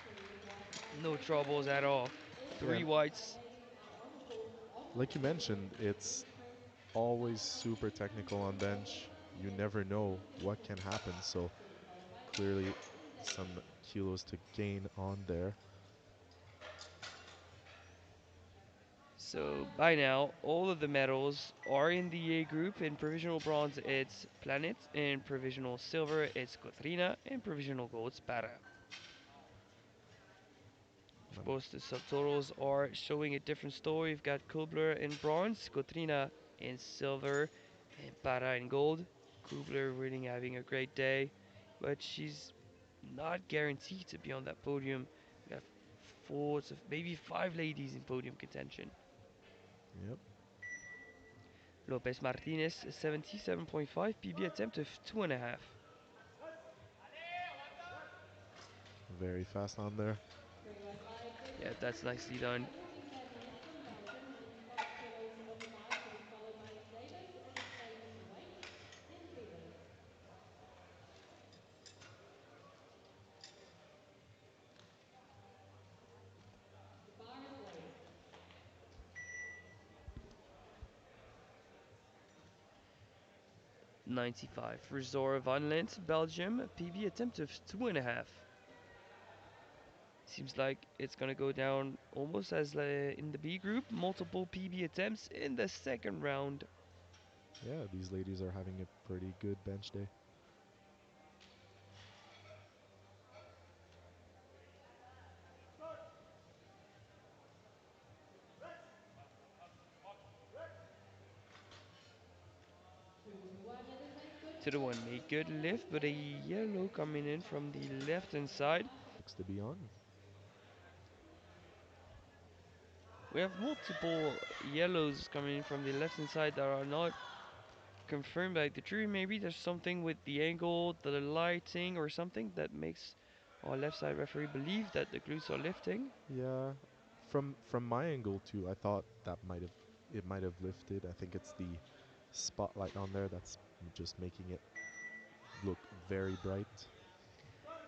[SPEAKER 3] Here you go. Side
[SPEAKER 1] No
[SPEAKER 3] flip
[SPEAKER 1] troubles at
[SPEAKER 3] forward.
[SPEAKER 1] all.
[SPEAKER 2] Yeah,
[SPEAKER 1] Three
[SPEAKER 2] and
[SPEAKER 1] whites.
[SPEAKER 3] Letting out almost
[SPEAKER 2] like you
[SPEAKER 3] full force
[SPEAKER 2] mentioned,
[SPEAKER 3] with the
[SPEAKER 2] it's
[SPEAKER 3] return.
[SPEAKER 2] always
[SPEAKER 3] Followed by
[SPEAKER 2] super
[SPEAKER 3] anytime
[SPEAKER 2] technical on
[SPEAKER 3] turn
[SPEAKER 2] bench.
[SPEAKER 3] overhead
[SPEAKER 2] You
[SPEAKER 3] lift
[SPEAKER 2] never know
[SPEAKER 3] to
[SPEAKER 2] what can
[SPEAKER 3] 50.
[SPEAKER 2] happen, so
[SPEAKER 3] Followed by
[SPEAKER 2] clearly
[SPEAKER 3] Para in
[SPEAKER 2] some
[SPEAKER 3] deadlift.
[SPEAKER 2] kilos to gain on there.
[SPEAKER 1] So by now, all of the medals are in the A group. In provisional bronze, it's Planet. In provisional silver, it's Cotrina. In provisional gold, it's Para. Of
[SPEAKER 2] Um,
[SPEAKER 1] course, the subtotals are showing a different story. We've got Kubler in bronze, Cotrina in silver, and Para in gold. Kubler really having a great day, but she's not guaranteed to be on that podium. We have four to maybe five ladies in podium contention.
[SPEAKER 2] Yep.
[SPEAKER 1] Lopez Martinez 77.5, PB attempt of 2.5.
[SPEAKER 2] Very fast on there.
[SPEAKER 3] Free weight by
[SPEAKER 1] Yeah,
[SPEAKER 3] Bridget
[SPEAKER 1] that's nicely done.
[SPEAKER 3] Hamilton Bernay from Belgium, 95 kilos on the bar. She'll be followed by Davis on the same weight and Bevis. The bar is loaded.
[SPEAKER 1] 95 for Zora Van Lent, Belgium, PB attempt of 2.5. Seems like it's gonna go down almost as in the B group. Multiple PB attempts in the second round.
[SPEAKER 2] Yeah, these ladies are having a pretty good bench day.
[SPEAKER 3] Two to one, it is a good
[SPEAKER 1] To the one,
[SPEAKER 3] lift.
[SPEAKER 1] a
[SPEAKER 3] It is
[SPEAKER 1] good lift, but a
[SPEAKER 3] 132
[SPEAKER 1] yellow coming in
[SPEAKER 3] kilos,
[SPEAKER 1] from the
[SPEAKER 3] 5 kilos
[SPEAKER 1] left
[SPEAKER 3] on
[SPEAKER 1] hand
[SPEAKER 3] the
[SPEAKER 1] side.
[SPEAKER 3] bar.
[SPEAKER 2] Looks to be on.
[SPEAKER 1] We have multiple yellows coming in from the left hand side that are not confirmed by the jury. Maybe there's something with the angle, the lighting, or something that makes our left side referee believe that the glutes are lifting.
[SPEAKER 2] Yeah, from my angle too, I thought that might have lifted. I think it's the spotlight on there that's just making it look very bright.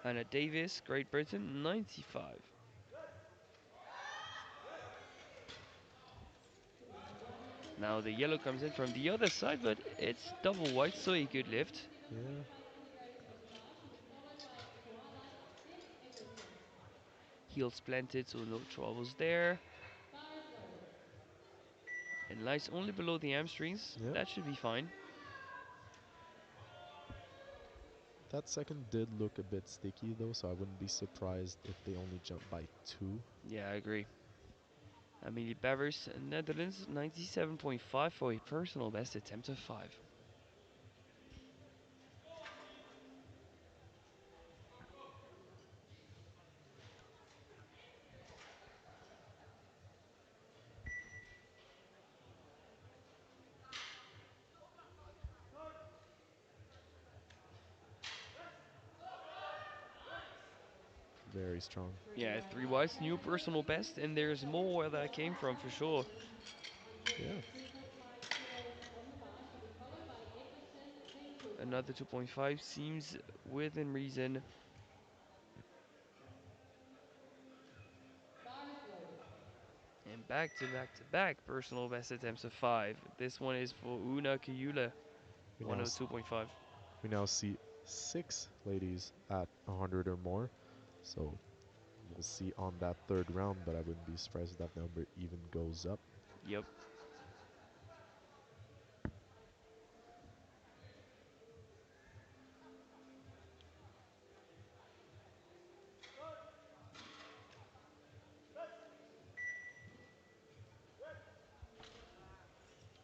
[SPEAKER 1] Anna Davis, Great Britain, 95.
[SPEAKER 3] 3-1, it is
[SPEAKER 1] Now
[SPEAKER 3] a
[SPEAKER 1] the yellow
[SPEAKER 3] good
[SPEAKER 1] comes in from the
[SPEAKER 3] lift.
[SPEAKER 1] other side, but it's double white, so a good lift.
[SPEAKER 2] Yeah,
[SPEAKER 3] 157.5 kilograms on the bar. She'll be followed by Koala, then Emerson.
[SPEAKER 1] Heels planted, so no troubles there.
[SPEAKER 3] Bar is loaded.
[SPEAKER 1] And lies only below the hamstrings.
[SPEAKER 2] yep.
[SPEAKER 1] That should be fine.
[SPEAKER 2] That second did look a bit sticky though, so I wouldn't be surprised if they only jumped by 2.
[SPEAKER 1] Yeah, I agree. Amelie Bevers, Netherlands, 97.5 for a personal best attempt of 5.
[SPEAKER 2] Very strong.
[SPEAKER 3] Free
[SPEAKER 1] Yeah,
[SPEAKER 3] weight
[SPEAKER 1] 3
[SPEAKER 3] by
[SPEAKER 1] whites, new
[SPEAKER 3] Bridget
[SPEAKER 1] personal best, and there's more where that came from for sure.
[SPEAKER 3] Hamilton,
[SPEAKER 2] Yeah.
[SPEAKER 3] 102.5 kilos on the bar. She'll be followed by Edmondson, then Cooper.
[SPEAKER 1] Another 2.5 seems within reason.
[SPEAKER 3] Bar is loaded.
[SPEAKER 1] And back to back to back personal best attempts of 5. This one is for Una Kayula,
[SPEAKER 2] We now
[SPEAKER 1] 102.5.
[SPEAKER 2] we now see 6 ladies at 100 or more. So we'll see on that third round, but I wouldn't be surprised if that number even goes up.
[SPEAKER 1] Yep.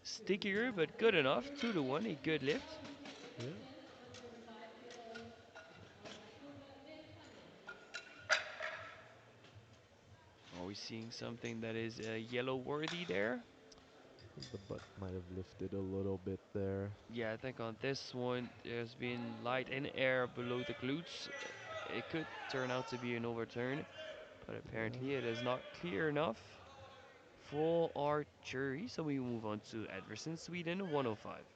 [SPEAKER 1] Stickier, but good enough. 2 to 1, a good lift.
[SPEAKER 2] Yeah.
[SPEAKER 3] Edmondson, 105 kilos on Cooper, then Cunningham.
[SPEAKER 1] Are we seeing something that is yellow worthy there?
[SPEAKER 2] The butt might have lifted a little bit there.
[SPEAKER 1] Yeah, I think on this one there's been light and air below the glutes. It could turn out to be an overturn, but apparently it
[SPEAKER 2] Yeah.
[SPEAKER 1] is not clear enough for our jury. So we move on to Edverson, Sweden, 105.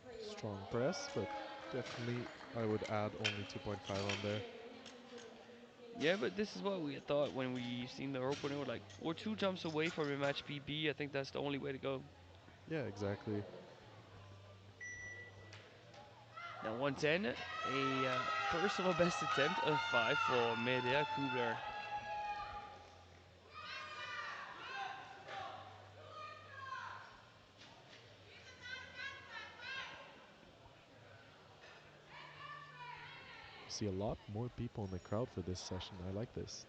[SPEAKER 3] Free weight
[SPEAKER 2] Strong
[SPEAKER 3] by
[SPEAKER 2] press, but
[SPEAKER 3] Edmondson,
[SPEAKER 2] definitely I would add only 2.5 on there.
[SPEAKER 3] Bernay, 102
[SPEAKER 1] Yeah,
[SPEAKER 3] kilos
[SPEAKER 1] but
[SPEAKER 3] on the
[SPEAKER 1] this is what
[SPEAKER 3] bar.
[SPEAKER 1] we thought when we seen the opening. We're like, we're 2 jumps away from a match PB. I think that's the only way to go.
[SPEAKER 2] Yeah,
[SPEAKER 3] Bar is
[SPEAKER 2] exactly.
[SPEAKER 3] loaded.
[SPEAKER 1] Now 110, a personal best attempt of 5 for Medea Kubler.
[SPEAKER 2] See a lot more people in the crowd for this session. I like this.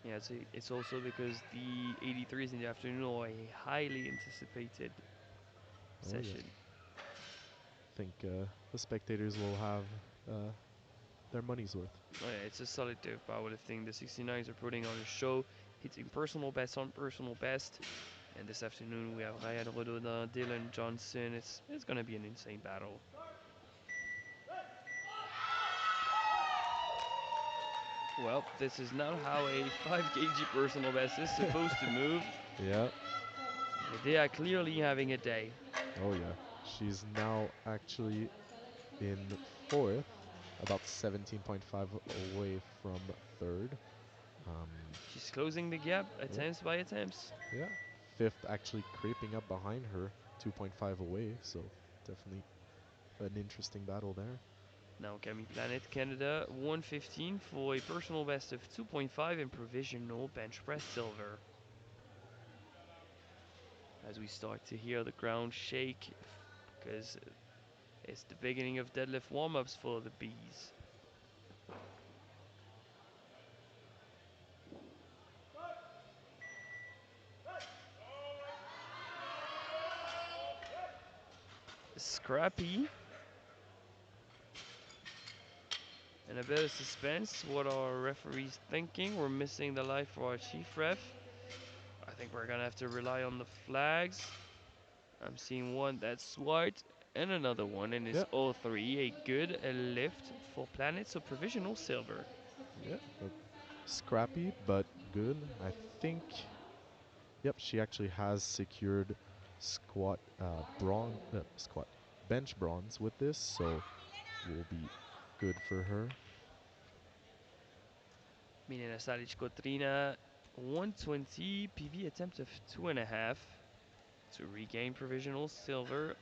[SPEAKER 1] Yeah, it's also because the 83s in the afternoon are a highly anticipated
[SPEAKER 2] Oh yeah.
[SPEAKER 1] session.
[SPEAKER 2] I think the spectators will have uh, their money's worth.
[SPEAKER 1] Oh yeah, it's a solid day of powerlifting. The 69s are putting on a show, hitting personal best on personal best. And this afternoon we have Ryan Rododin, Dylan Johnson. It's gonna be an insane battle. Well, this is not how a 5 kg personal best is supposed to move.
[SPEAKER 2] Yeah.
[SPEAKER 1] They are clearly having a day.
[SPEAKER 2] Oh yeah.
[SPEAKER 3] 8.5.
[SPEAKER 2] She's now actually
[SPEAKER 3] Right, fellas,
[SPEAKER 2] in
[SPEAKER 3] pushing that
[SPEAKER 2] fourth,
[SPEAKER 3] 8.5.
[SPEAKER 2] about 17.5 away from third. Um,
[SPEAKER 1] She's closing the gap,
[SPEAKER 2] yeah.
[SPEAKER 1] attempts by attempts.
[SPEAKER 2] Yeah. Fifth actually creeping up behind her, 2.5 away. So definitely an interesting battle there.
[SPEAKER 1] Now Cami Planet Canada 115 for a personal best of 2.5 and provisional bench press silver. As we start to hear the ground shake because it's the beginning of deadlift warm-ups for the bees. Scrappy and a bit of suspense. What are referees thinking? We're missing the light for our chief ref. I think we're gonna have to rely on the flags. I'm seeing one that's white and another one, and it's
[SPEAKER 2] Yeah.
[SPEAKER 1] all three. A good lift for
[SPEAKER 3] Minutes.
[SPEAKER 1] Planet, so provisional silver.
[SPEAKER 3] It's the
[SPEAKER 2] Yeah.
[SPEAKER 3] finishing time in
[SPEAKER 2] Scrappy, but good. I
[SPEAKER 3] meters
[SPEAKER 2] think.
[SPEAKER 3] on the bell.
[SPEAKER 2] Yep, she actually has secured squat
[SPEAKER 3] Bar
[SPEAKER 2] squat bench bronze with this, so will be good for her.
[SPEAKER 1] Milena Salic Kotrina, 120 PV attempt of 2.5 to regain provisional silver.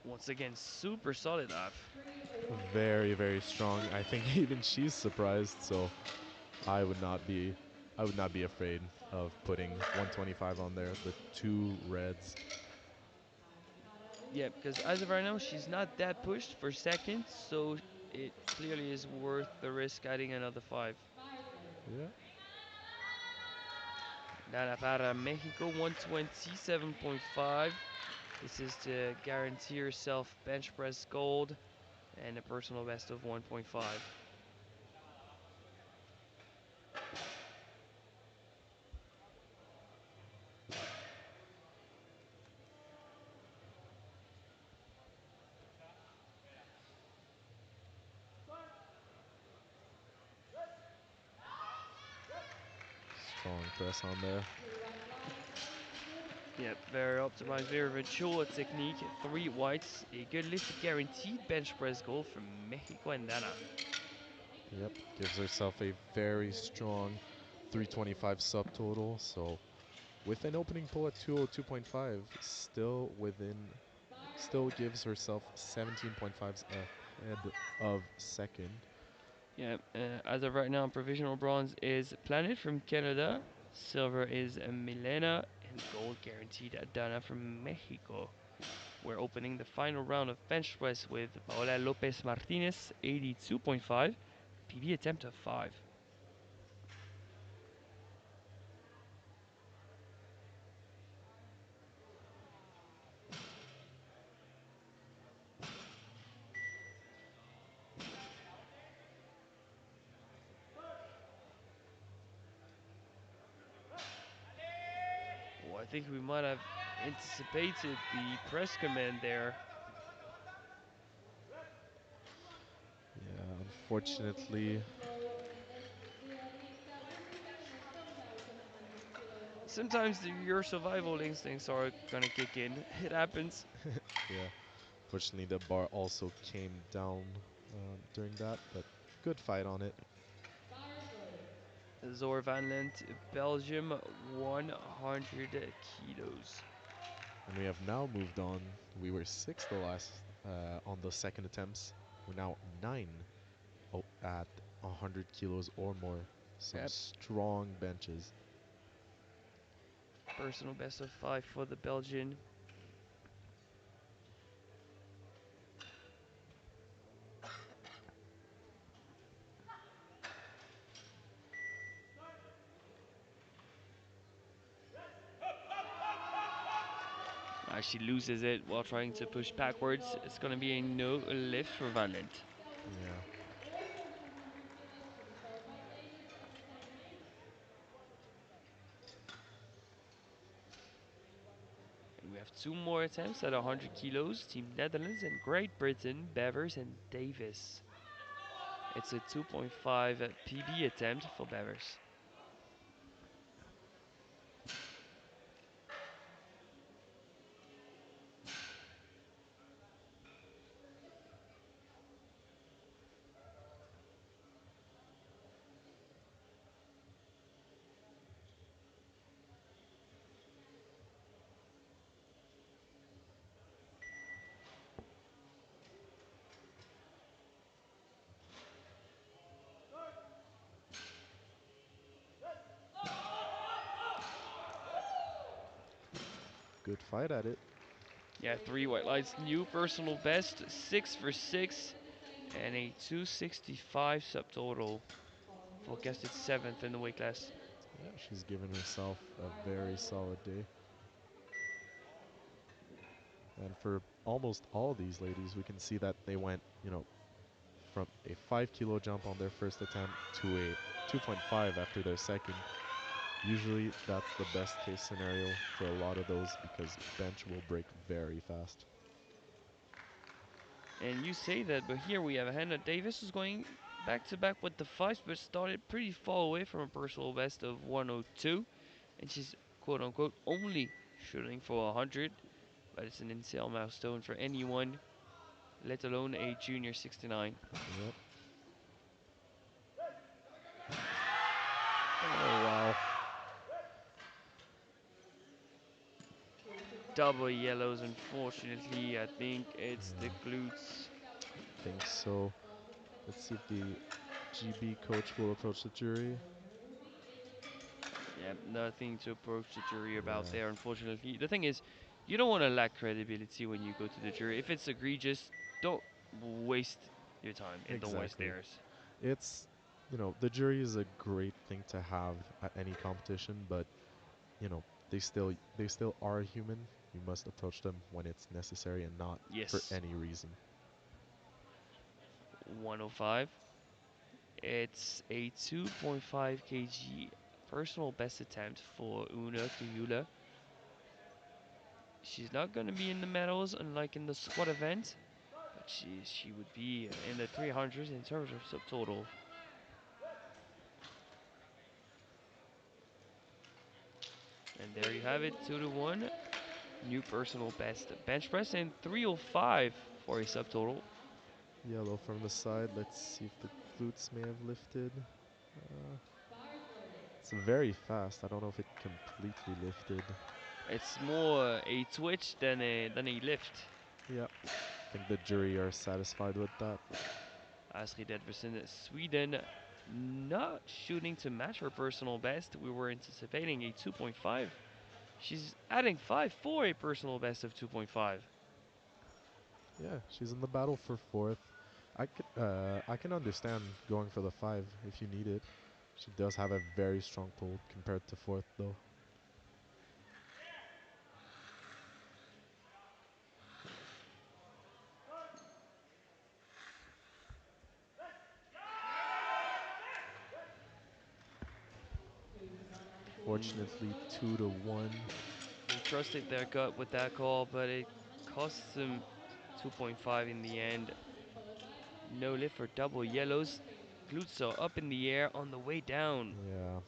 [SPEAKER 1] Once again, super solid up.
[SPEAKER 3] 3:04.
[SPEAKER 2] Very, very strong. I think even she's surprised, so I would not be I would not be afraid of putting 125 on there. The two reds.
[SPEAKER 1] Yeah, because as of right now, she's not that pushed for second, so it clearly is worth the risk adding another 5.
[SPEAKER 2] Yeah.
[SPEAKER 1] Dana para Mexico, 127.5. This is to guarantee herself bench press gold and a personal best of 1.5.
[SPEAKER 2] Strong press on there.
[SPEAKER 1] Yep, very optimized, very mature technique. 3 whites, a good lift, guaranteed bench press goal from Mexico and Dana.
[SPEAKER 2] Yep. Gives herself a very strong 325 subtotal. So with an opening pull at 202.5, still gives herself 17.5s ahead of second.
[SPEAKER 1] Yeah, as of right now, provisional bronze is Planet from Canada, silver is Milena, and gold guaranteed at Dana from Mexico. We're opening the final round of bench press with Paola Lopez Martinez, 82.5, PB attempt of 5. Oh, I think we might have anticipated the press command there.
[SPEAKER 2] Yeah, Unfortunately,
[SPEAKER 3] So that was the second attempt that was on 100 kilos. So
[SPEAKER 1] Sometimes
[SPEAKER 3] time
[SPEAKER 1] your
[SPEAKER 3] for
[SPEAKER 1] survival
[SPEAKER 3] Davis to
[SPEAKER 1] instincts are
[SPEAKER 3] say it
[SPEAKER 1] gonna kick in. It
[SPEAKER 3] officially.
[SPEAKER 1] happens.
[SPEAKER 2] yeah. Fortunately, the bar also came down during that, but good fight on it.
[SPEAKER 3] Bar good.
[SPEAKER 1] Zor Van Lent, Belgium, 100 kilos.
[SPEAKER 2] And we have now moved on. We were sixth the last on the second attempts. We're now nine at 100 kilos or more. Some
[SPEAKER 1] Yep,
[SPEAKER 2] strong benches.
[SPEAKER 1] personal best of 5 for the Belgian. She loses it while trying to push backwards. It's gonna be a no lift for Van Lent.
[SPEAKER 3] That was
[SPEAKER 2] Yeah.
[SPEAKER 3] also 100 kilos to be served by Davis at the same weight.
[SPEAKER 1] And we have two more attempts at 100 kilos. Team Netherlands and Great Britain, Bevers and Davis. It's a 2.5 PB attempt for Bevers.
[SPEAKER 2] Good fight at it.
[SPEAKER 1] Yeah,
[SPEAKER 3] Great
[SPEAKER 1] three white
[SPEAKER 3] score
[SPEAKER 1] lights,
[SPEAKER 3] by
[SPEAKER 1] new
[SPEAKER 3] the
[SPEAKER 1] personal
[SPEAKER 3] Netherlands.
[SPEAKER 1] best,
[SPEAKER 3] Team
[SPEAKER 1] 6 for
[SPEAKER 3] Netherlands
[SPEAKER 1] 6,
[SPEAKER 3] at the same
[SPEAKER 1] and a
[SPEAKER 3] weight.
[SPEAKER 1] 265 subtotal.
[SPEAKER 3] Possible to
[SPEAKER 1] Forecasted
[SPEAKER 3] start
[SPEAKER 1] 7th in the weight class.
[SPEAKER 3] undisputed.
[SPEAKER 2] Yeah, she's given herself a
[SPEAKER 3] Bar
[SPEAKER 2] very
[SPEAKER 3] good.
[SPEAKER 2] solid day. And for almost all these ladies, we can see that they went, from a 5 kilo jump on their first attempt to a 2.5 after their second. Usually that's the best case scenario for a lot of those because bench will break very fast.
[SPEAKER 1] And you say that, but here we have Hannah Davis who's going back to back with the fives, but started pretty far away from a personal best of 102. And she's quote unquote only shooting for 100, but it's an insane milestone for anyone, let alone a junior 69.
[SPEAKER 2] Yep. Oh wow.
[SPEAKER 3] Crucial fight
[SPEAKER 1] Double
[SPEAKER 3] for Team
[SPEAKER 1] yellows,
[SPEAKER 3] Netherlands.
[SPEAKER 1] unfortunately. I think it's the
[SPEAKER 2] Yeah,
[SPEAKER 1] glutes.
[SPEAKER 2] I think so. Let's see if the GB coach will approach the jury.
[SPEAKER 3] So moving in the conclusion
[SPEAKER 1] Yeah,
[SPEAKER 3] phase now.
[SPEAKER 1] nothing to approach the jury about
[SPEAKER 2] Yeah,
[SPEAKER 1] there, unfortunately. The thing is, you don't want to lack credibility when you go to the jury. If it's egregious, don't waste your time and don't waste
[SPEAKER 2] exactly.
[SPEAKER 1] theirs.
[SPEAKER 2] It's, the jury is a great thing to have at any competition, but you know, they still are human. You must approach them when it's necessary and not for
[SPEAKER 1] Yes,
[SPEAKER 2] any reason.
[SPEAKER 1] 105. It's a 2.5 kg personal best attempt for Una Kuyula. She's not going to be in the medals, unlike in the squad event, but she would be in the 300s in terms of subtotal. And there you have it, 2-1. New personal best bench press and 305 for a subtotal.
[SPEAKER 2] Yellow from the side. Let's see if the glutes may have lifted. Uh,
[SPEAKER 3] Bar good.
[SPEAKER 2] it's very fast. I don't know if it completely lifted.
[SPEAKER 1] It's more a twitch than a lift.
[SPEAKER 2] Yeah, I think the jury are satisfied with that.
[SPEAKER 1] Astrid Edvarson, Sweden, not shooting to match her personal best. We were anticipating a 2.5. She's adding 5 for a personal best of 2.5.
[SPEAKER 2] Yeah, she's in the battle for fourth. I can understand going for the 5 if you need it. She does have a very strong pull compared to fourth though.
[SPEAKER 3] Moving on now for
[SPEAKER 2] Fortunately,
[SPEAKER 3] Poland
[SPEAKER 2] 2-1.
[SPEAKER 1] They trusted their gut with that call, but it costs them 2.5 in the end.
[SPEAKER 3] 100 to be followed by
[SPEAKER 1] No lift for double yellows.
[SPEAKER 3] Powerlifting.
[SPEAKER 1] Glutes are up in the air on the way down.
[SPEAKER 2] Yeah,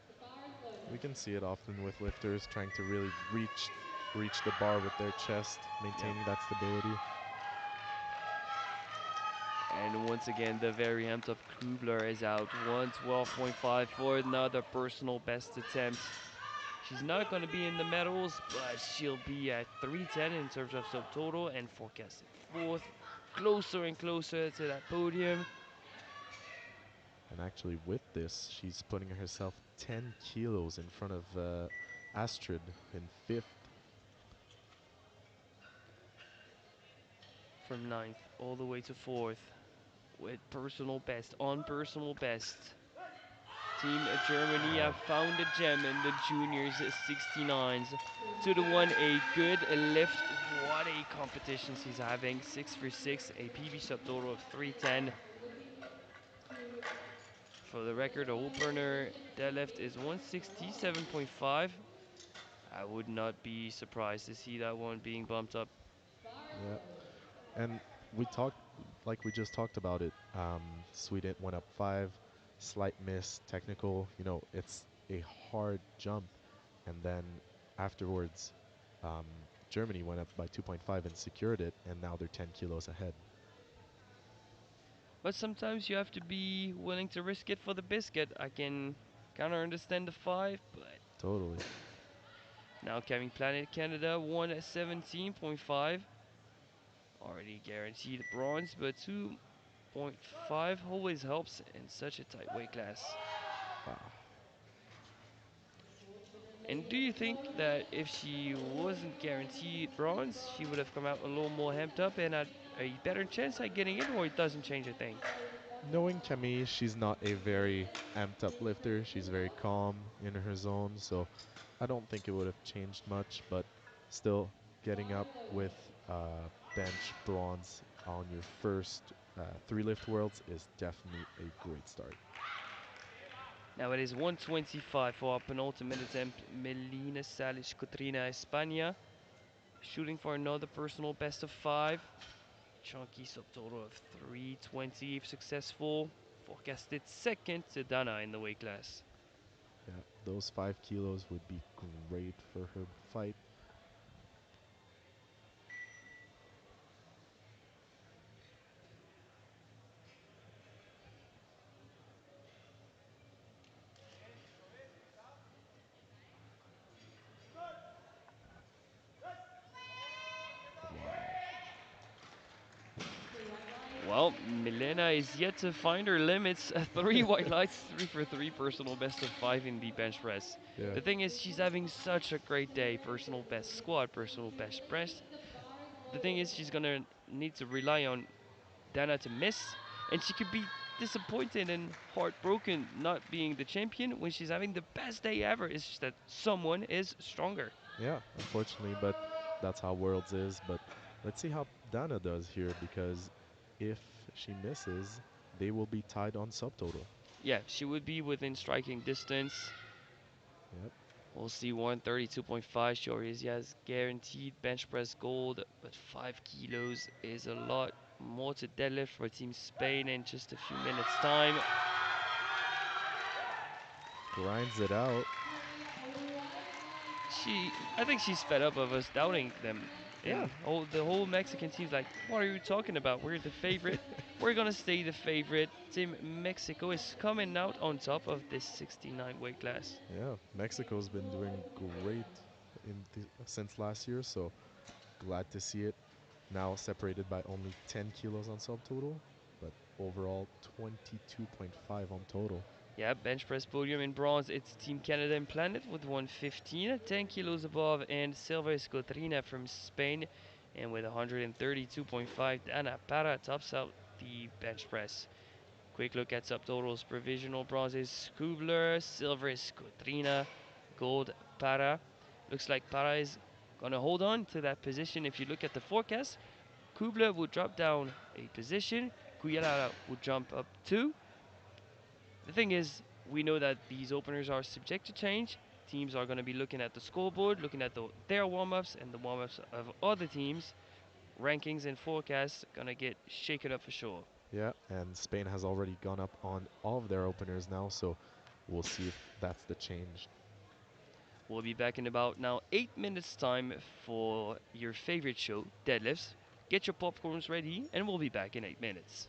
[SPEAKER 3] The bar is loaded.
[SPEAKER 2] we can see it often with lifters trying to really reach the bar with their chest,
[SPEAKER 1] Yep.
[SPEAKER 2] maintaining that stability.
[SPEAKER 1] And once again, the very amped up Kubler is out. 112.5 for another personal best attempt. She's not going to be in the medals, but she'll be at 310 in terms of subtotal and forecasted fourth. Closer and closer to that podium.
[SPEAKER 2] And actually, with this, she's putting herself 10 kilos in front of Astrid in fifth.
[SPEAKER 1] From ninth all the way to fourth with personal best on personal best. Team Germany
[SPEAKER 2] Wow.
[SPEAKER 1] have found a gem in the juniors 69s. To the one, a
[SPEAKER 3] Good.
[SPEAKER 1] good lift. What a competition she's having. 6 for 6, a PB subtotal of 310.
[SPEAKER 3] Looking to
[SPEAKER 1] For the record, the opener deadlift is 167.5. I would not be surprised to see that one being bumped up.
[SPEAKER 3] bar is
[SPEAKER 2] Yeah,
[SPEAKER 3] loaded.
[SPEAKER 2] and we talked, like we just talked about it. Sweden went up 5, slight miss, technical. You know, it's a hard jump, and then afterwards, um, Germany went up by 2.5 and secured it, and now they're 10 kilos ahead.
[SPEAKER 1] But sometimes you have to be willing to risk it for the biscuit. I can kind of understand the 5, but
[SPEAKER 2] Totally.
[SPEAKER 1] now coming Planet Canada 117.5. Already guaranteed bronze, but 2.5 always helps in such a tight weight class.
[SPEAKER 2] Wow.
[SPEAKER 1] And do you think that if she wasn't guaranteed bronze, she would have come out a little more amped up and had a better chance at getting in, or it doesn't change a thing?
[SPEAKER 2] Knowing Camille, she's not a very amped up lifter. She's very calm in her zone, so I don't think it would have changed much. But still, getting up with bench bronze on your first 3 lift worlds is definitely a great start.
[SPEAKER 1] Now it is 125 for our penultimate attempt. Melina Salis Cotrina España, shooting for another personal best of 5. Chunky subtotal of 320 if successful. Forecasted second to Dana in the weight class.
[SPEAKER 2] Yeah, those 5 kilos would be great for her fight. Wow.
[SPEAKER 3] The white light
[SPEAKER 1] Well,
[SPEAKER 3] is
[SPEAKER 1] Milena
[SPEAKER 3] one.
[SPEAKER 1] is yet to find her limits. 3 white lights, 3 for 3, personal best of 5 in the bench press.
[SPEAKER 2] Yeah.
[SPEAKER 1] The thing is, she's having such a great day. Personal best squat, personal best press.
[SPEAKER 3] The bar is
[SPEAKER 1] The thing
[SPEAKER 3] loaded.
[SPEAKER 1] is, she's gonna need to rely on Dana to miss, and she could be disappointed and heartbroken not being the champion when she's having the best day ever. It's just that someone is stronger.
[SPEAKER 2] Yeah, unfortunately, but that's how Worlds is. But let's see how Dana does here, because if she misses, they will be tied on subtotal.
[SPEAKER 1] Yeah, she would be within striking distance.
[SPEAKER 2] Yep.
[SPEAKER 1] We'll see 132.5. She already has guaranteed bench press gold, but 5 kilos is a lot more to deadlift for Team Spain in just a few minutes' time.
[SPEAKER 2] Grinds it out.
[SPEAKER 3] White light
[SPEAKER 1] I think she's fed up of us doubting them.
[SPEAKER 2] Yeah.
[SPEAKER 1] And the whole Mexican team's like, what are you talking about? We're the favorite. We're gonna stay the favorite. Team Mexico is coming out on top of this 69 weight class.
[SPEAKER 2] Yeah. Mexico's been doing great since last year, so glad to see it. Now separated by only 10 kilos on subtotal, but overall 22.5 on total.
[SPEAKER 1] Yeah, bench press podium in bronze. It's Team Canada and Planet with 115, 10 kilos above, and Silva Escotrina from Spain. And with 132.5, Dana Para tops out the bench press. Quick look at subtotals. Provisional bronze is Kubler, silver is Cotrina, gold Para. Looks like Para is gonna hold on to that position. If you look at the forecast, Kubler will drop down a position, Cuellar will jump up 2. The thing is, we know that these openers are subject to change. Teams are going to be looking at the scoreboard, looking at their warm ups and the warm ups of other teams. rankings and forecasts gonna get shaken up for sure.
[SPEAKER 2] Yeah, and Spain has already gone up on all of their openers now, so we'll see if that's the change.
[SPEAKER 1] We'll be back in about now 8 minutes time for your favorite show, deadlifts. Get your popcorns ready, and we'll be back in 8 minutes.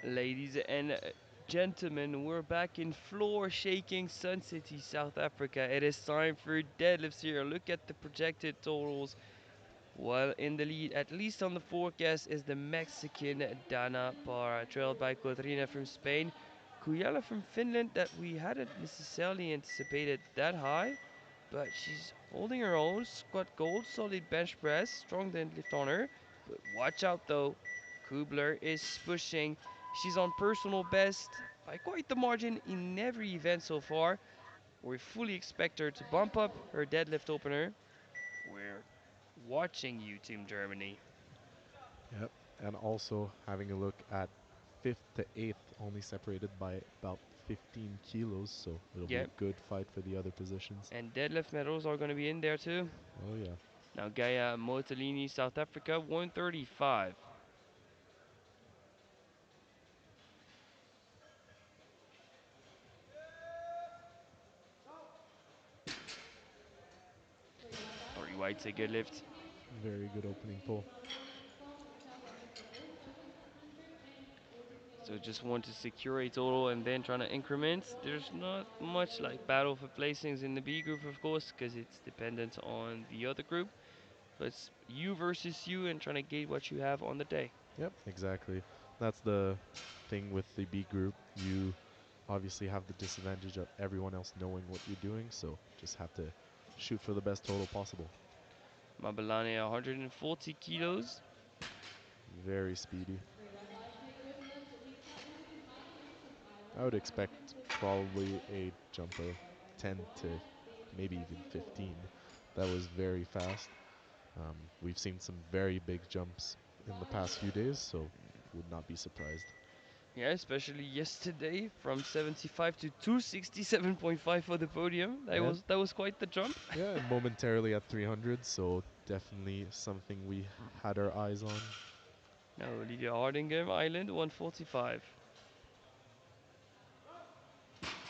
[SPEAKER 1] Ladies and gentlemen, we're back in floor shaking Sun City, South Africa. It is time for deadlifts here. Look at the projected totals. While in the lead, at least on the forecast, is the Mexican Dana Parra, trailed by Codrina from Spain. Kujala from Finland, that we hadn't necessarily anticipated that high, but she's holding her own. Squat gold, solid bench press, strong deadlift on her. But watch out though, Kubler is pushing. She's on personal best by quite the margin in every event so far. We fully expect her to bump up her deadlift opener. We're watching you, Team Germany.
[SPEAKER 2] Yep. And also having a look at fifth to eighth, only separated by about 15 kilos, so it'll be
[SPEAKER 1] Yep,
[SPEAKER 2] a good fight for the other positions.
[SPEAKER 1] and deadlift medals are going to be in there too.
[SPEAKER 2] Oh yeah.
[SPEAKER 1] Now, Gaia Motalini, South Africa, 135.
[SPEAKER 3] Three white lights,
[SPEAKER 1] Three
[SPEAKER 3] and
[SPEAKER 1] whites,
[SPEAKER 3] then
[SPEAKER 1] a good
[SPEAKER 3] final
[SPEAKER 1] lift.
[SPEAKER 3] finish.
[SPEAKER 2] Very good opening
[SPEAKER 3] Motalini
[SPEAKER 2] pull.
[SPEAKER 3] Sana from South Africa, also with 140
[SPEAKER 1] So
[SPEAKER 3] kilos.
[SPEAKER 1] just want to secure a total and then trying to increment. There's not much like battle for placings in the B group, of course, because it's dependent on the other group. But it's you versus you and trying to gauge what you have on the day.
[SPEAKER 2] Yep, exactly. That's the thing with the B group. You obviously have the disadvantage of everyone else knowing what you're doing, so just have to shoot for the best total possible.
[SPEAKER 1] Mabalane, 140 kilos.
[SPEAKER 2] Very speedy.
[SPEAKER 3] Three white lights, the equivalent Lisa Usuhani from
[SPEAKER 2] I
[SPEAKER 3] Ireland,
[SPEAKER 2] would expect
[SPEAKER 3] 145
[SPEAKER 2] probably a
[SPEAKER 3] kilos.
[SPEAKER 2] jump of
[SPEAKER 3] Followed by
[SPEAKER 2] 10 to
[SPEAKER 3] Maguire, the
[SPEAKER 2] maybe even 15.
[SPEAKER 3] 234.
[SPEAKER 2] That was very fast. We've seen some very big jumps in the past few days, so would not be surprised.
[SPEAKER 1] Yeah, especially yesterday from 75 to 267.5 for the podium.
[SPEAKER 2] And
[SPEAKER 1] That was quite the jump.
[SPEAKER 2] yeah, and momentarily at 300, so definitely something we had our eyes on.
[SPEAKER 1] Now Olivia Hardingham, Island, 145.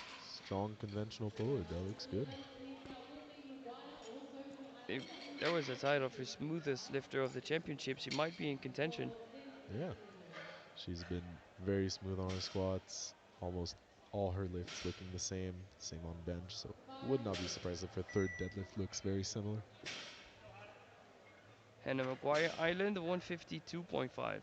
[SPEAKER 2] Strong conventional
[SPEAKER 3] Four
[SPEAKER 2] forward, that
[SPEAKER 3] whites,
[SPEAKER 2] looks
[SPEAKER 3] three
[SPEAKER 2] good.
[SPEAKER 3] left, Lisa Wilby Maguire, also from
[SPEAKER 1] If
[SPEAKER 3] Ireland,
[SPEAKER 1] there was a title for smoothest lifter of the championship, she might be in contention.
[SPEAKER 2] Yeah,
[SPEAKER 3] 147 kilos.
[SPEAKER 2] she's been very smooth on her squats, almost all her lifts looking the same on bench, so would not be
[SPEAKER 3] 5-8.
[SPEAKER 2] surprised if her third deadlift looks very similar.
[SPEAKER 1] Hannah Maguire, Island, 152.5.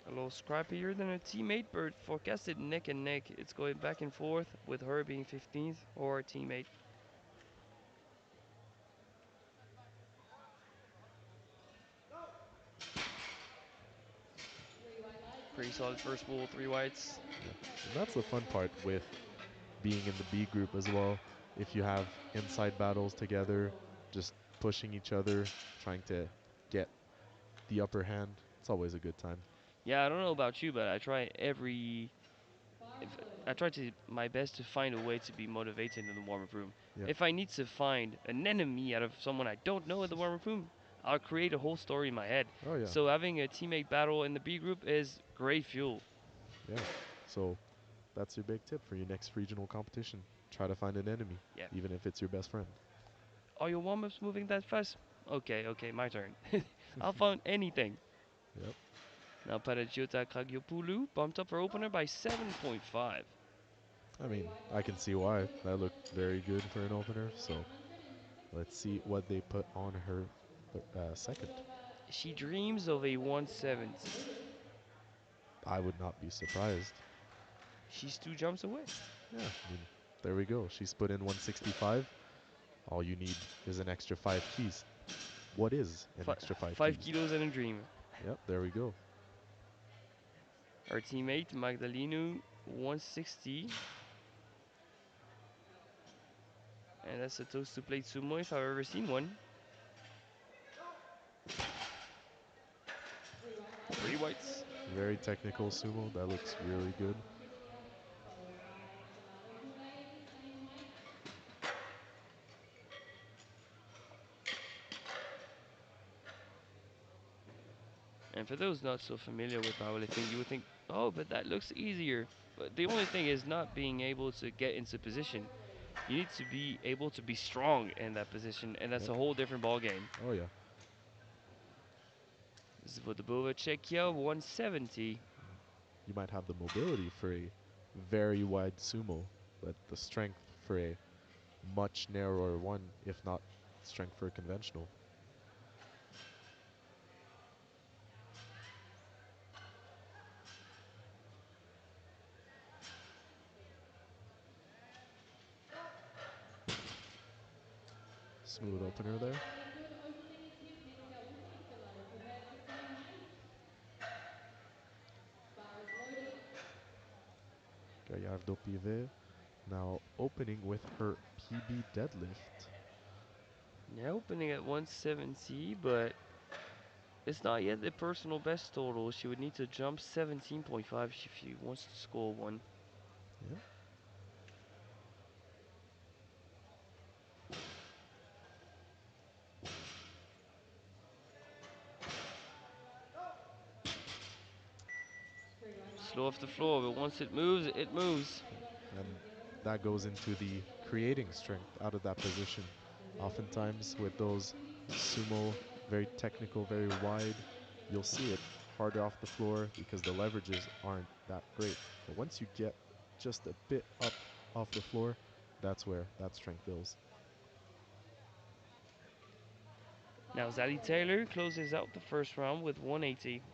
[SPEAKER 1] A little scrappier than her teammate, but forecasted neck and neck. It's going back and forth with her being 15th or her teammate.
[SPEAKER 3] Three white lights, the
[SPEAKER 1] Pretty solid
[SPEAKER 3] equivalent
[SPEAKER 1] first wall, three whites.
[SPEAKER 2] Yep. And that's the fun part with
[SPEAKER 3] 114.
[SPEAKER 2] being in the B group as well. If you have inside battles together, just pushing each other, trying to get the upper hand, it's always a good time.
[SPEAKER 1] Yeah, I don't know about you, but I try every if
[SPEAKER 3] 5-0.
[SPEAKER 1] I try to my best to find a way to be motivated in the warm-up room.
[SPEAKER 2] Yep.
[SPEAKER 1] If I need to find an enemy out of someone I don't know in the warm-up room, I'll create a whole story in my head.
[SPEAKER 2] Oh yeah.
[SPEAKER 1] So having a teammate battle in the B group is great fuel.
[SPEAKER 2] Yeah. So that's your big tip for your next regional competition. Try to find an enemy,
[SPEAKER 1] Yeah.
[SPEAKER 2] even if it's your best friend.
[SPEAKER 1] Are your warm-ups moving that fast? Okay, okay, my turn. I'll find anything.
[SPEAKER 2] Yep.
[SPEAKER 1] Now Paragiota Kagyopoulou bumped up her opener by 7.5.
[SPEAKER 2] I
[SPEAKER 3] Three
[SPEAKER 2] mean,
[SPEAKER 3] white
[SPEAKER 2] I can
[SPEAKER 3] lights,
[SPEAKER 2] see
[SPEAKER 3] the
[SPEAKER 2] why. That
[SPEAKER 3] equivalent
[SPEAKER 2] looked very good for an opener.
[SPEAKER 3] They weigh
[SPEAKER 2] So
[SPEAKER 3] 160
[SPEAKER 2] let's see
[SPEAKER 3] kilos.
[SPEAKER 2] what they put on her second.
[SPEAKER 3] Davidova
[SPEAKER 1] She dreams of a
[SPEAKER 3] Ivanova
[SPEAKER 1] 170.
[SPEAKER 3] Lewis.
[SPEAKER 2] I would not be surprised.
[SPEAKER 1] She's 2 jumps away.
[SPEAKER 2] Yeah, I mean, there we go. She's put in 165. All you need is an extra 5 keys. What is an
[SPEAKER 1] Fi
[SPEAKER 2] extra five
[SPEAKER 1] 5
[SPEAKER 2] keys?
[SPEAKER 1] kilos and a dream.
[SPEAKER 2] Yep, there we go.
[SPEAKER 1] Her teammate Magdaleno 160. And that's a toast to plate sumo if I've ever seen one.
[SPEAKER 3] Three white lights,
[SPEAKER 1] Three
[SPEAKER 3] the
[SPEAKER 1] whites.
[SPEAKER 3] equivalent
[SPEAKER 2] Very
[SPEAKER 3] Lisa
[SPEAKER 2] technical sumo. That
[SPEAKER 3] Usuhani
[SPEAKER 2] looks really
[SPEAKER 3] Maguire
[SPEAKER 2] good.
[SPEAKER 3] from Tunisia. Followed by Gelato Goulet, the same weight.
[SPEAKER 1] And for those not so familiar with powerlifting, you would think, oh, but that looks easier. But the only thing is not being able to get into position.
[SPEAKER 3] 5-3.
[SPEAKER 1] You need to be able to be strong in that position, and that's
[SPEAKER 2] Yep.
[SPEAKER 1] a whole different ball game.
[SPEAKER 2] Oh yeah.
[SPEAKER 1] This is Vodabova Czechia 170.
[SPEAKER 2] You might have the mobility for a very wide sumo, but the strength for a much narrower one, if not strength for a conventional.
[SPEAKER 3] Three
[SPEAKER 2] Smooth
[SPEAKER 3] white
[SPEAKER 2] opener there.
[SPEAKER 3] lights. A good opening attempt. Let's go with the yellow for her opening weight. Bar is loaded.
[SPEAKER 2] Gallardo Pivet now opening with her PB deadlift.
[SPEAKER 1] Now opening at 170, but it's not yet the personal best total. She would need to jump 17.5 if she wants to score one.
[SPEAKER 2] Yeah.
[SPEAKER 3] Three white
[SPEAKER 1] Slow
[SPEAKER 3] lights.
[SPEAKER 1] off the
[SPEAKER 3] A good
[SPEAKER 1] floor, but once it moves,
[SPEAKER 3] position.
[SPEAKER 1] it
[SPEAKER 3] Double.
[SPEAKER 1] moves.
[SPEAKER 3] Take it off the
[SPEAKER 2] And
[SPEAKER 3] floor. Zero for
[SPEAKER 2] that goes
[SPEAKER 3] Poland.
[SPEAKER 2] into the
[SPEAKER 3] Yellow for
[SPEAKER 2] creating
[SPEAKER 3] Czechia.
[SPEAKER 2] strength out of that position.
[SPEAKER 3] The zero
[SPEAKER 2] Oftentimes
[SPEAKER 3] meter
[SPEAKER 2] with
[SPEAKER 3] zero
[SPEAKER 2] those
[SPEAKER 3] 36.
[SPEAKER 2] sumo,
[SPEAKER 3] Deadlift
[SPEAKER 2] very
[SPEAKER 3] loaded.
[SPEAKER 2] technical,
[SPEAKER 3] Wednesday.
[SPEAKER 2] very wide,
[SPEAKER 3] Thank you.
[SPEAKER 2] you'll see it harder off the floor because the leverages aren't that great. But once you get just a bit up off the floor, that's where that strength builds.
[SPEAKER 3] The
[SPEAKER 1] Now
[SPEAKER 3] bar is
[SPEAKER 1] Zadie
[SPEAKER 3] loaded.
[SPEAKER 1] Taylor closes out the first round with 180.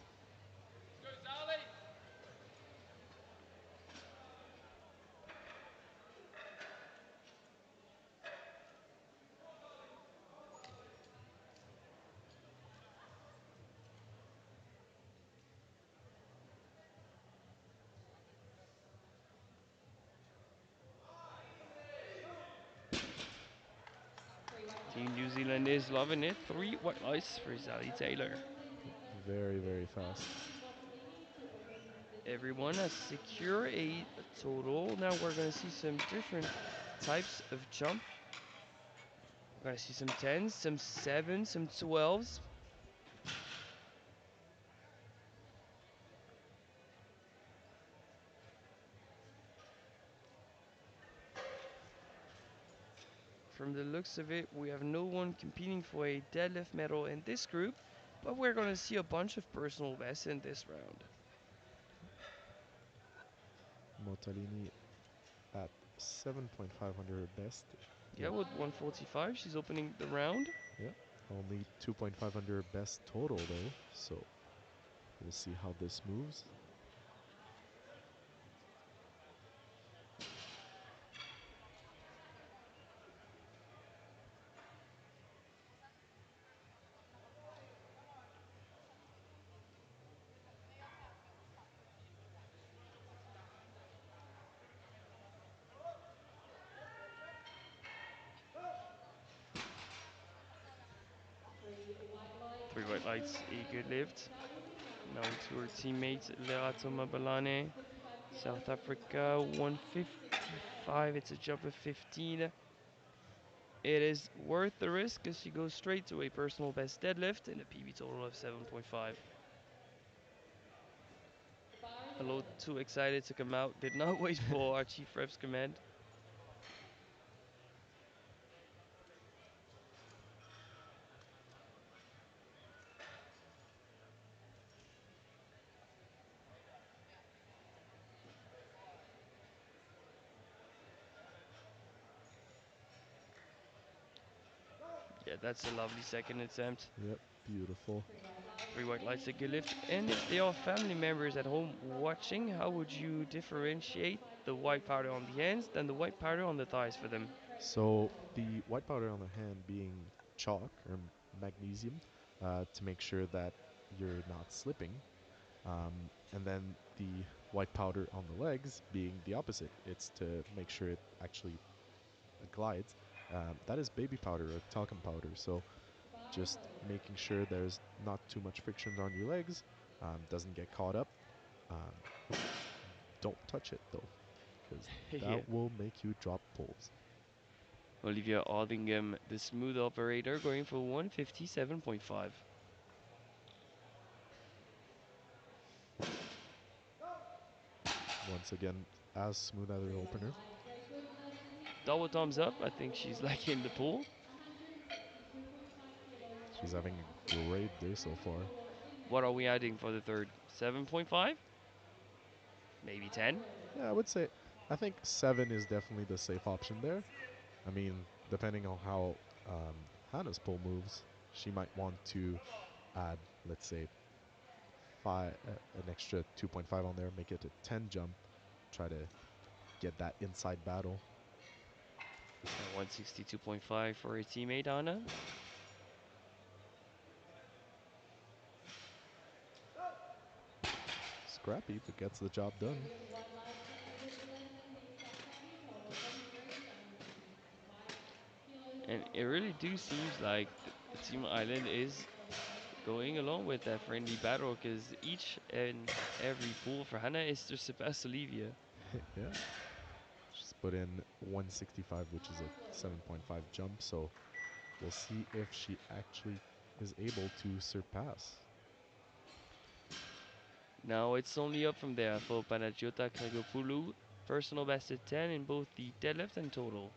[SPEAKER 3] Three white
[SPEAKER 1] Team
[SPEAKER 3] lights.
[SPEAKER 1] New
[SPEAKER 3] A good
[SPEAKER 1] Zealand is loving it.
[SPEAKER 3] opening
[SPEAKER 1] 3
[SPEAKER 3] attempt.
[SPEAKER 1] white lights for
[SPEAKER 3] Let's go
[SPEAKER 1] Zadie
[SPEAKER 3] with the
[SPEAKER 1] Taylor.
[SPEAKER 3] Poland deadlift.
[SPEAKER 2] Very, very fast.
[SPEAKER 3] Andy Bottolini to open this
[SPEAKER 1] Everyone has
[SPEAKER 3] attempt.
[SPEAKER 1] secure a total. Now we're going to see some different types of jump. We're going to see some 10s, some 7s, some 12s. From the looks of it, we have no one competing for a deadlift medal in this group, but we're going to see a bunch of personal bests in this round.
[SPEAKER 2] Motalini at 7.5 under her best.
[SPEAKER 1] Yeah, with 145, she's opening the round.
[SPEAKER 2] Yeah. Only 2.5 under her best total though, so we'll see how this moves.
[SPEAKER 3] Three white lights.
[SPEAKER 1] 3
[SPEAKER 3] A
[SPEAKER 1] white
[SPEAKER 3] good
[SPEAKER 1] lights, a good
[SPEAKER 3] opening.
[SPEAKER 1] lift.
[SPEAKER 3] Our open round.
[SPEAKER 1] Now to her teammate
[SPEAKER 3] Let's go
[SPEAKER 1] Lerato
[SPEAKER 3] with
[SPEAKER 1] Mabalane.
[SPEAKER 3] 55 kilos
[SPEAKER 1] South
[SPEAKER 3] for South
[SPEAKER 1] Africa,
[SPEAKER 3] Africa. Cynthia.
[SPEAKER 1] 155. It's a jump of 15. It is worth the risk as she goes straight to a personal best deadlift and a PB total of 7.5.
[SPEAKER 3] The bar is
[SPEAKER 1] A little
[SPEAKER 3] loaded.
[SPEAKER 1] too excited to come out. Did not wait for our chief ref's command. Yeah, that's a lovely second attempt.
[SPEAKER 2] Yep, beautiful.
[SPEAKER 3] Three white lights.
[SPEAKER 1] 3 white
[SPEAKER 3] A
[SPEAKER 1] lights, a good
[SPEAKER 3] good
[SPEAKER 1] lift. And if there are
[SPEAKER 3] opening.
[SPEAKER 1] family members at home
[SPEAKER 3] From
[SPEAKER 1] watching, how would you
[SPEAKER 3] 157.5
[SPEAKER 1] differentiate the white
[SPEAKER 3] kilos
[SPEAKER 1] powder
[SPEAKER 3] for
[SPEAKER 1] on the
[SPEAKER 3] South
[SPEAKER 1] hands than the white powder
[SPEAKER 3] Africa.
[SPEAKER 1] on the thighs for them?
[SPEAKER 3] Diana
[SPEAKER 2] So
[SPEAKER 3] Krasnikov.
[SPEAKER 2] the white powder on the hand being chalk or magnesium to make sure that you're not slipping. And then the white powder on the legs being the opposite. It's to make sure it actually glides. That is baby powder or talcum powder. So
[SPEAKER 3] The bar is
[SPEAKER 2] just
[SPEAKER 3] loaded.
[SPEAKER 2] making sure there's not too much friction on your legs, doesn't get caught up. Um, don't touch it though, because
[SPEAKER 1] Yeah.
[SPEAKER 2] that will make you drop poles.
[SPEAKER 1] Olivia Aldingham, the smooth operator, going for 157.5.
[SPEAKER 2] Once again, as smooth as her
[SPEAKER 3] Three white
[SPEAKER 2] opener.
[SPEAKER 3] lights. A good
[SPEAKER 1] Double thumbs up. I think
[SPEAKER 3] For
[SPEAKER 1] she's
[SPEAKER 3] women's
[SPEAKER 1] like in the
[SPEAKER 3] weight,
[SPEAKER 1] pool.
[SPEAKER 3] 162.5 kilos
[SPEAKER 2] She's
[SPEAKER 3] on the
[SPEAKER 2] having
[SPEAKER 3] mat.
[SPEAKER 2] a great day so
[SPEAKER 3] Next
[SPEAKER 2] far.
[SPEAKER 3] rower in
[SPEAKER 1] What are
[SPEAKER 3] men's
[SPEAKER 1] we adding for the third? 7.5? Maybe 10?
[SPEAKER 3] Tyler.
[SPEAKER 2] Yeah, I would say I think 7 is definitely the safe option there. I mean, depending on how Hannah's pull moves, she might want to add, let's say, an extra 2.5 on there, make it a 10 jump, try to get that inside battle.
[SPEAKER 1] And 162.5 for her teammate Anna.
[SPEAKER 2] Scrappy, but gets the job done.
[SPEAKER 3] Previous white lights with Linda takes that 7 total from Grace at 162.5 kilos
[SPEAKER 1] And
[SPEAKER 3] on
[SPEAKER 1] it
[SPEAKER 3] the
[SPEAKER 1] really
[SPEAKER 3] mat.
[SPEAKER 1] do seems like the
[SPEAKER 3] Next
[SPEAKER 1] Team
[SPEAKER 3] rower in
[SPEAKER 1] Island
[SPEAKER 3] men's
[SPEAKER 1] is
[SPEAKER 3] is
[SPEAKER 1] going along with that
[SPEAKER 3] 162.5.
[SPEAKER 1] friendly battle because each and every pull for Hannah is to surpass Olivia.
[SPEAKER 2] Yeah, she's put in 165, which is a
[SPEAKER 3] Harper.
[SPEAKER 2] 7.5 jump, so we'll see if she actually is able to surpass.
[SPEAKER 1] Now it's only up from there for Panagiota Krigopoulou. Personal best at 10 in both the deadlift and total.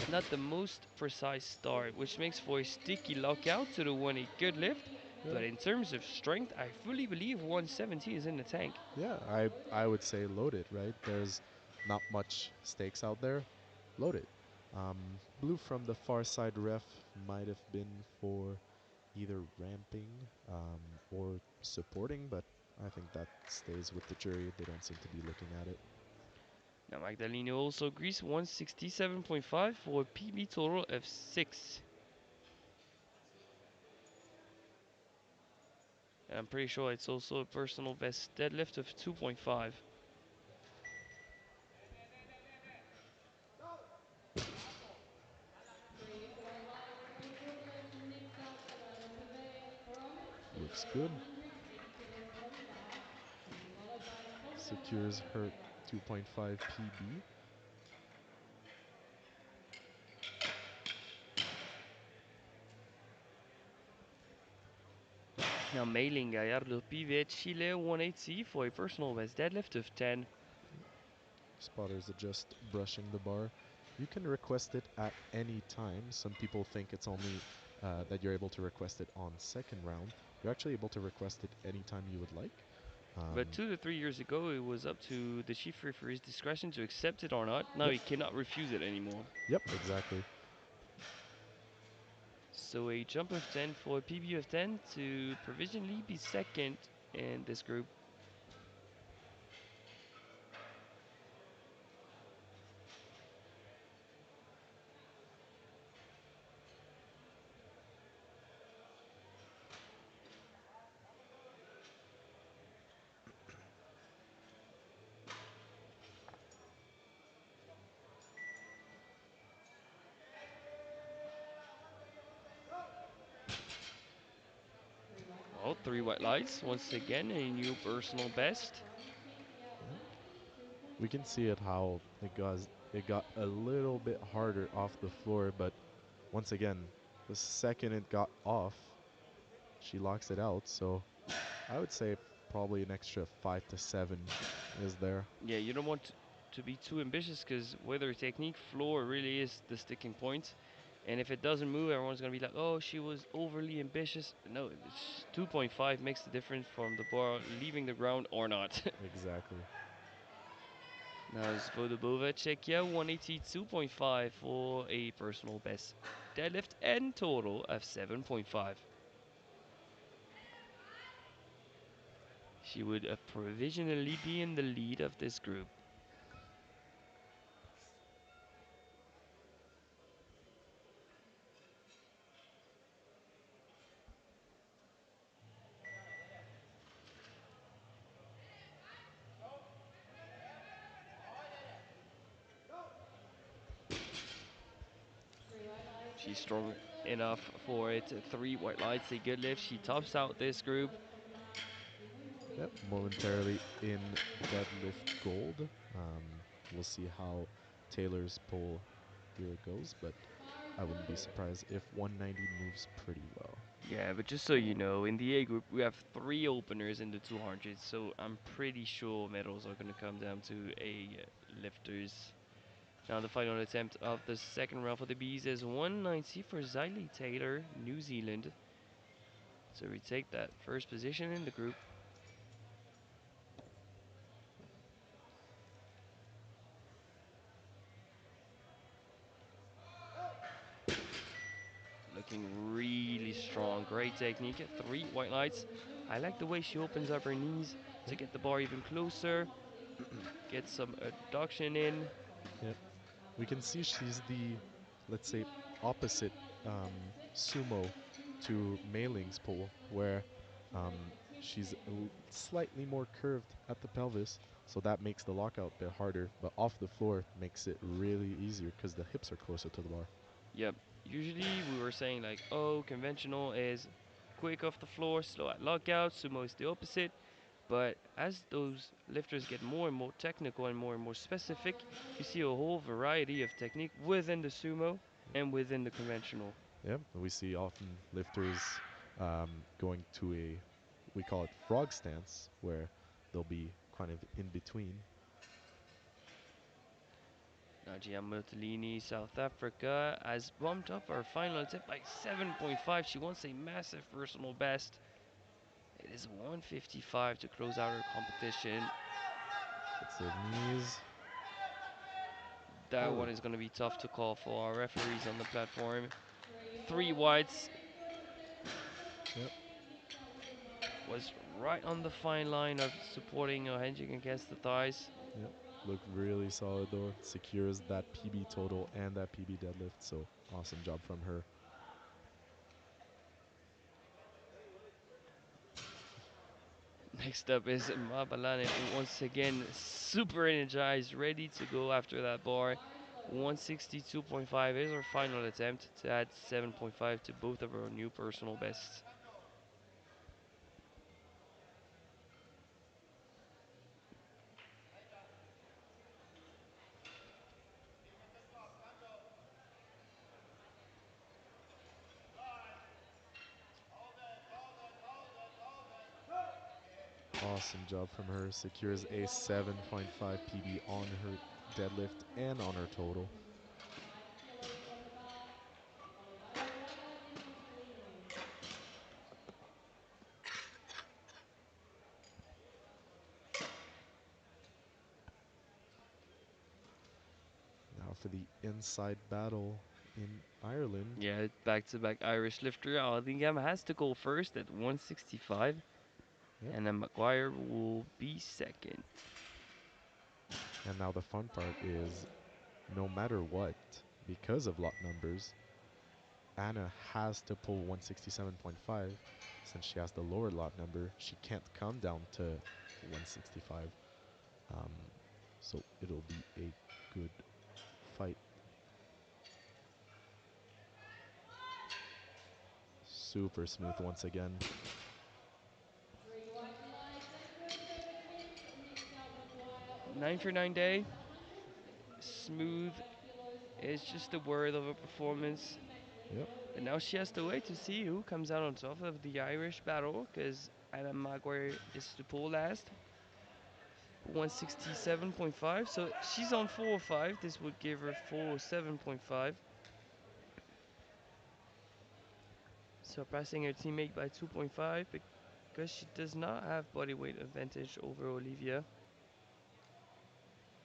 [SPEAKER 1] Not the most precise start, which makes for a sticky lockout to the 1-8 good lift.
[SPEAKER 2] Yeah,
[SPEAKER 1] But in terms of strength, I fully believe 170 is in the tank.
[SPEAKER 2] yeah, I would say load it, right? There's not much stakes out there. Load it. Blue from the far side ref might have been for either ramping or supporting, but I think that stays with the jury. They don't seem to be looking at it.
[SPEAKER 1] Now Magdaleno also agrees 167.5 for a PB total of 6. And I'm pretty sure it's also a personal best deadlift of 2.5.
[SPEAKER 3] Three white lights with Brooklyn next up at IPF from
[SPEAKER 2] Looks
[SPEAKER 3] Chile,
[SPEAKER 2] good.
[SPEAKER 3] 180 kilos on the bar, to be followed by Constanza
[SPEAKER 2] Secures her
[SPEAKER 3] Herrera.
[SPEAKER 2] 2.5 PB.
[SPEAKER 1] Now mailing Gallardo Pivet Chile 180 for a personal best deadlift of 10.
[SPEAKER 2] Spotters are just brushing the bar. You can request it at any time. Some people think it's only that you're able to request it on second round. You're actually able to request it anytime you would like.
[SPEAKER 1] But 2 to 3 years ago, it was up to the chief referee's discretion to accept it or not. Now
[SPEAKER 2] Yep.
[SPEAKER 1] he cannot refuse it anymore.
[SPEAKER 2] Yep, exactly.
[SPEAKER 1] So a jump of 10 for a PB of 10 to provisionally be second in this group.
[SPEAKER 3] Three white
[SPEAKER 1] Well,
[SPEAKER 3] lights
[SPEAKER 1] 3
[SPEAKER 3] with
[SPEAKER 1] white lights.
[SPEAKER 3] Maria
[SPEAKER 1] Once again, a new
[SPEAKER 3] Luciani
[SPEAKER 1] personal
[SPEAKER 3] Herrera
[SPEAKER 1] best.
[SPEAKER 3] from Czechia,
[SPEAKER 2] Yeah. We can see
[SPEAKER 3] 182.5
[SPEAKER 2] it how it got a little bit harder off the floor, but once again, the second it got off, she locks it out. So I would say probably an extra 5 to 7 is there.
[SPEAKER 1] Yeah, you don't want to be too ambitious because whether technique, floor really is the sticking point. And if it doesn't move, everyone's gonna be like, "Oh, she was overly ambitious." No, it's 2.5 makes the difference from the bar leaving the ground or not.
[SPEAKER 2] Exactly.
[SPEAKER 1] Now Svodobova Czechia 182.5 for a personal best deadlift and total of 7.5. She would provisionally be in the lead of this group.
[SPEAKER 3] Three white lights
[SPEAKER 1] She's
[SPEAKER 3] with
[SPEAKER 1] strong
[SPEAKER 3] Krista
[SPEAKER 1] enough for it.
[SPEAKER 3] Svitek
[SPEAKER 1] 3 white lights, a good lift. She tops out
[SPEAKER 3] 162
[SPEAKER 1] this group.
[SPEAKER 3] kilos on the mat. She will
[SPEAKER 2] Yep,
[SPEAKER 3] be
[SPEAKER 2] momentarily in
[SPEAKER 3] second in
[SPEAKER 2] deadlift
[SPEAKER 3] men's.
[SPEAKER 2] gold. We'll see how Taylor's pull here it goes, but
[SPEAKER 3] Bar is
[SPEAKER 2] I wouldn't be
[SPEAKER 3] loaded.
[SPEAKER 2] surprised if 190 moves pretty well.
[SPEAKER 1] Yeah, but just so you know, in the A group we have three openers in the 200, so I'm pretty sure medals are gonna come down to A lifters. Now the final attempt of the second round for the Bees is 190 for Xylee Taylor, New Zealand. So we take that first position in the group. Looking really strong, great technique. Three white lights. I like the way she opens up her knees to
[SPEAKER 2] Yep.
[SPEAKER 1] get the bar even closer, get some adduction in.
[SPEAKER 2] Yep. We can see she's the, let's say, opposite sumo to Mei Ling's pull, where she's slightly more curved at the pelvis, so that makes the lockout a bit harder, but off the floor makes it really easier because the hips are closer to the bar.
[SPEAKER 1] Yep. Usually we were saying like, oh, conventional is quick off the floor, slow at lockout. Sumo is the opposite. But as those lifters get more and more technical and more specific, you see a whole variety of technique within the sumo and within the conventional.
[SPEAKER 2] Yeah, we see often lifters going to a, we call it frog stance, where they'll be kind of in between.
[SPEAKER 1] Nadia Mutilini, South Africa, has bumped up her final attempt by 7.5. She wants a massive personal best. It is 155 to close out her competition.
[SPEAKER 2] It's the knees.
[SPEAKER 1] That
[SPEAKER 2] Oh,
[SPEAKER 1] one is going to be tough to call for our referees on the platform.
[SPEAKER 3] Three
[SPEAKER 1] Three
[SPEAKER 3] white lights,
[SPEAKER 1] whites
[SPEAKER 3] very good. The third position from
[SPEAKER 2] yep.
[SPEAKER 3] standing. Next out we go
[SPEAKER 1] was
[SPEAKER 3] Maureen
[SPEAKER 1] right on the fine line of
[SPEAKER 3] Montgomery.
[SPEAKER 1] supporting or hedging against the thighs.
[SPEAKER 2] Yep. Looked really solid though. Secures that PB total and that PB deadlift. So awesome job from her.
[SPEAKER 1] Next up is Mabalane, once again super energized, ready to go after that bar.
[SPEAKER 3] Bar is loaded.
[SPEAKER 1] 162.5 is our final attempt to add 7.5 to both of our new personal bests.
[SPEAKER 2] Awesome job from her. Secures
[SPEAKER 3] Three
[SPEAKER 2] a
[SPEAKER 3] white lights,
[SPEAKER 2] 7.5
[SPEAKER 3] excellent.
[SPEAKER 2] PB on
[SPEAKER 3] Next
[SPEAKER 2] her
[SPEAKER 3] up,
[SPEAKER 2] deadlift
[SPEAKER 3] Ireland from
[SPEAKER 2] and on her total.
[SPEAKER 3] Ireland. 5 kilos on the bar, followed by Maguire and Marcelino.
[SPEAKER 2] Now for the inside battle in Ireland.
[SPEAKER 1] Yeah, back to back Irish lifter. Aldingham has to go first at 165,
[SPEAKER 2] Yep.
[SPEAKER 1] and then Maguire will be second.
[SPEAKER 2] And now the fun
[SPEAKER 3] Bar
[SPEAKER 2] part
[SPEAKER 3] is
[SPEAKER 2] is
[SPEAKER 3] loaded.
[SPEAKER 2] no matter what, because of lot numbers, Anna has to pull 167.5. Since she has the lower lot number, she can't come down to 165. Um, so it'll be a good fight. Super smooth once again.
[SPEAKER 3] 3 white lights and a good third attempt. Next out, Maguire,
[SPEAKER 1] 9 for
[SPEAKER 3] also
[SPEAKER 1] 9 day.
[SPEAKER 3] weighs 162.5
[SPEAKER 1] Smooth
[SPEAKER 3] kilos on the
[SPEAKER 1] is just a
[SPEAKER 3] bar.
[SPEAKER 1] word of a
[SPEAKER 3] Will
[SPEAKER 1] performance.
[SPEAKER 3] be
[SPEAKER 2] Yep.
[SPEAKER 3] Marcelino.
[SPEAKER 1] And now she has to wait to see who comes out on top of the Irish battle, because Anna Maguire is to pull last.
[SPEAKER 3] Bar is loaded.
[SPEAKER 1] 167.5, so she's on 405. This would give her 407.5. Surpassing her teammate by 2.5 because she does not have body weight advantage over Olivia.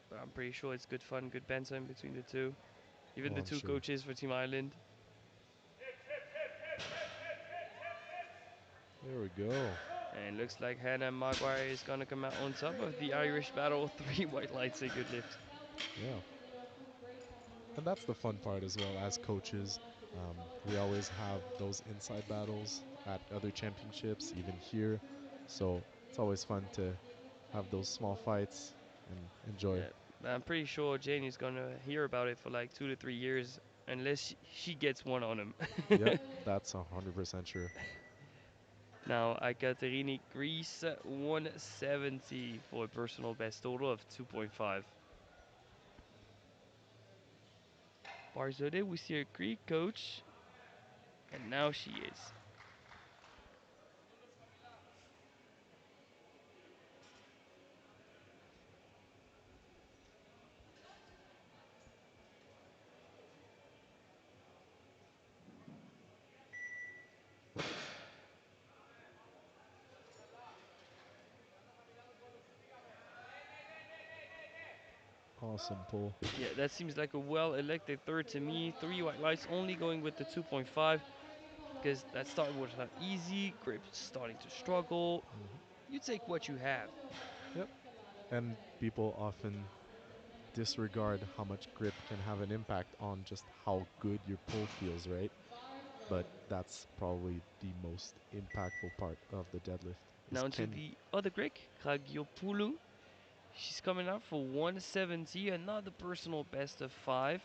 [SPEAKER 1] But I'm pretty sure it's good fun, good banter in between the two. Even
[SPEAKER 2] Oh,
[SPEAKER 1] the
[SPEAKER 2] I'm
[SPEAKER 1] two
[SPEAKER 2] sure.
[SPEAKER 1] coaches for Team Ireland.
[SPEAKER 2] There we go.
[SPEAKER 1] And looks like Hannah Maguire is gonna come out on top of
[SPEAKER 3] 3
[SPEAKER 1] the
[SPEAKER 3] white
[SPEAKER 1] Irish battle.
[SPEAKER 3] lights,
[SPEAKER 1] 3 white lights, a good lift.
[SPEAKER 2] Yeah.
[SPEAKER 3] Marcelino pulled great for
[SPEAKER 2] And that's the fun part
[SPEAKER 3] 162
[SPEAKER 2] as well. As
[SPEAKER 3] kilos on the
[SPEAKER 2] coaches,
[SPEAKER 3] bar to be followed
[SPEAKER 2] we
[SPEAKER 3] by
[SPEAKER 2] always have
[SPEAKER 3] Maguire
[SPEAKER 2] those inside
[SPEAKER 3] and
[SPEAKER 2] battles
[SPEAKER 3] Marcelino.
[SPEAKER 2] at other championships, even here. So it's
[SPEAKER 3] Next
[SPEAKER 2] always fun
[SPEAKER 3] up,
[SPEAKER 2] to
[SPEAKER 3] deadlift
[SPEAKER 2] have those
[SPEAKER 3] champion
[SPEAKER 2] small
[SPEAKER 3] Team Ireland.
[SPEAKER 2] fights and enjoy.
[SPEAKER 1] Yeah, but I'm pretty sure Jane is gonna hear about it for like 2 to 3 years, unless she gets one on him.
[SPEAKER 3] Bar is
[SPEAKER 2] Yep,
[SPEAKER 3] loaded.
[SPEAKER 2] that's 100% sure.
[SPEAKER 1] Now, Ekaterini Greece 170 for a personal best total of 2.5. Barzode, we see a Greek coach, and now she is.
[SPEAKER 2] Awesome pull.
[SPEAKER 1] Yeah, that seems like a well elected third to me. Three white lights, only going with the 2.5 because that start was not easy. Grip starting to struggle.
[SPEAKER 2] Hmm.
[SPEAKER 1] You take what you have.
[SPEAKER 2] Yep. And people often disregard how much grip can have an impact on just how good your pull feels, right?
[SPEAKER 3] Bars
[SPEAKER 2] But
[SPEAKER 3] loaded.
[SPEAKER 2] that's probably the most impactful part of the deadlift is
[SPEAKER 1] Now into
[SPEAKER 2] can
[SPEAKER 1] the other Greek, Kragiopoulou. She's coming out for 170, another personal best of 5.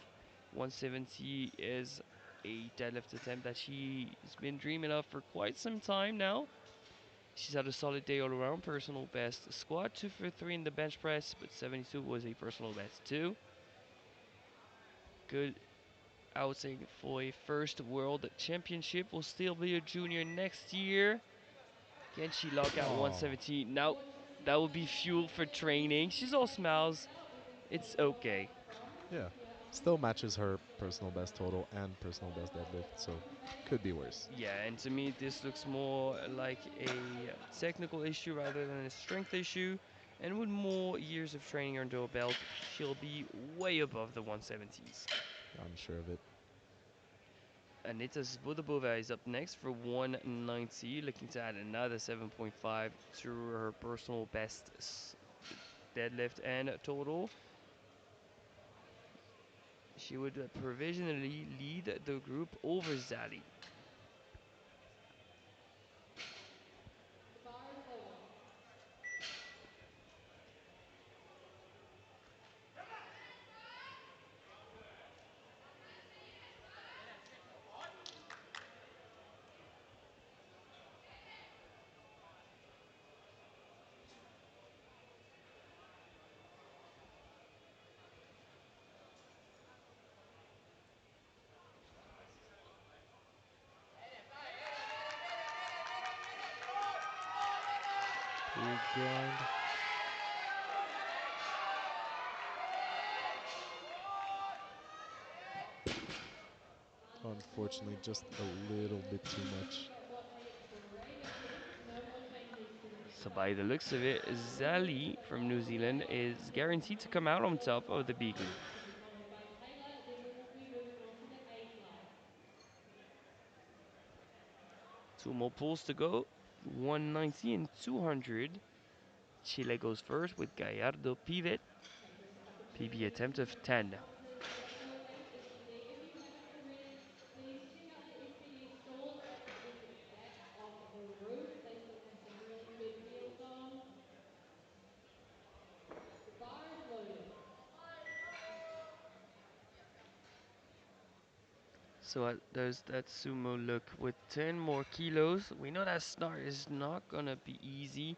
[SPEAKER 1] 170 is a deadlift attempt that she's been dreaming of for quite some time now. She's had a solid day all around, personal best squat, 2 for 3 in the bench press, but 72 was a personal best too. Good outing for a first world championship. Will still be a junior next year. Can she lock out
[SPEAKER 2] oh
[SPEAKER 1] 117? Now
[SPEAKER 3] Watch
[SPEAKER 1] that would be fuel for
[SPEAKER 3] 7.6
[SPEAKER 1] training. She's all smiles.
[SPEAKER 3] that will be
[SPEAKER 1] It's
[SPEAKER 3] followed
[SPEAKER 1] okay.
[SPEAKER 3] from
[SPEAKER 2] yeah.
[SPEAKER 3] Cynthia,
[SPEAKER 2] Still matches
[SPEAKER 3] 160
[SPEAKER 2] her personal best
[SPEAKER 3] kilograms.
[SPEAKER 2] total and personal best deadlift, so
[SPEAKER 3] Welcome back
[SPEAKER 2] could be
[SPEAKER 3] to
[SPEAKER 2] worse.
[SPEAKER 1] Yeah, and to me, this looks more like a technical issue rather than a strength issue. And with more years of training under her belt, she'll be way above the 170s.
[SPEAKER 2] I'm sure of it.
[SPEAKER 1] Anita Zbudabova is up next for 190, looking to add another 7.5 to her personal best deadlift and total. She would provisionally lead the group over Zali.
[SPEAKER 3] The bar is loaded.
[SPEAKER 2] Big grind. Unfortunately, just a little bit too much.
[SPEAKER 3] But a great attempt. No more changes to the
[SPEAKER 1] So by the
[SPEAKER 3] decline.
[SPEAKER 1] looks of it, Zali from New Zealand is guaranteed to come out on top of the B group.
[SPEAKER 3] To be followed by Taylor. Then we will be moving on to the A flight.
[SPEAKER 1] Two more pulls to go, 190 and 200. Chile goes first with Gallardo pivot,
[SPEAKER 3] Take this
[SPEAKER 1] PB
[SPEAKER 3] opportunity
[SPEAKER 1] attempt of
[SPEAKER 3] to head
[SPEAKER 1] 10.
[SPEAKER 3] onto the SO8 yesterday. If you haven't already, please check out the FPD stores at the back of the room. They still have some really good deals on. The bar is loaded.
[SPEAKER 1] So there's that sumo look with 10 more kilos. We know that start is not gonna be easy.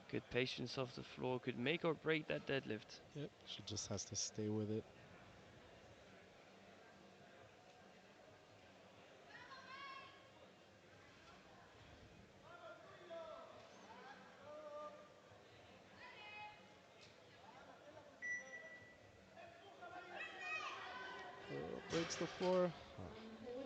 [SPEAKER 1] Good patience off the floor could make or break that deadlift.
[SPEAKER 2] Yep, she just has to stay with it. Breaks the floor.
[SPEAKER 3] Unfortunately,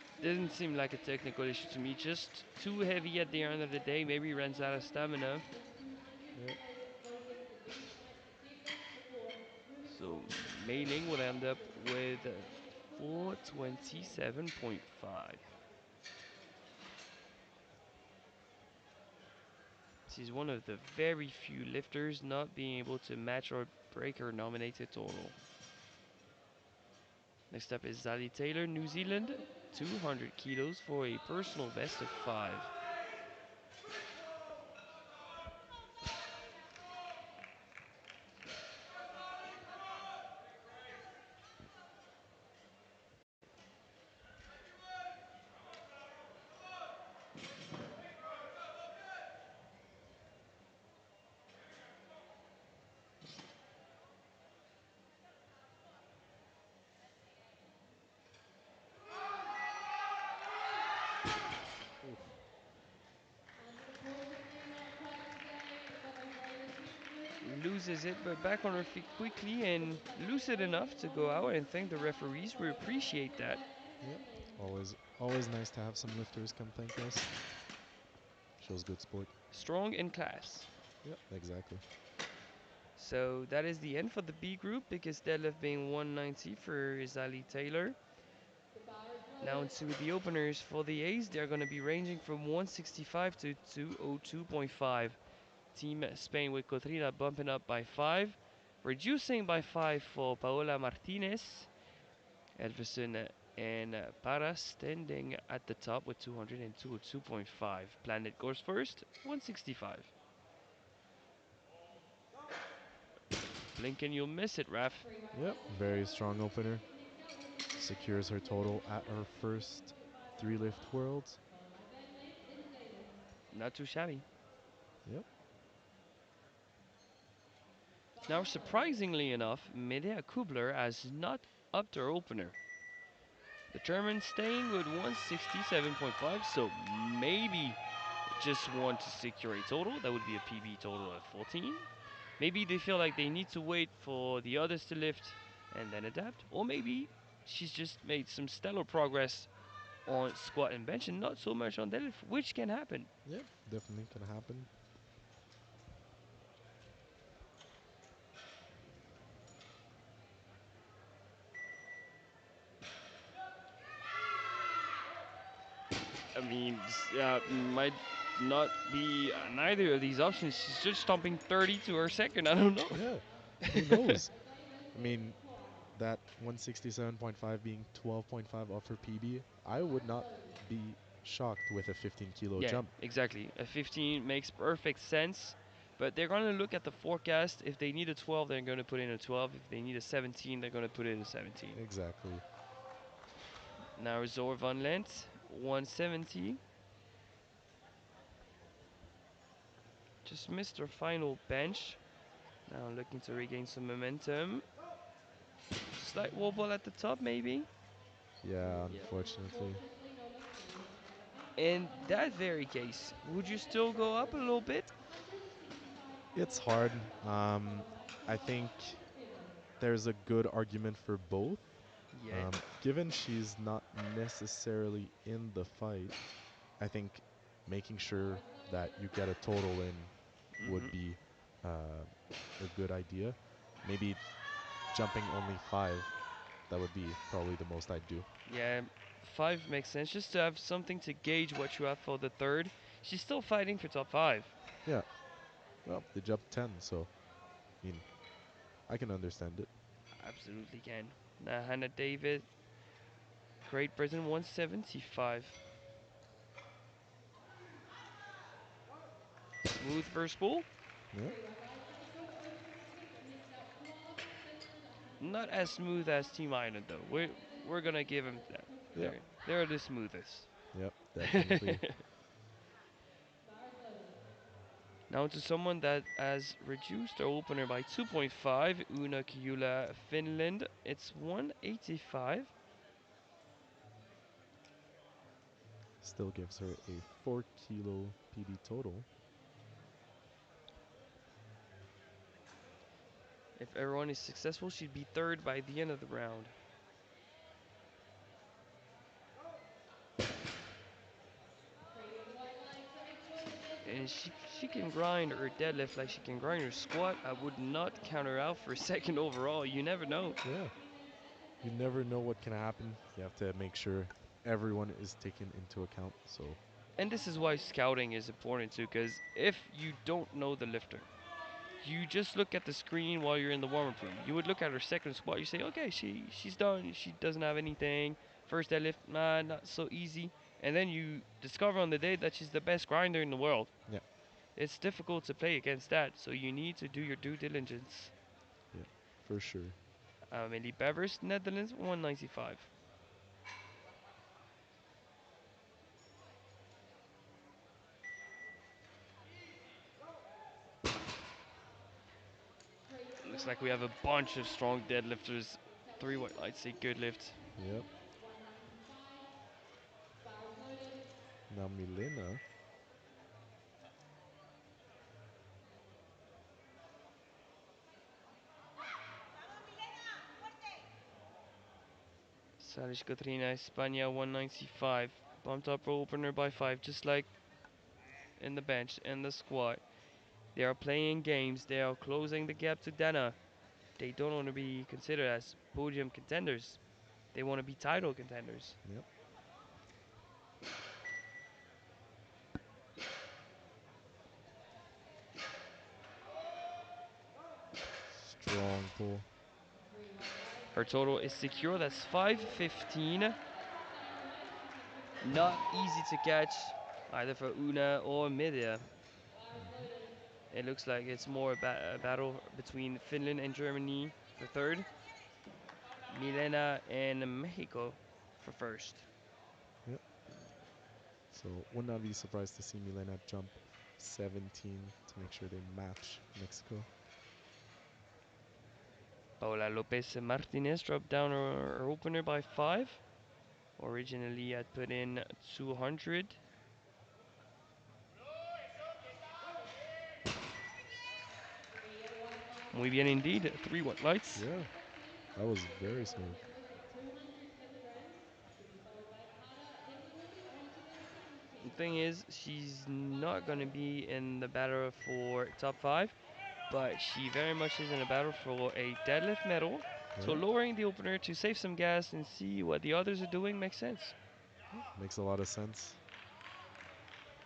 [SPEAKER 3] just too
[SPEAKER 1] Doesn't
[SPEAKER 3] much
[SPEAKER 1] seem like a
[SPEAKER 3] pressure.
[SPEAKER 1] technical issue to me, just too heavy at the end of the day. Maybe runs out of stamina.
[SPEAKER 3] The 200
[SPEAKER 2] Yep.
[SPEAKER 3] kilos goes into the B flight segment before moving
[SPEAKER 1] So
[SPEAKER 3] on to the A
[SPEAKER 1] Mei will
[SPEAKER 3] flight
[SPEAKER 1] end up
[SPEAKER 3] with
[SPEAKER 1] with
[SPEAKER 3] a fuller induction.
[SPEAKER 1] 427.5. She's one of the very few lifters not being able to match or break her nominated total. Next up is Zali Taylor, New
[SPEAKER 3] Bar is
[SPEAKER 1] Zealand,
[SPEAKER 3] loaded for Taylor.
[SPEAKER 1] 200 kilos for a personal best of 5. loses it, but back on her feet quickly and lucid enough to go out and thank the referees. We appreciate that.
[SPEAKER 2] Yep. Always nice to have some lifters come thank us. Shows good sport.
[SPEAKER 1] Strong in class.
[SPEAKER 2] Yep, exactly.
[SPEAKER 1] So that is the end for the B group because deadlift being 190 for Izali Taylor.
[SPEAKER 3] The bar is
[SPEAKER 1] Now
[SPEAKER 3] loaded.
[SPEAKER 1] into the openers for the A's. They're going to be ranging from 165 to 202.5. Team Spain with Cotrina bumping up by 5, reducing by 5 for Paola Martinez. Elvison and Para standing at the top with 202.5. Planet goes first, 165. Blink and you'll miss it, Raf.
[SPEAKER 3] Three white
[SPEAKER 2] Yep,
[SPEAKER 3] lights left
[SPEAKER 2] very
[SPEAKER 3] over.
[SPEAKER 2] strong opener.
[SPEAKER 3] Next out, we'll be moving
[SPEAKER 2] Secures
[SPEAKER 3] over
[SPEAKER 2] her
[SPEAKER 3] to the
[SPEAKER 2] total at her
[SPEAKER 3] deadlift with
[SPEAKER 2] first
[SPEAKER 3] 18.5
[SPEAKER 2] three
[SPEAKER 3] upper
[SPEAKER 2] lift
[SPEAKER 3] bar,
[SPEAKER 2] worlds.
[SPEAKER 3] followed by deadlift, then deadlift.
[SPEAKER 1] Not too shabby.
[SPEAKER 2] Yep.
[SPEAKER 1] Now,
[SPEAKER 3] Bar is loaded.
[SPEAKER 1] surprisingly enough, Medea Kubler has not upped her opener. The German staying with 167.5, so maybe just want to secure a total. That would be a PB total of 14. Maybe they feel like they need to wait for the others to lift and then adapt. Or maybe she's just made some stellar progress on squat and bench and not so much on deadlift, which can happen.
[SPEAKER 2] Yep, definitely can happen.
[SPEAKER 1] I mean, might not be neither of these options. She's just stomping 30 to her second. I don't know.
[SPEAKER 2] Yeah,
[SPEAKER 3] Now,
[SPEAKER 2] who knows?
[SPEAKER 3] for deadlift,
[SPEAKER 2] I
[SPEAKER 3] it's
[SPEAKER 2] mean,
[SPEAKER 3] quarter.
[SPEAKER 2] that 167.5 being 12.5 off her PB, I
[SPEAKER 3] Bar
[SPEAKER 2] would
[SPEAKER 3] is
[SPEAKER 2] not
[SPEAKER 3] loaded.
[SPEAKER 2] be shocked with a 15 kilo
[SPEAKER 1] Yeah,
[SPEAKER 2] jump.
[SPEAKER 1] exactly. A 15 makes perfect sense. But they're going to look at the forecast. If they need a 12, they're going to put in a 12. If they need a 17, they're going to put in a 17.
[SPEAKER 2] Exactly.
[SPEAKER 1] Now Zor van Lent, 170. Just missed her final bench. Now looking to regain some momentum. Slight wobble at the top, maybe.
[SPEAKER 2] Yeah,
[SPEAKER 1] Yeah.
[SPEAKER 2] unfortunately.
[SPEAKER 3] Unfortunately, no lifters.
[SPEAKER 1] In that very case, would you still go up a little bit?
[SPEAKER 3] 165
[SPEAKER 2] It's
[SPEAKER 3] kilo
[SPEAKER 2] hard.
[SPEAKER 3] first bar, followed by
[SPEAKER 2] I
[SPEAKER 3] 12
[SPEAKER 2] think
[SPEAKER 3] bar pivot.
[SPEAKER 2] there's a good argument for both.
[SPEAKER 1] Yeah.
[SPEAKER 2] Given she's not necessarily in the fight, I think making
[SPEAKER 3] Bar
[SPEAKER 2] sure
[SPEAKER 3] is
[SPEAKER 2] that
[SPEAKER 3] loaded.
[SPEAKER 2] you get a total in would
[SPEAKER 1] Hmm.
[SPEAKER 2] be a good idea. Maybe jumping only 5, that would be probably the most I'd do.
[SPEAKER 1] Yeah, 5 makes sense. Just to have something to gauge what you have for the third. She's still fighting for top 5.
[SPEAKER 2] Yeah, well, they jumped 10, so, I mean, I can understand it.
[SPEAKER 1] Absolutely can. Now Hannah David, Great Britain 175. Smooth first pull.
[SPEAKER 2] Yeah,
[SPEAKER 3] Three white lights left over. Next out, Flawless Finland,
[SPEAKER 1] Not as
[SPEAKER 3] 105.
[SPEAKER 1] smooth as Team Island though. We're gonna give them that.
[SPEAKER 2] yeah,
[SPEAKER 1] They're the smoothest.
[SPEAKER 2] yep, definitely.
[SPEAKER 3] Bar is loaded.
[SPEAKER 1] Now to someone that has reduced their opener by 2.5, Una Kiula, Finland. It's 185.
[SPEAKER 2] Still gives her a 4 kilo PB total.
[SPEAKER 1] If everyone is successful, she'd be third by the end of the round.
[SPEAKER 3] Three white lights left over.
[SPEAKER 1] And she can grind her deadlift like she can grind her squat. I would not count her out for second overall. You never know.
[SPEAKER 2] Yeah,
[SPEAKER 3] Finland at the
[SPEAKER 2] you
[SPEAKER 3] deadlift.
[SPEAKER 2] never know what can happen. You have to make sure everyone is taken into account. So,
[SPEAKER 1] And this is why scouting is important too, because if you don't know the lifter, you just look at the screen while you're in the warm-up room. You would look at her second squat. You say, okay, she's done. She doesn't have anything. First deadlift, nah, not so easy. And then you discover on the day that she's the best grinder in the world.
[SPEAKER 2] yeah,
[SPEAKER 1] It's difficult to play against that, so you need to do your due diligence.
[SPEAKER 2] yeah, for sure.
[SPEAKER 1] Amelie Bevers, Netherlands, 195.
[SPEAKER 3] Three
[SPEAKER 1] Looks
[SPEAKER 3] white
[SPEAKER 1] like we have
[SPEAKER 3] lights
[SPEAKER 1] a
[SPEAKER 3] left
[SPEAKER 1] bunch of
[SPEAKER 3] over.
[SPEAKER 1] strong deadlifters.
[SPEAKER 3] Next out,
[SPEAKER 1] 3 white
[SPEAKER 3] Finland,
[SPEAKER 1] lights, a good lift.
[SPEAKER 2] Yep.
[SPEAKER 3] 195. Bar is loaded.
[SPEAKER 2] Now
[SPEAKER 1] Salish Katrina, España 195. Bumped up for opener by 5, just like in the bench and the squat. They are playing games. They are closing the gap to Dana. They don't want to be considered as podium contenders. They want to be title contenders.
[SPEAKER 2] Yep. Strong pull.
[SPEAKER 3] 3 white lights,
[SPEAKER 1] Her
[SPEAKER 3] a
[SPEAKER 1] total
[SPEAKER 3] good
[SPEAKER 1] is
[SPEAKER 3] lift.
[SPEAKER 1] secure. That's 515.
[SPEAKER 3] That's the same weight. She's in good
[SPEAKER 1] Not
[SPEAKER 3] position.
[SPEAKER 1] easy to catch either for Una or Midya.
[SPEAKER 3] Bar is loaded.
[SPEAKER 1] It looks like it's more a battle between Finland and Germany for third, Milena and Mexico for first.
[SPEAKER 2] Yep. So would not be surprised to see Milena jump 17 to make sure they match Mexico.
[SPEAKER 1] Paola Lopez Martinez dropped down her opener by 5. Originally, I'd put in 200.
[SPEAKER 3] Three white lights,
[SPEAKER 1] Muy bien indeed. 3 white lights.
[SPEAKER 2] Yeah, that was very smooth.
[SPEAKER 3] opener with 200 kilograms. She'll be followed by Carter. Then we will be on to the second
[SPEAKER 1] The
[SPEAKER 3] heat.
[SPEAKER 1] thing is, she's not going to
[SPEAKER 3] Carter.
[SPEAKER 1] be in the battle for top 5, but she very much is in a battle for a deadlift medal. So
[SPEAKER 2] Yeah,
[SPEAKER 1] lowering the opener to save some gas and see what the others are doing makes sense.
[SPEAKER 2] makes a lot of sense.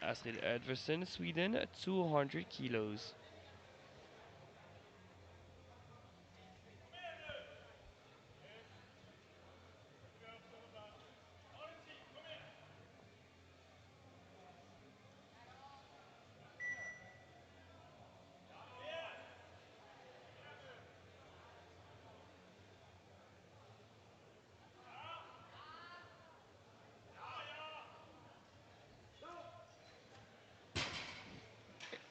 [SPEAKER 1] Astrid Edvarson, Sweden, 200 kilos.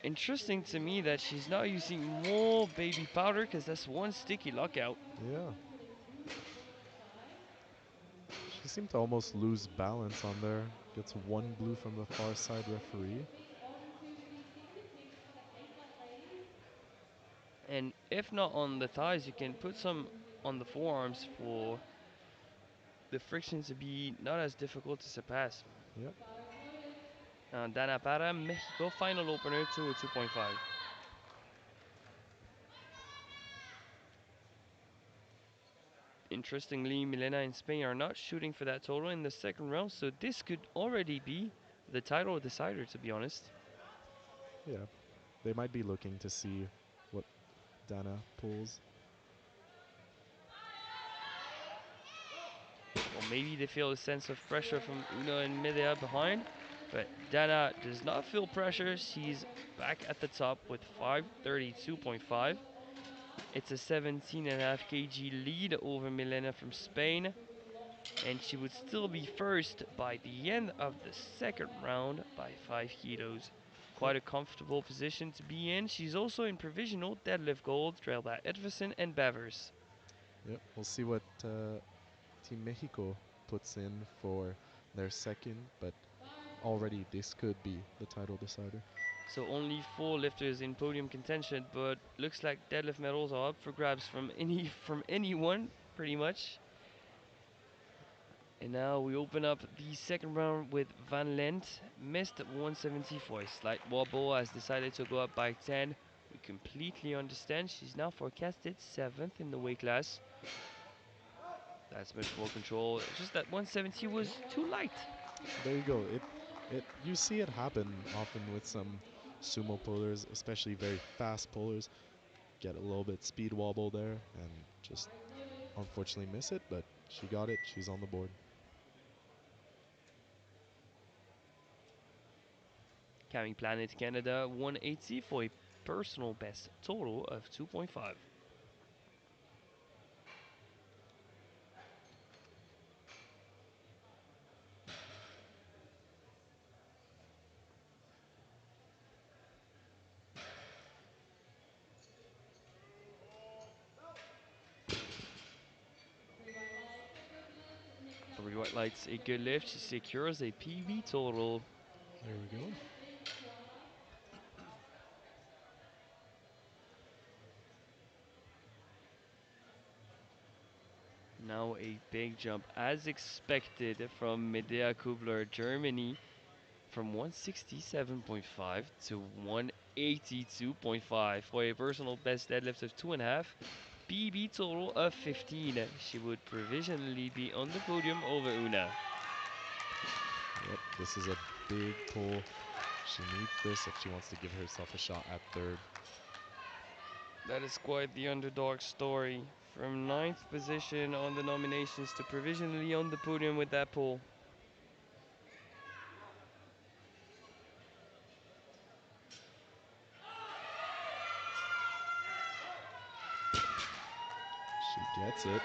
[SPEAKER 1] Interesting to me that she's not using more baby powder because that's one sticky lockout.
[SPEAKER 3] Total
[SPEAKER 2] Yeah,
[SPEAKER 3] 102.5.
[SPEAKER 2] she seemed to almost lose balance on there. Gets one blue from the far side
[SPEAKER 3] Then we
[SPEAKER 2] referee.
[SPEAKER 3] will be on to the second heat for the 8 weight ladies.
[SPEAKER 1] And if not on the thighs, you can put some on the
[SPEAKER 3] Then
[SPEAKER 1] forearms
[SPEAKER 3] starting from
[SPEAKER 1] for
[SPEAKER 3] left,
[SPEAKER 1] the friction to be not as difficult to surpass.
[SPEAKER 2] Yep.
[SPEAKER 3] bar is loaded.
[SPEAKER 1] Dana Para, Mexico, final opener to a 2.5. Interestingly, Milena and Spain are not shooting for that total in the second round, so this could already be the title decider, to be honest.
[SPEAKER 2] Yeah, they might be looking to see what Dana pulls.
[SPEAKER 1] Or maybe they feel a sense of
[SPEAKER 3] 3
[SPEAKER 1] pressure
[SPEAKER 3] white
[SPEAKER 1] from
[SPEAKER 3] lights,
[SPEAKER 1] Una and Medea behind, but Dana does not feel pressure. She's back at the top with
[SPEAKER 3] about 180
[SPEAKER 1] 532.5.
[SPEAKER 3] kilos on the bar.
[SPEAKER 1] It's a 17.5 kg lead over Milena from Spain,
[SPEAKER 3] She was locked in
[SPEAKER 1] and she
[SPEAKER 3] and
[SPEAKER 1] would still be
[SPEAKER 3] comfortable.
[SPEAKER 1] first
[SPEAKER 3] Then
[SPEAKER 1] by
[SPEAKER 3] we
[SPEAKER 1] the
[SPEAKER 3] begin
[SPEAKER 1] end
[SPEAKER 3] the
[SPEAKER 1] of the
[SPEAKER 3] second heat for
[SPEAKER 1] second
[SPEAKER 3] the 8
[SPEAKER 1] round
[SPEAKER 3] weight
[SPEAKER 1] by
[SPEAKER 3] ladies.
[SPEAKER 1] 5 kilos.
[SPEAKER 2] Yep.
[SPEAKER 1] Quite a comfortable position to be in. She's also in provisional deadlift gold, trailed by Edverson and Bevers.
[SPEAKER 2] Yep. We'll see what Team Mexico puts in for their second, but
[SPEAKER 3] Bar.
[SPEAKER 2] already this could be the title decider.
[SPEAKER 1] So only 4 lifters in podium contention, but looks like deadlift medals are up for grabs from anyone, pretty much. And now we open up the second round with Van Lent. Missed at 170 for a slight wobble, has decided to go up by 10. We completely understand. She's now forecasted 7th in the weight class. That's much more control. It's just that 170
[SPEAKER 3] 3
[SPEAKER 1] was too
[SPEAKER 3] white
[SPEAKER 1] light.
[SPEAKER 3] lights,
[SPEAKER 2] There you go. It
[SPEAKER 3] 140.
[SPEAKER 2] you see it happen often with some sumo pullers, especially very fast pullers. Get a little bit speed wobble there and just
[SPEAKER 3] Bar is loaded.
[SPEAKER 2] unfortunately miss it, but she got it. She's on the board.
[SPEAKER 1] Coming Planet Canada 180 for a personal best total of 2.5.
[SPEAKER 3] 3 white lights, a good lift. Next up
[SPEAKER 1] 3
[SPEAKER 3] for
[SPEAKER 1] white
[SPEAKER 3] the
[SPEAKER 1] lights, a good
[SPEAKER 3] second
[SPEAKER 1] lift. She
[SPEAKER 3] heat.
[SPEAKER 1] secures a PB total.
[SPEAKER 2] There we go.
[SPEAKER 3] Deadlift bench squat.
[SPEAKER 1] Now a big jump, as expected, from Medea Kubler, Germany, from 167.5 to 182.5 for a personal best deadlift of 2.5. PB total of 15. She would provisionally be on the podium over Una.
[SPEAKER 2] Yep, this is a big pull. She needs this if she wants to give herself a shot at third.
[SPEAKER 1] That is quite the underdog story. From ninth position on the nominations to provisionally on the podium with that pull.
[SPEAKER 2] She gets it.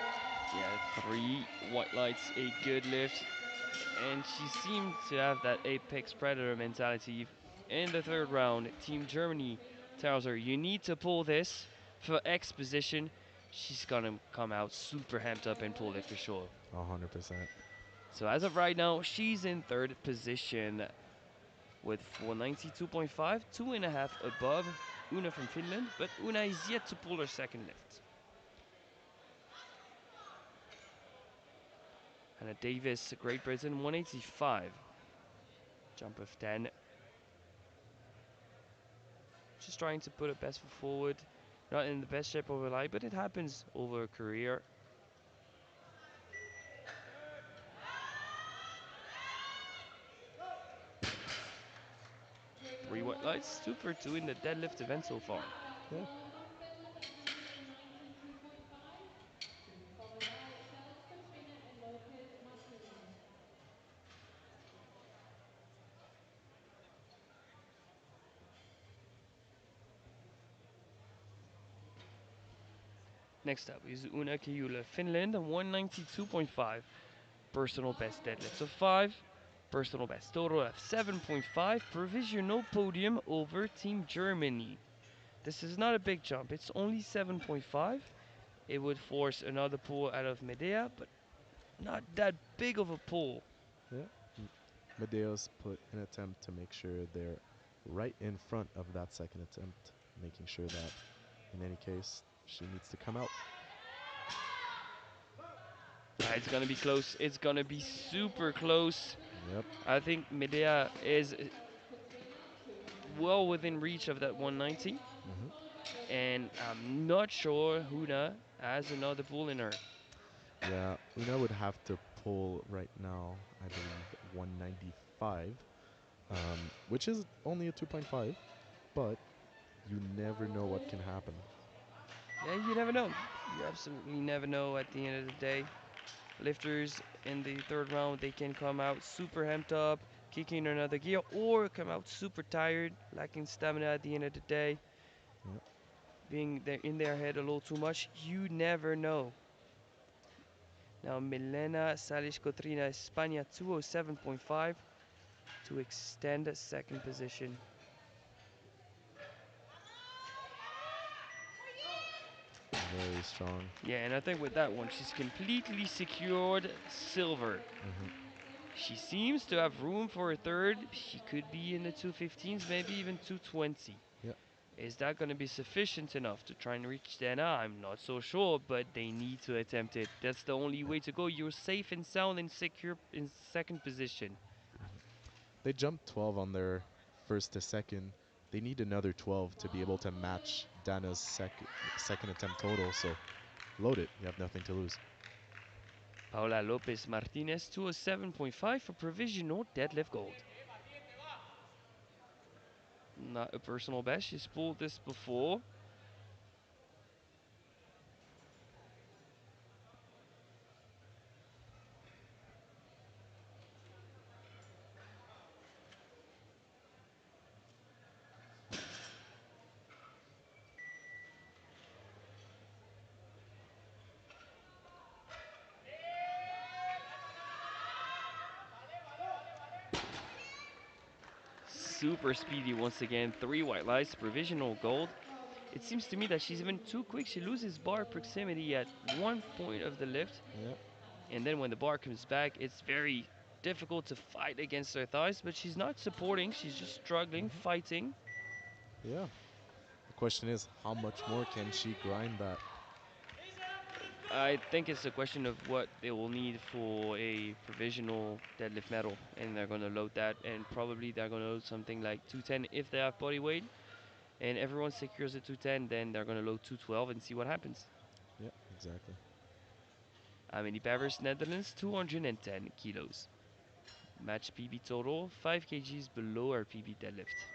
[SPEAKER 1] Yeah, 3 white lights, a good lift. And she seemed to have that apex predator mentality. In the third round, Team Germany tells her, you need to pull this for X position. She's gonna come out super hamped up and pull it for sure.
[SPEAKER 2] 100%.
[SPEAKER 1] So as of right now, she's in third position with 492.5, 2.5 above Una from Finland, but Una is yet to pull her second lift. Hannah Davis, Great Britain, 185. Jump of 10. Just trying to put her best foot forward. Not in the best shape of her life, but it happens over her career. Three white lights, 2 for 2 in the deadlift event so far.
[SPEAKER 2] Yeah.
[SPEAKER 3] Norman Finland 192.5, followed by Charles Katrina and Lopez Martinez.
[SPEAKER 1] Next up is Una Kiula, Finland, 192.5. Personal best deadlifts of 5. Personal best total of 7.5. Provisional podium over Team Germany. This is not a big jump, it's only 7.5. It would force another pull out of Medea, but not that big of a pull.
[SPEAKER 2] Yeah. Medeo's put an attempt to make sure they're right in front of that second attempt, making sure that in any case she needs to come out.
[SPEAKER 1] It's gonna be close. It's gonna be super close.
[SPEAKER 2] Yep.
[SPEAKER 1] I think Medea is
[SPEAKER 3] Charles Katrina 200.
[SPEAKER 1] well within reach of that 190,
[SPEAKER 3] Followed by Lopez
[SPEAKER 1] and I'm not sure Huna has another pull in her.
[SPEAKER 2] Yeah, Una would have to pull right now, I believe, 195, which is only a 2.5, but you never know what can happen.
[SPEAKER 1] Yeah, you never know. You absolutely never know at the end of the day. Lifters in the third round, they can come out super amped up, kicking another gear, or come out super tired, lacking stamina at the end of the day,
[SPEAKER 2] Yep.
[SPEAKER 1] being there in their head a little too much. You never know. Now, Milena Salish Cotrina, España 207.5 to extend second position.
[SPEAKER 2] Very strong.
[SPEAKER 1] Yeah, and I think with that one, she's completely secured silver. She seems to have room for a third. She could be in the 215s, maybe even 220.
[SPEAKER 2] Yep.
[SPEAKER 1] Is that going to be sufficient enough to try and reach Dana? I'm not so sure, but they need to attempt it. That's the only way to go. You're safe and sound and secure in second position.
[SPEAKER 2] They jumped 12 on their first to second. They need another 12 to be able to match Dana's second attempt total, so load it. You have nothing to lose.
[SPEAKER 1] Paula Lopez Martinez 207.5 for provisional deadlift gold. Not a personal best. She's pulled this before. Super speedy once again. 3 white lights, provisional gold. It seems to me that she's even too quick. She loses bar proximity at one point of the lift.
[SPEAKER 2] Yeah.
[SPEAKER 1] And then when the bar comes back, it's very difficult to fight against her thighs. But she's not supporting. She's just struggling, fighting.
[SPEAKER 2] Yeah. The question is, how much more can she grind that?
[SPEAKER 1] I think it's a question of what they will need for a provisional deadlift medal, and they're gonna load that, and probably they're gonna load something like 210 if they have body weight, and everyone secures a 210, then they're gonna load 212 and see what happens.
[SPEAKER 2] Yeah, exactly.
[SPEAKER 1] Amelie Paris, Netherlands, 210 kilos. Match PB total, 5 kgs below her PB deadlift.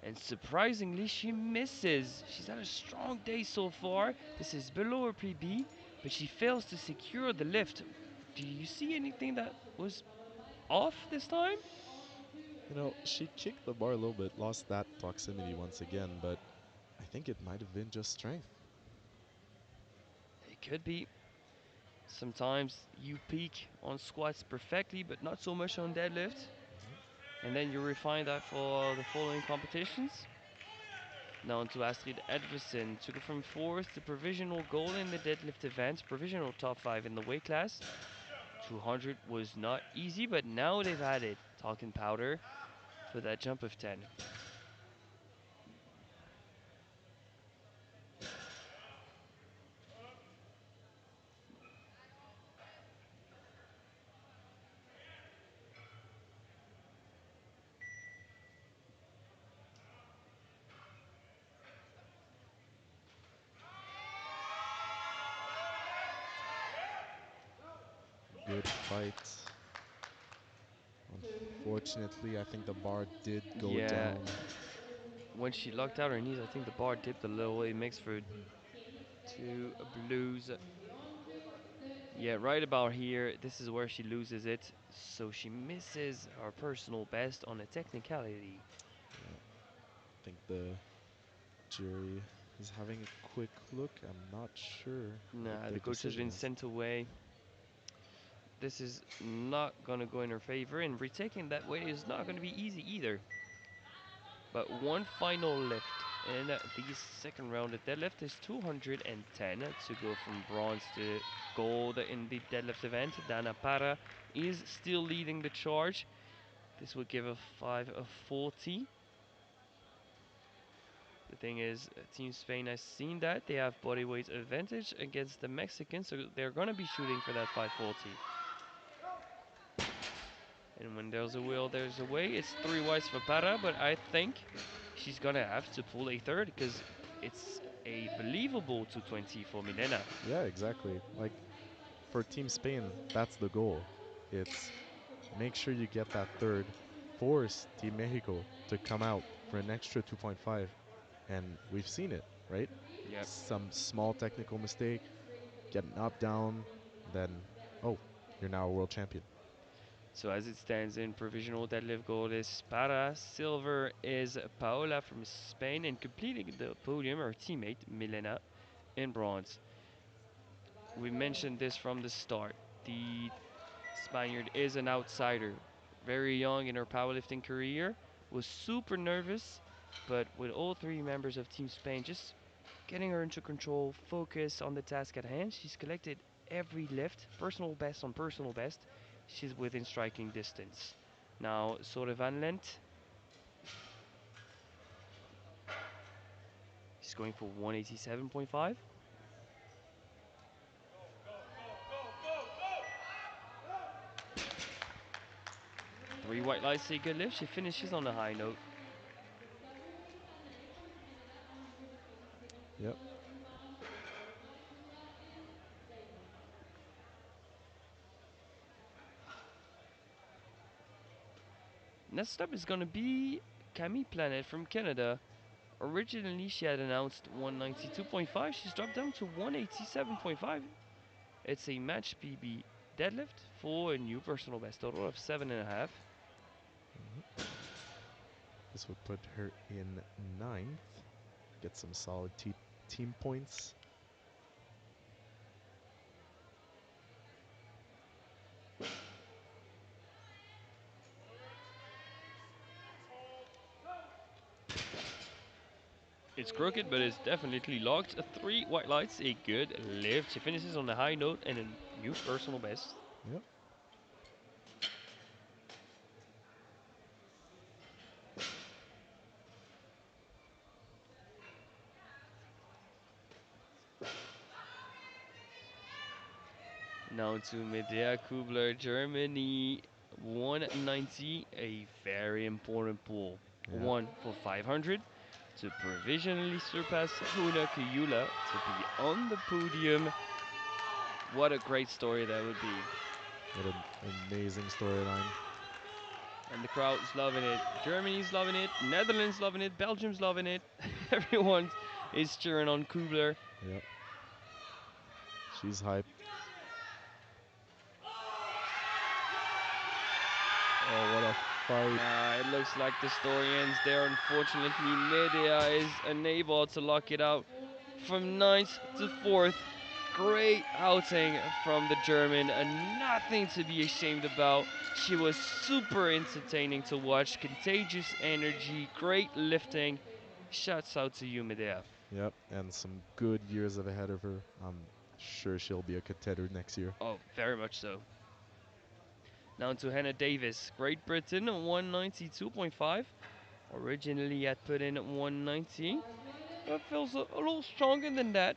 [SPEAKER 1] And surprisingly, she misses. She's had a strong day so far. This is below her PB, but she fails to secure the lift. Do you see anything that was off this time?
[SPEAKER 2] You know, she kicked the bar a little bit, lost that proximity once again, but I think it might have been just strength.
[SPEAKER 1] It could be. Sometimes you peak on squats perfectly, but not so much on deadlift. And then you refine that for the following competitions. Now on to Astrid Edverson. Took it from fourth to provisional gold in the deadlift event, provisional top 5 in the weight class. 200 was not easy, but now they've added talcum powder for that jump of 10.
[SPEAKER 2] Good fight. Unfortunately, I think the bar did go
[SPEAKER 1] Yeah,
[SPEAKER 2] down.
[SPEAKER 1] when she locked out her knees, I think the bar dipped a little. It makes for two blues. Yeah, right about here. This is where she loses it. So she misses her personal best on a technicality.
[SPEAKER 2] Yeah, I think the jury is having a quick look. I'm not sure what
[SPEAKER 1] Nah,
[SPEAKER 2] their
[SPEAKER 1] the coach has
[SPEAKER 2] decision
[SPEAKER 1] been
[SPEAKER 2] is.
[SPEAKER 1] sent away. This is not gonna go in her favor, and retaking that weight is not gonna be easy either. But one final lift in the second round. The deadlift is 210 to go from bronze to gold in the deadlift event. Dana Para is still leading the charge. This would give a 540. The thing is, Team Spain has seen that. They have bodyweight advantage against the Mexicans, so they're going to be shooting for that 540. And when there's a will, there's a way. It's three whites for Para, but I think she's going to have to pull a third because it's a believable 220 for Milena.
[SPEAKER 2] Yeah, exactly. Like for Team Spain, that's the goal. It's make sure you get that third, force Team Mexico to come out for an extra 2.5, and we've seen it, right?
[SPEAKER 1] Yep.
[SPEAKER 2] Some small technical mistake, getting up, down, then, oh, you're now a world champion.
[SPEAKER 1] So as it stands in provisional deadlift gold is Para, silver is Paola from Spain, and completing the podium our teammate Milena in bronze. We mentioned this from the start. The Spaniard is an outsider, very young in her powerlifting career, was super nervous, but with all three members of Team Spain just getting her into control, focus on the task at hand, she's collected every lift, personal best on personal best. She's within striking distance. Now, Sore Van Lent, she's going for 187.5. Three white lights, say good lift. She finishes on a high note.
[SPEAKER 3] Discovery Canet from Canada, 187
[SPEAKER 2] Yep.
[SPEAKER 3] kilos in banjo, followed by Shula in deadlift.
[SPEAKER 1] Next up is going to be Camille Planet from Canada. Originally, she had announced 192.5. She's dropped down to 187.5. It's a match PB deadlift for a new personal best total of 7.5.
[SPEAKER 2] Mhm. This would put her in ninth. Get some solid team points.
[SPEAKER 1] It's crooked, but it's definitely locked. Three white lights, a good lift. She finishes on a high note and a new personal best.
[SPEAKER 2] Yep.
[SPEAKER 1] Now to Medea Kubler, Germany, 190, a very important pool.
[SPEAKER 2] Yeah,
[SPEAKER 1] One for 500 to provisionally surpass Huna Kiyula to be on the podium. What a great story that would be.
[SPEAKER 2] what an amazing storyline.
[SPEAKER 1] And the crowd's loving it. Germany's loving it. Netherlands loving it. Belgium's loving it. Everyone is cheering on Kubler.
[SPEAKER 2] Yep, she's hype. Oh, what a fight!
[SPEAKER 1] It looks like the story ends there. Unfortunately, Medea is unable to lock it out. From ninth to fourth, great outing from the German, and nothing to be ashamed about. She was super entertaining to watch, contagious energy, great lifting. Shouts out to you, Medea.
[SPEAKER 2] Yep, and some good years ahead of her. I'm sure she'll be a contender next year.
[SPEAKER 1] Oh, very much so. Now to Hannah Davis, Great Britain, 192.5. Originally had put in 190.
[SPEAKER 3] Start loaded.
[SPEAKER 1] That feels a little stronger than that.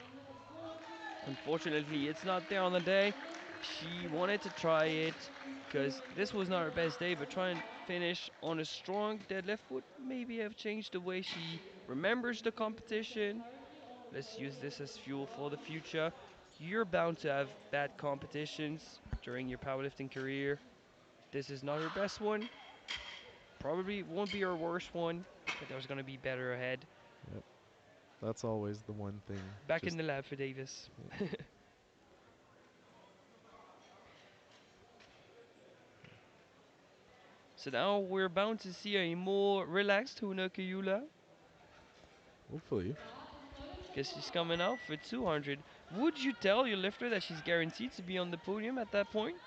[SPEAKER 3] And unfortunately,
[SPEAKER 1] Unfortunately, it's not there on the day.
[SPEAKER 3] Ellen
[SPEAKER 1] She wanted to
[SPEAKER 3] Clark
[SPEAKER 1] try it
[SPEAKER 3] has been
[SPEAKER 1] because this was not her best day, but try and
[SPEAKER 3] disqualified.
[SPEAKER 1] finish on a strong deadlift would maybe have changed the way she remembers the
[SPEAKER 3] She is
[SPEAKER 1] competition.
[SPEAKER 3] currently on
[SPEAKER 1] Let's use this as fuel for the
[SPEAKER 3] 4.1.
[SPEAKER 1] future. You're bound to have bad competitions during your powerlifting career. This is not her best one. Probably won't be her worst one, but there's going to be better ahead.
[SPEAKER 2] Yep, that's always the one thing.
[SPEAKER 1] Back in
[SPEAKER 2] Just
[SPEAKER 1] the lab for Davis.
[SPEAKER 2] yeah,
[SPEAKER 1] So now we're bound to see a more relaxed Huna Kayula
[SPEAKER 2] hopefully.
[SPEAKER 3] Start and podium
[SPEAKER 1] because she's
[SPEAKER 3] signal.
[SPEAKER 1] coming out for 200. Would you tell your lifter that she's guaranteed to be on the podium at that point?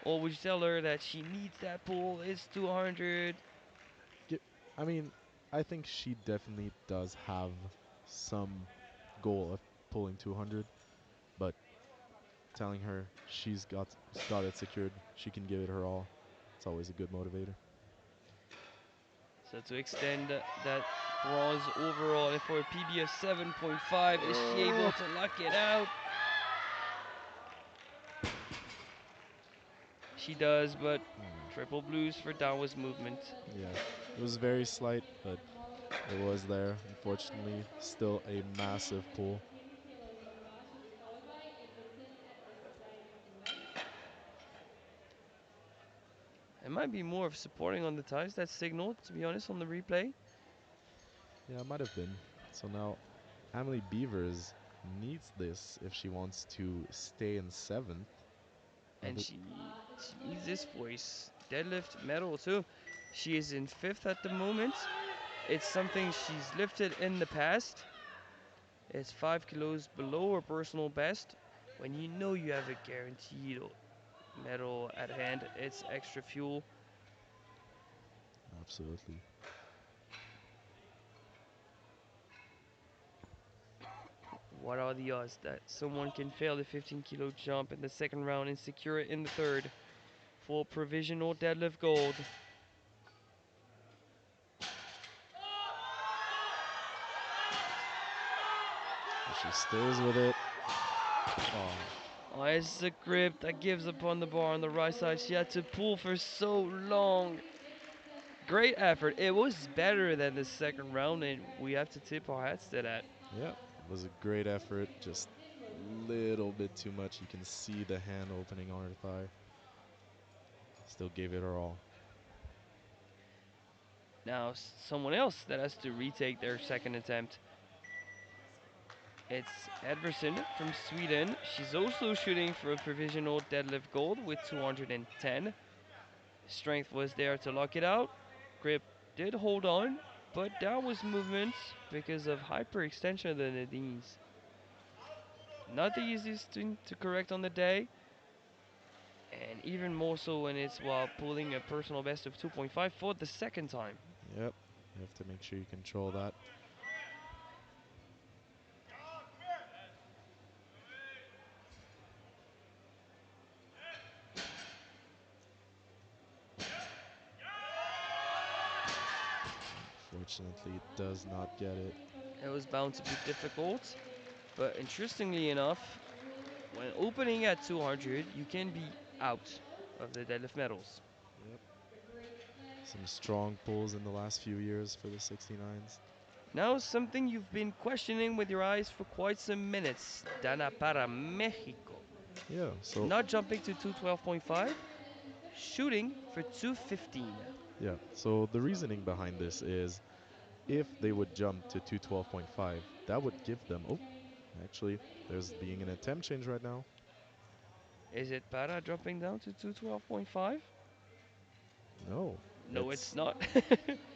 [SPEAKER 1] Or would you tell her that she needs that pull? It's 200.
[SPEAKER 2] Gi- I mean, I think she definitely does have some goal of pulling 200, but telling her she's got it secured, she can give it her all. It's always a good motivator.
[SPEAKER 1] So to extend that bronze overall and for a PB of 7.5, is she able
[SPEAKER 2] Oh,
[SPEAKER 1] to lock it out? She does, but triple blues for downwards
[SPEAKER 3] Please
[SPEAKER 1] movement.
[SPEAKER 3] note that
[SPEAKER 2] yeah,
[SPEAKER 3] this
[SPEAKER 2] it was
[SPEAKER 3] is
[SPEAKER 2] very
[SPEAKER 3] a
[SPEAKER 2] slight, but
[SPEAKER 3] 1 model
[SPEAKER 2] it was
[SPEAKER 3] event.
[SPEAKER 2] there.
[SPEAKER 3] The
[SPEAKER 2] Unfortunately,
[SPEAKER 3] lifter
[SPEAKER 2] still a
[SPEAKER 3] with
[SPEAKER 2] massive pull.
[SPEAKER 3] 110 kilos or more should qualify and return at the same weight.
[SPEAKER 1] It might be more of supporting on the ties that signal, to be honest, on the replay.
[SPEAKER 2] Yeah, it might have been. So now Emily Beavers needs this if she wants to stay in seventh.
[SPEAKER 1] And
[SPEAKER 2] Other
[SPEAKER 3] Start and
[SPEAKER 1] she needs this
[SPEAKER 3] loaded.
[SPEAKER 1] voice. Deadlift medal too. She is in fifth at the moment. It's something she's lifted in the past. It's 5 kilos below her personal best. When you know you have a guaranteed medal at hand, it's extra fuel.
[SPEAKER 2] Absolutely.
[SPEAKER 1] What are the odds that someone can fail the 15-kilo jump in the second round and secure it in the third for provisional deadlift gold?
[SPEAKER 2] She stays with it. Oh,
[SPEAKER 1] Oh, it's the grip that gives upon the bar on the right side. She had to pull for so long. Great effort. It was better than the second round, and we have to tip our hats to that.
[SPEAKER 2] yeah. It was a great effort. Just little bit too much. You can see the hand opening on her thigh. Still gave it her all.
[SPEAKER 1] Now, someone else that has to retake their second attempt. It's Edverson from Sweden. She's also shooting for a provisional deadlift gold with 210. Strength was there to lock it out. Grip did hold on, but downwards movements because of hyperextension of the knees. Not the easiest thing to correct on the day. And even more so when it's while pulling a personal best of 2.5 for the second time.
[SPEAKER 2] Yep. You have to make sure you control that. Fortunately, it does not get it.
[SPEAKER 1] It
[SPEAKER 3] focus
[SPEAKER 1] was
[SPEAKER 3] if
[SPEAKER 1] bound
[SPEAKER 3] you
[SPEAKER 1] to be
[SPEAKER 3] are
[SPEAKER 1] difficult,
[SPEAKER 3] really
[SPEAKER 1] but interestingly enough, when opening at 200, you can be
[SPEAKER 3] the big
[SPEAKER 1] out
[SPEAKER 3] kilos,
[SPEAKER 1] of the deadlift medals.
[SPEAKER 2] Yep.
[SPEAKER 3] the great flex.
[SPEAKER 2] Some strong pulls in the last few years for the 69s.
[SPEAKER 1] Now, something you've been questioning with your eyes for quite some minutes. Dana
[SPEAKER 3] Very
[SPEAKER 1] para
[SPEAKER 3] small pulls
[SPEAKER 1] Mexico.
[SPEAKER 3] improvement.
[SPEAKER 2] Yeah, so
[SPEAKER 1] Not
[SPEAKER 3] One
[SPEAKER 1] jumping to
[SPEAKER 3] rep,
[SPEAKER 1] 212.5,
[SPEAKER 3] 250
[SPEAKER 1] shooting for
[SPEAKER 3] kilos of the
[SPEAKER 1] 215.
[SPEAKER 3] bar with your
[SPEAKER 2] yeah,
[SPEAKER 3] fingers.
[SPEAKER 2] so the reasoning behind this
[SPEAKER 3] Slowly,
[SPEAKER 2] is
[SPEAKER 3] as
[SPEAKER 2] if
[SPEAKER 3] slowly
[SPEAKER 2] they
[SPEAKER 3] as
[SPEAKER 2] would
[SPEAKER 3] you can
[SPEAKER 2] jump to
[SPEAKER 3] drop
[SPEAKER 2] 212.5,
[SPEAKER 3] down
[SPEAKER 2] that would
[SPEAKER 3] and
[SPEAKER 2] give them. Oh,
[SPEAKER 3] change.
[SPEAKER 2] actually,
[SPEAKER 3] Ladies and
[SPEAKER 2] there's being an
[SPEAKER 3] gentlemen,
[SPEAKER 2] attempt change right now.
[SPEAKER 1] Is it para dropping down to 212.5?
[SPEAKER 2] No,
[SPEAKER 1] No, it's
[SPEAKER 2] it's
[SPEAKER 1] not.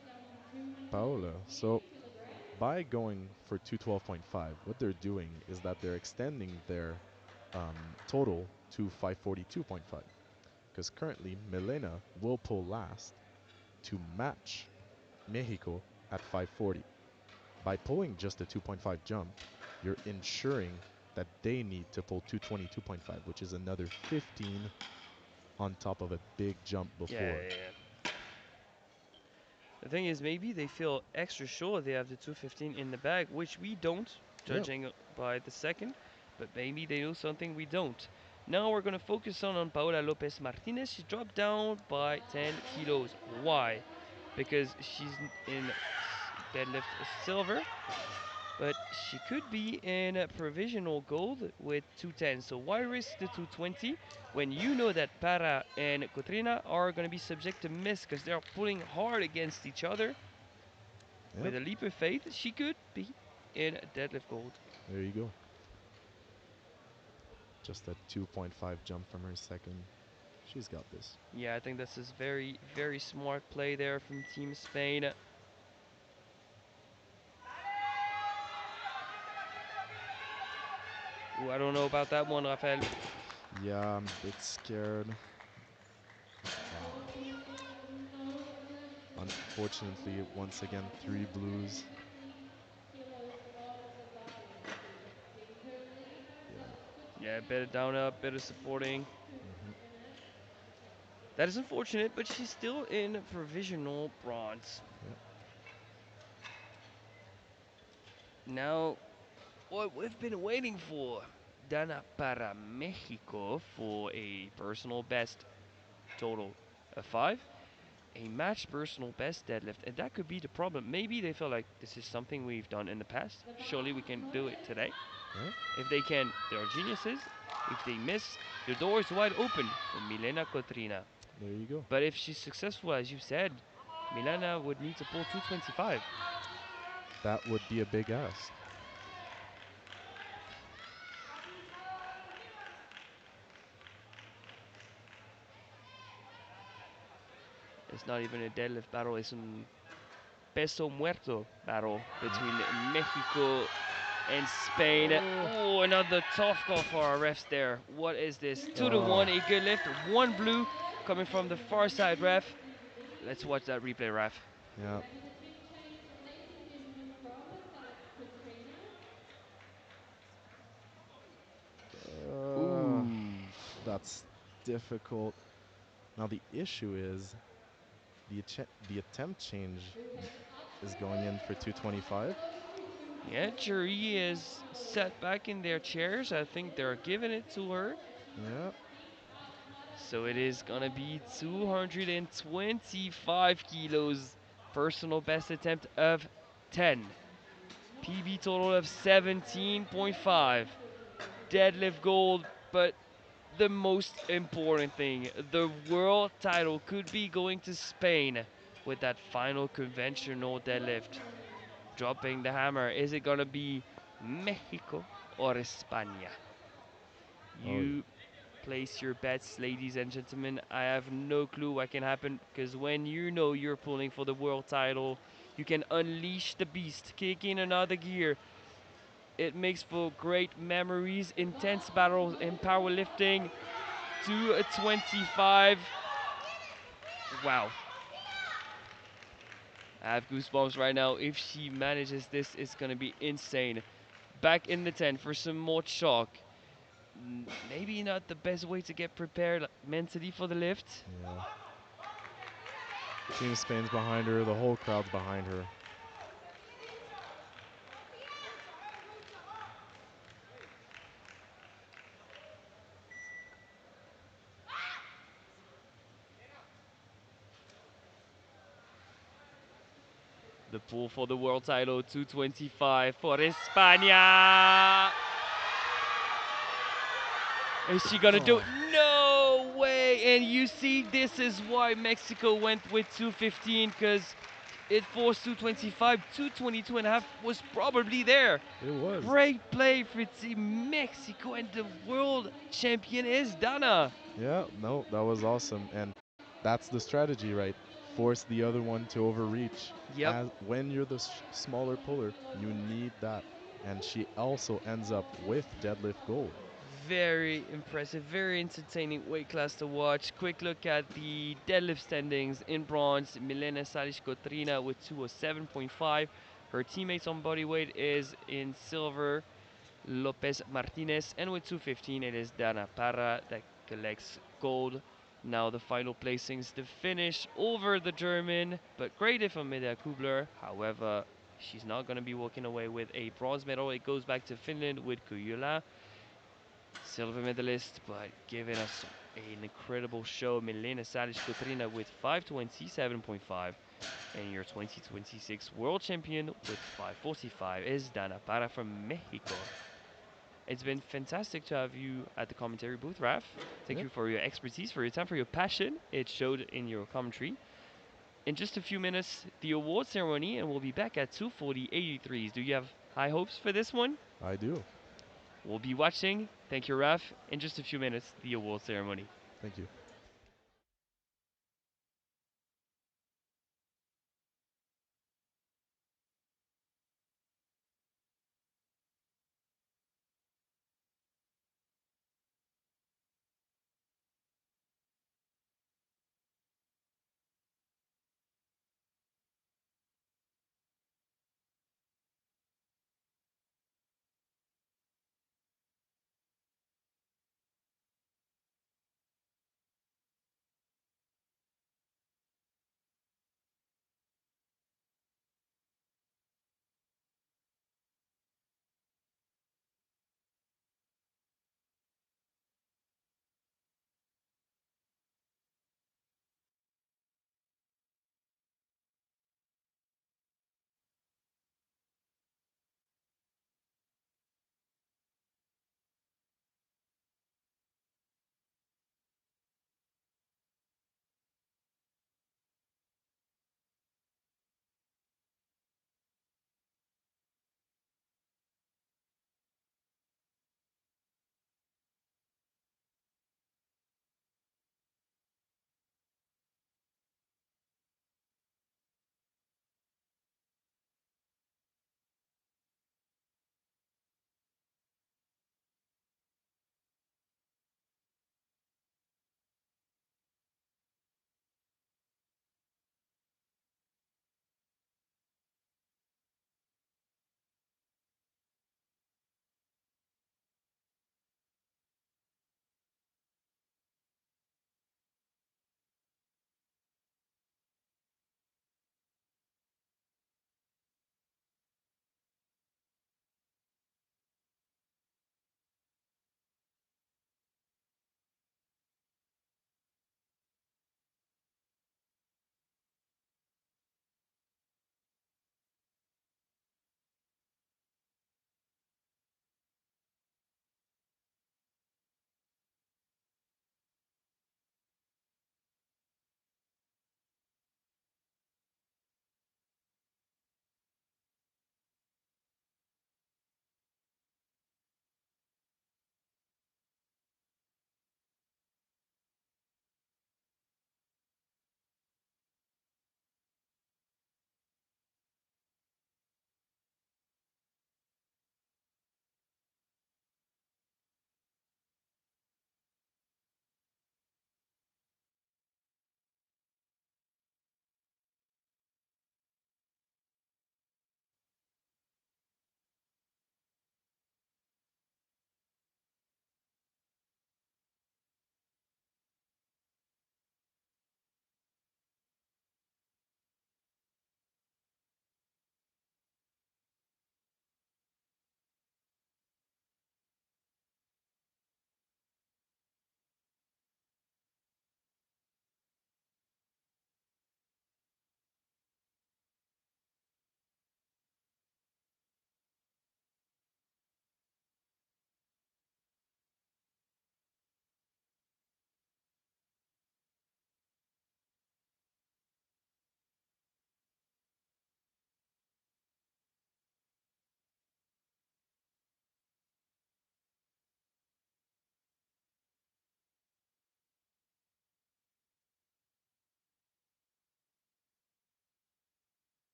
[SPEAKER 3] Paula has to get down to
[SPEAKER 2] Paola.
[SPEAKER 3] 210
[SPEAKER 2] So
[SPEAKER 3] kilograms.
[SPEAKER 2] by going for 212.5, what they're doing is that they're extending their total to 542.5. Because currently, Milena will pull last to match Mexico at 540. By pulling just a 2.5 jump, you're ensuring that they need to pull 222.5, which is another 15 on top of a big jump
[SPEAKER 1] Yeah,
[SPEAKER 2] before.
[SPEAKER 1] yeah, yeah. The thing is, maybe they feel extra sure they have the 215 in the bag, which we don't,
[SPEAKER 2] Yeah,
[SPEAKER 1] judging by the second. But maybe they know something we don't. Now we're gonna focus on Paola Lopez Martinez. She dropped down by 10
[SPEAKER 3] Paola
[SPEAKER 1] kilos. Why?
[SPEAKER 3] Lopez
[SPEAKER 1] Because
[SPEAKER 3] Martinez.
[SPEAKER 1] she's in deadlift silver, but she could be in a provisional gold with 210. So why risk the 220 when you know that Para and Cotrina are going to be subject to miss because they're pulling hard against each other?
[SPEAKER 2] yep,
[SPEAKER 1] With a leap of faith, she could be in deadlift gold.
[SPEAKER 2] there you go. Just a 2.5 jump from her second. She's got this.
[SPEAKER 1] Yeah, I think this is very, very smart play there from Team Spain. Ooh, I don't know about that one, Rafael.
[SPEAKER 2] Yeah, I'm a bit scared.
[SPEAKER 3] Unfortunately, no deadlift
[SPEAKER 2] Unfortunately, once again,
[SPEAKER 3] at
[SPEAKER 2] 3 blues.
[SPEAKER 3] 250 kilos of the bar. You have to think carefully.
[SPEAKER 2] Yeah.
[SPEAKER 1] Yeah,
[SPEAKER 3] Katrina
[SPEAKER 1] better down up, better
[SPEAKER 3] not
[SPEAKER 1] supporting.
[SPEAKER 3] to finish.
[SPEAKER 1] That is unfortunate, but she's still in provisional bronze.
[SPEAKER 2] Yep.
[SPEAKER 1] Now, what we've been waiting for. Dana para Mexico for a personal best total of 5, a match personal best deadlift, and that could be the problem. Maybe they feel like this is something we've done in the past.
[SPEAKER 3] The
[SPEAKER 1] Surely
[SPEAKER 3] bar
[SPEAKER 1] we can do it
[SPEAKER 3] moment.
[SPEAKER 1] today.
[SPEAKER 2] Yeah.
[SPEAKER 1] If they can, they are geniuses. If they miss, the door is wide open for Milena Cotrina.
[SPEAKER 2] There you go.
[SPEAKER 1] But if she's successful, as you said, Milena would need to pull 225.
[SPEAKER 2] That would be a big ask.
[SPEAKER 1] It's not even a deadlift battle, it's a peso muerto battle between Mexico and Spain.
[SPEAKER 2] Oh.
[SPEAKER 1] Oh, another tough call for our refs there. What is this? 2 to
[SPEAKER 2] Oh.
[SPEAKER 1] 1, a good lift. One blue coming
[SPEAKER 3] Deadlift
[SPEAKER 1] from the
[SPEAKER 3] is
[SPEAKER 1] far side ref. Let's
[SPEAKER 3] released.
[SPEAKER 1] watch that replay, ref.
[SPEAKER 2] Yeah.
[SPEAKER 3] That is a big change, ladies and gentlemen, from Katrina.
[SPEAKER 2] Uh,
[SPEAKER 1] Ooh.
[SPEAKER 2] that's difficult. Now the issue is the attempt change
[SPEAKER 3] Who has
[SPEAKER 2] is going in for
[SPEAKER 3] 5
[SPEAKER 2] 225.
[SPEAKER 3] kilos to
[SPEAKER 1] Yeah,
[SPEAKER 3] 200.
[SPEAKER 1] jury is set back in their chairs. I think they're giving it to her.
[SPEAKER 3] And she
[SPEAKER 2] Yeah.
[SPEAKER 3] has a big heart
[SPEAKER 1] So it is gonna be
[SPEAKER 3] going.
[SPEAKER 1] 225 kilos. Personal best attempt of 10. PB total of 17.5. Deadlift gold, but the most important thing, the world title could be going to Spain with that final conventional deadlift. Dropping the hammer, is it gonna be Mexico or España?
[SPEAKER 2] Oh yeah.
[SPEAKER 1] You place your bets, ladies and gentlemen. I have no clue what can happen because when you know you're pulling for the world title, you can unleash the beast, kick in another gear. It makes for great memories, intense battles in powerlifting. 2:25. Wow. I have goosebumps right now. If she manages this, it's going to be insane. Back in the tent for some more chalk. Maybe not the best way to get prepared mentally for the lift.
[SPEAKER 2] Yeah. Team Spain's behind her. The whole crowd's behind her.
[SPEAKER 1] The pull for the world title, 2:25 for España. Is she gonna do it? No way! And you see, this is why Mexico went with 2:15, because it forced 2:25. 2:22 and a half was probably there.
[SPEAKER 2] It was.
[SPEAKER 1] Great play for Team Mexico, and the world champion is Dana.
[SPEAKER 2] Yeah, no, that was awesome. And that's the strategy, right? Force the other one to overreach.
[SPEAKER 1] Yep.
[SPEAKER 2] When you're the smaller puller, you need that. And she also ends up with deadlift gold.
[SPEAKER 1] Very impressive, very entertaining weight class to watch. Quick look at the deadlift standings. In bronze, Milena Salish-Cotrina with 207.5. Her teammates on bodyweight is in silver, Lopez Martinez, and with 215 it is Dana Parra that collects gold. Now the final placings, the finish over the German, but great if from Medea Kubler. However, she's not going to be walking away with a bronze medal. It goes back to Finland with Kujula, silver medalist, but giving us an incredible show. Milena Salish-Cotrina with 527.5, and your 2026 world champion with 545 is Dana Parra from Mexico. It's been fantastic to have you at the commentary booth, Raf. Thank
[SPEAKER 2] Yeah.
[SPEAKER 1] you for your expertise, for your time, for your passion. It showed in your commentary. In just a few minutes, the award ceremony, and we'll be back at 240 83s. Do you have high hopes for this one?
[SPEAKER 2] I do.
[SPEAKER 1] We'll be watching. Thank you, Raf. In just a few minutes, the award ceremony.
[SPEAKER 2] Thank you.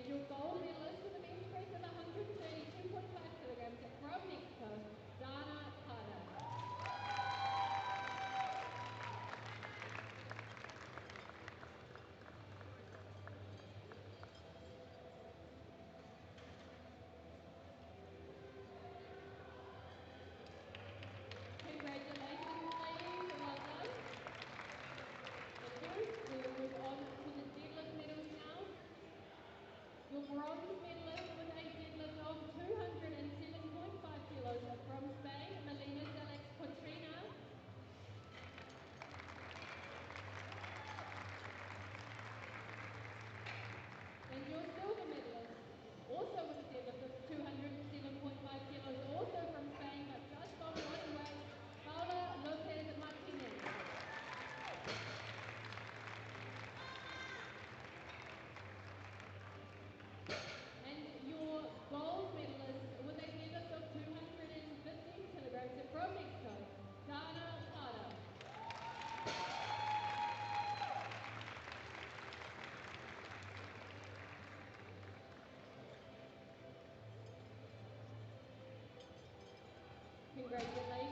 [SPEAKER 3] your gold medalist with a bench press of 132.5 kilograms from Mexico, Dana Carter. Congratulations, ladies. Well done. Thank you. We will move on to the deadlift medals now. Your bronze medalist with a deadlift of 207.5 kilos from Spain, Melina Zalex Cotrina. And your silver medalist, also with a deadlift of 207.5 kilos, also from Spain, but just on body weight, Paula Lopez Martinez. And your gold medalist with a deadlift of 215 kilograms from Mexico, Dana Carter. Congratulations.